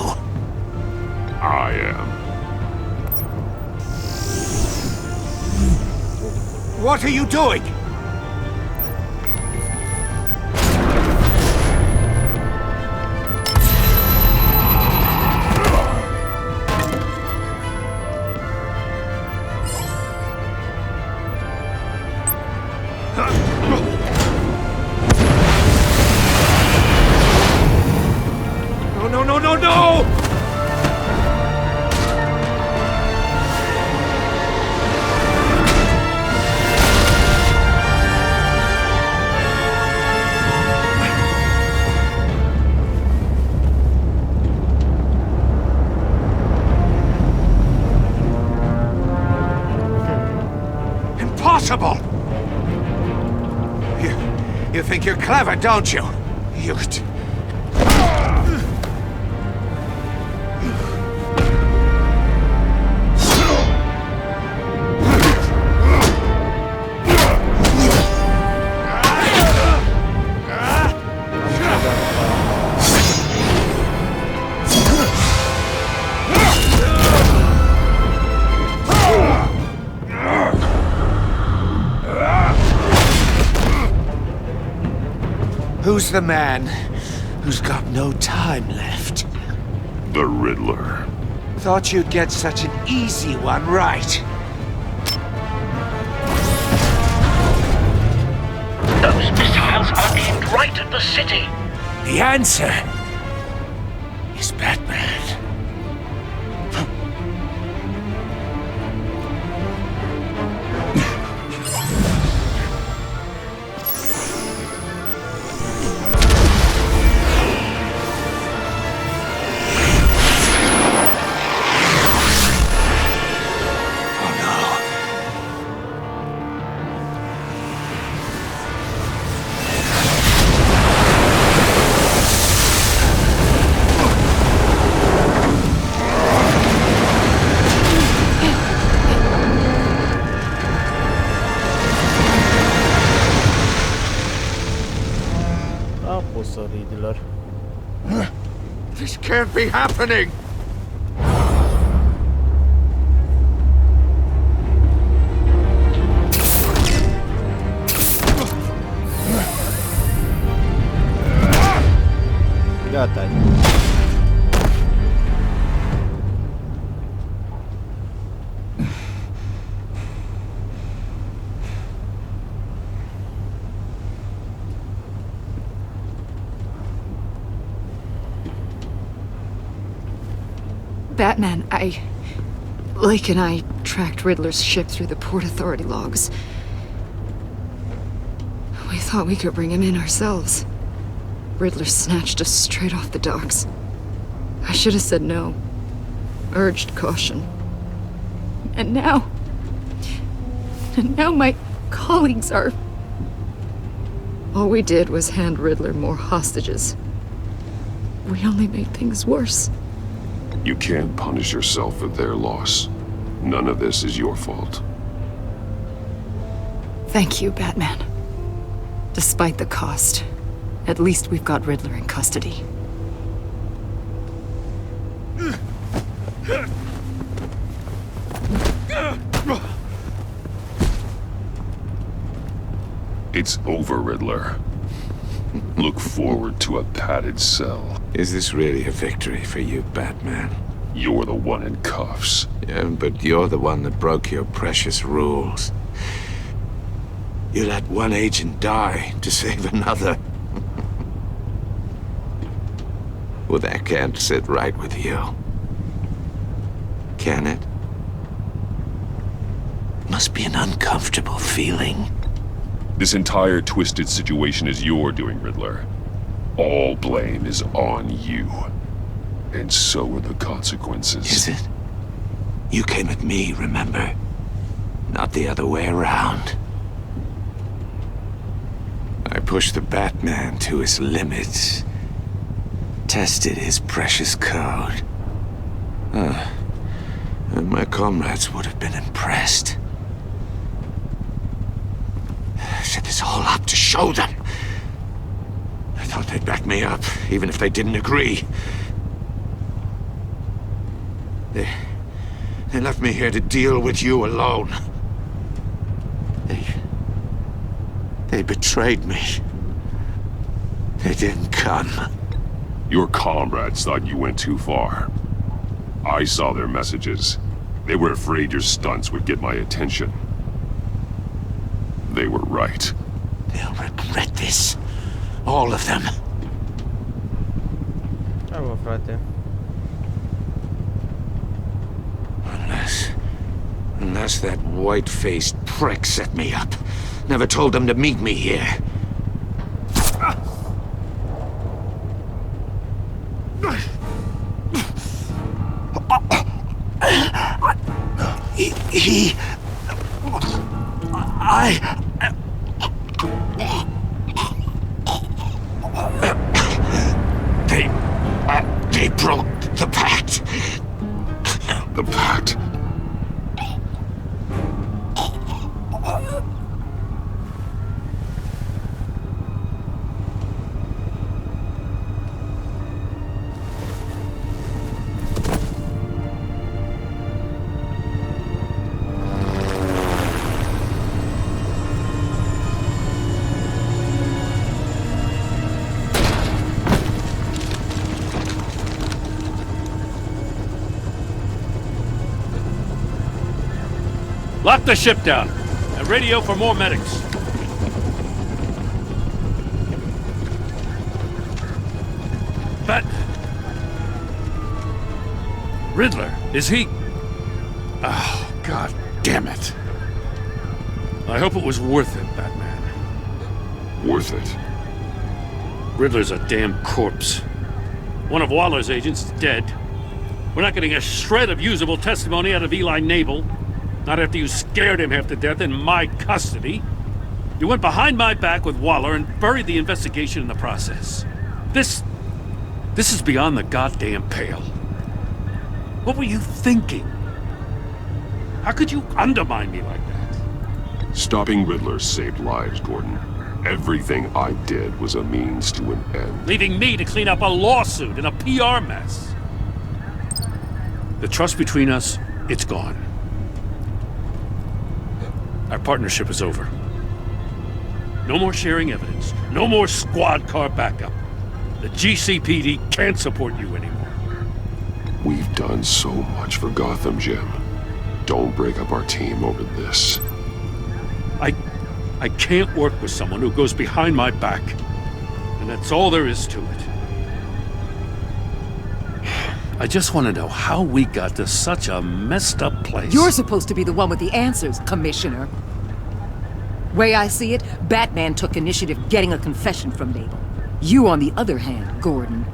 I am. What are you doing? No! Impossible! You think you're clever, don't you? You... Who's the man who's got no time left? The Riddler. Thought you'd get such an easy one right. Those missiles are aimed right at the city. The answer is Batman. Riddler. This can't be happening! Gata. Batman, Lake and I tracked Riddler's ship through the Port Authority logs. We thought we could bring him in ourselves. Riddler snatched us straight off the docks. I should have said no. Urged caution. And now my colleagues are... All we did was hand Riddler more hostages. We only made things worse. You can't punish yourself for their loss. None of this is your fault. Thank you, Batman. Despite the cost, at least we've got Riddler in custody. It's over, Riddler. Look forward to a padded cell. Is this really a victory for you, Batman? You're the one in cuffs. Yeah, but you're the one that broke your precious rules. You let one agent die to save another. Well, that can't sit right with you. Can it? Must be an uncomfortable feeling. This entire twisted situation is your doing, Riddler. All blame is on you. And so are the consequences. Is it? You came at me, remember? Not the other way around. I pushed the Batman to his limits. Tested his precious code. And my comrades would have been impressed. I set this all up to show them. I thought they'd back me up, even if they didn't agree. They left me here to deal with you alone. They betrayed me. They didn't come. Your comrades thought you went too far. I saw their messages. They were afraid your stunts would get my attention. They were right. They'll regret this. All of them. Bravo, frate. Unless that white-faced prick set me up. Never told them to meet me here. They broke the pact. The pact? Lock the ship down, and radio for more medics. Riddler, is he... Oh, God damn it. I hope it was worth it, Batman. Worth it? Riddler's a damn corpse. One of Waller's agents is dead. We're not getting a shred of usable testimony out of Eli Nabel. Not after you scared him half to death in my custody. You went behind my back with Waller and buried the investigation in the process. This is beyond the goddamn pale. What were you thinking? How could you undermine me like that? Stopping Riddler saved lives, Gordon. Everything I did was a means to an end. Leaving me to clean up a lawsuit and a PR mess. The trust between us, it's gone. Our partnership is over. No more sharing evidence. No more squad car backup. The GCPD can't support you anymore. We've done so much for Gotham, Jim. Don't break up our team over this. I can't work with someone who goes behind my back. And that's all there is to it. I just want to know how we got to such a messed up place. You're supposed to be the one with the answers, Commissioner. Way I see it, Batman took initiative getting a confession from Nabel. You, on the other hand, Gordon,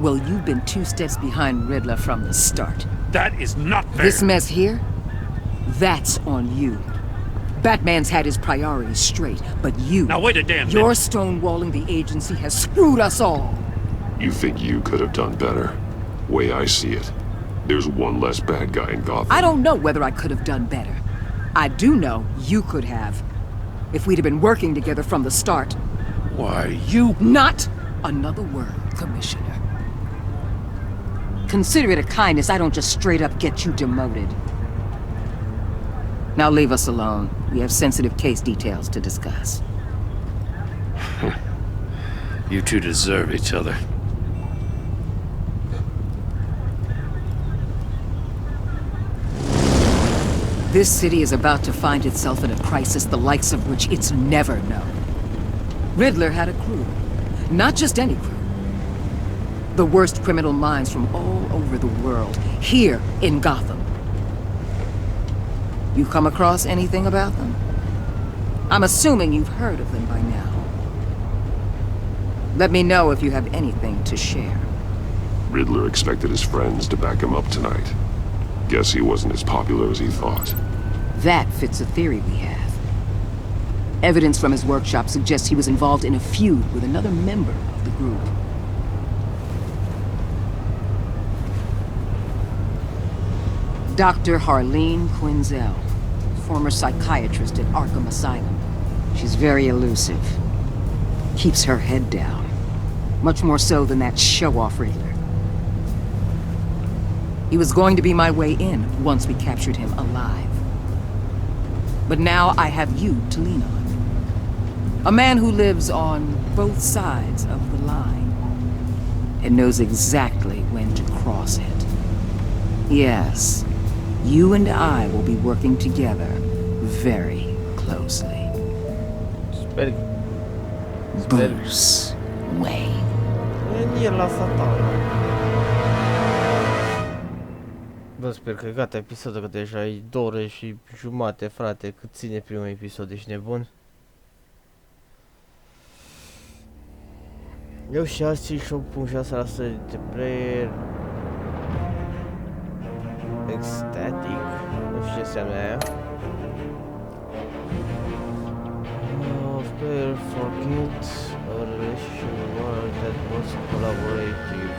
well, you've been 2 steps behind Riddler from the start. That is not fair. This mess here, that's on you. Batman's had his priorities straight, but you... Now wait a damn minute. Your stonewalling the agency has screwed us all. You think you could have done better? Way I see it, there's one less bad guy in Gotham. I don't know whether I could have done better. I do know you could have. If we'd have been working together from the start. Why, you... Not another word, Commissioner. Consider it a kindness I don't just straight up get you demoted. Now leave us alone. We have sensitive case details to discuss. You two deserve each other. This city is about to find itself in a crisis the likes of which it's never known. Riddler had a crew. Not just any crew. The worst criminal minds from all over the world, here in Gotham. You come across anything about them? I'm assuming you've heard of them by now. Let me know if you have anything to share. Riddler expected his friends to back him up tonight. Guess he wasn't as popular as he thought. That fits a theory we have. Evidence from his workshop suggests he was involved in a feud with another member of the group. Dr. Harleen Quinzel, former psychiatrist at Arkham Asylum. She's very elusive. Keeps her head down. Much more so than that show-off Riddler. He was going to be my way in once we captured him alive. But now I have you to lean on. A man who lives on both sides of the line and knows exactly when to cross it. Yes, you and I will be working together very closely. Bruce Wayne. Bă, sper că gata episodul, că deja e 2 ore și jumate, frate, cât ține primul episod, ești nebun? Eu și alții 8.6% de player ecstatic, nu știu ce înseamnă aia. Of player forget a relation world that was collaborative.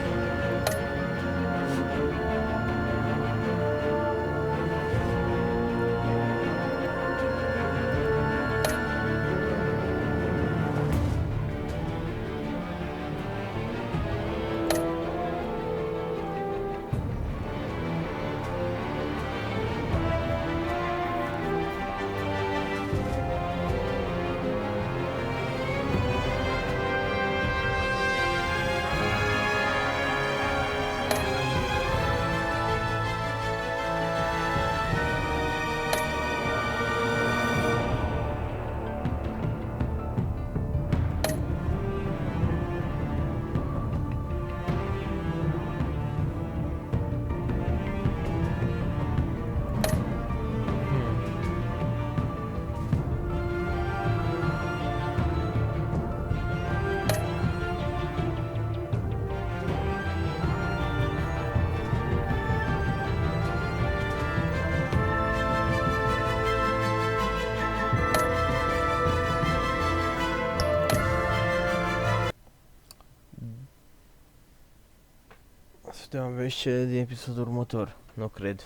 Da, vezi cele din episodul următor. Nu cred.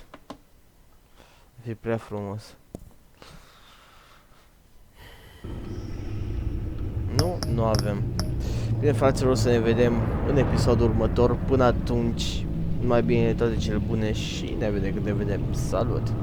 Va fi prea frumos. Nu avem. Bine, fraților, o să ne vedem în episodul următor. Până atunci, numai bine, toate cele bune și ne vedem când ne vedem. Salut!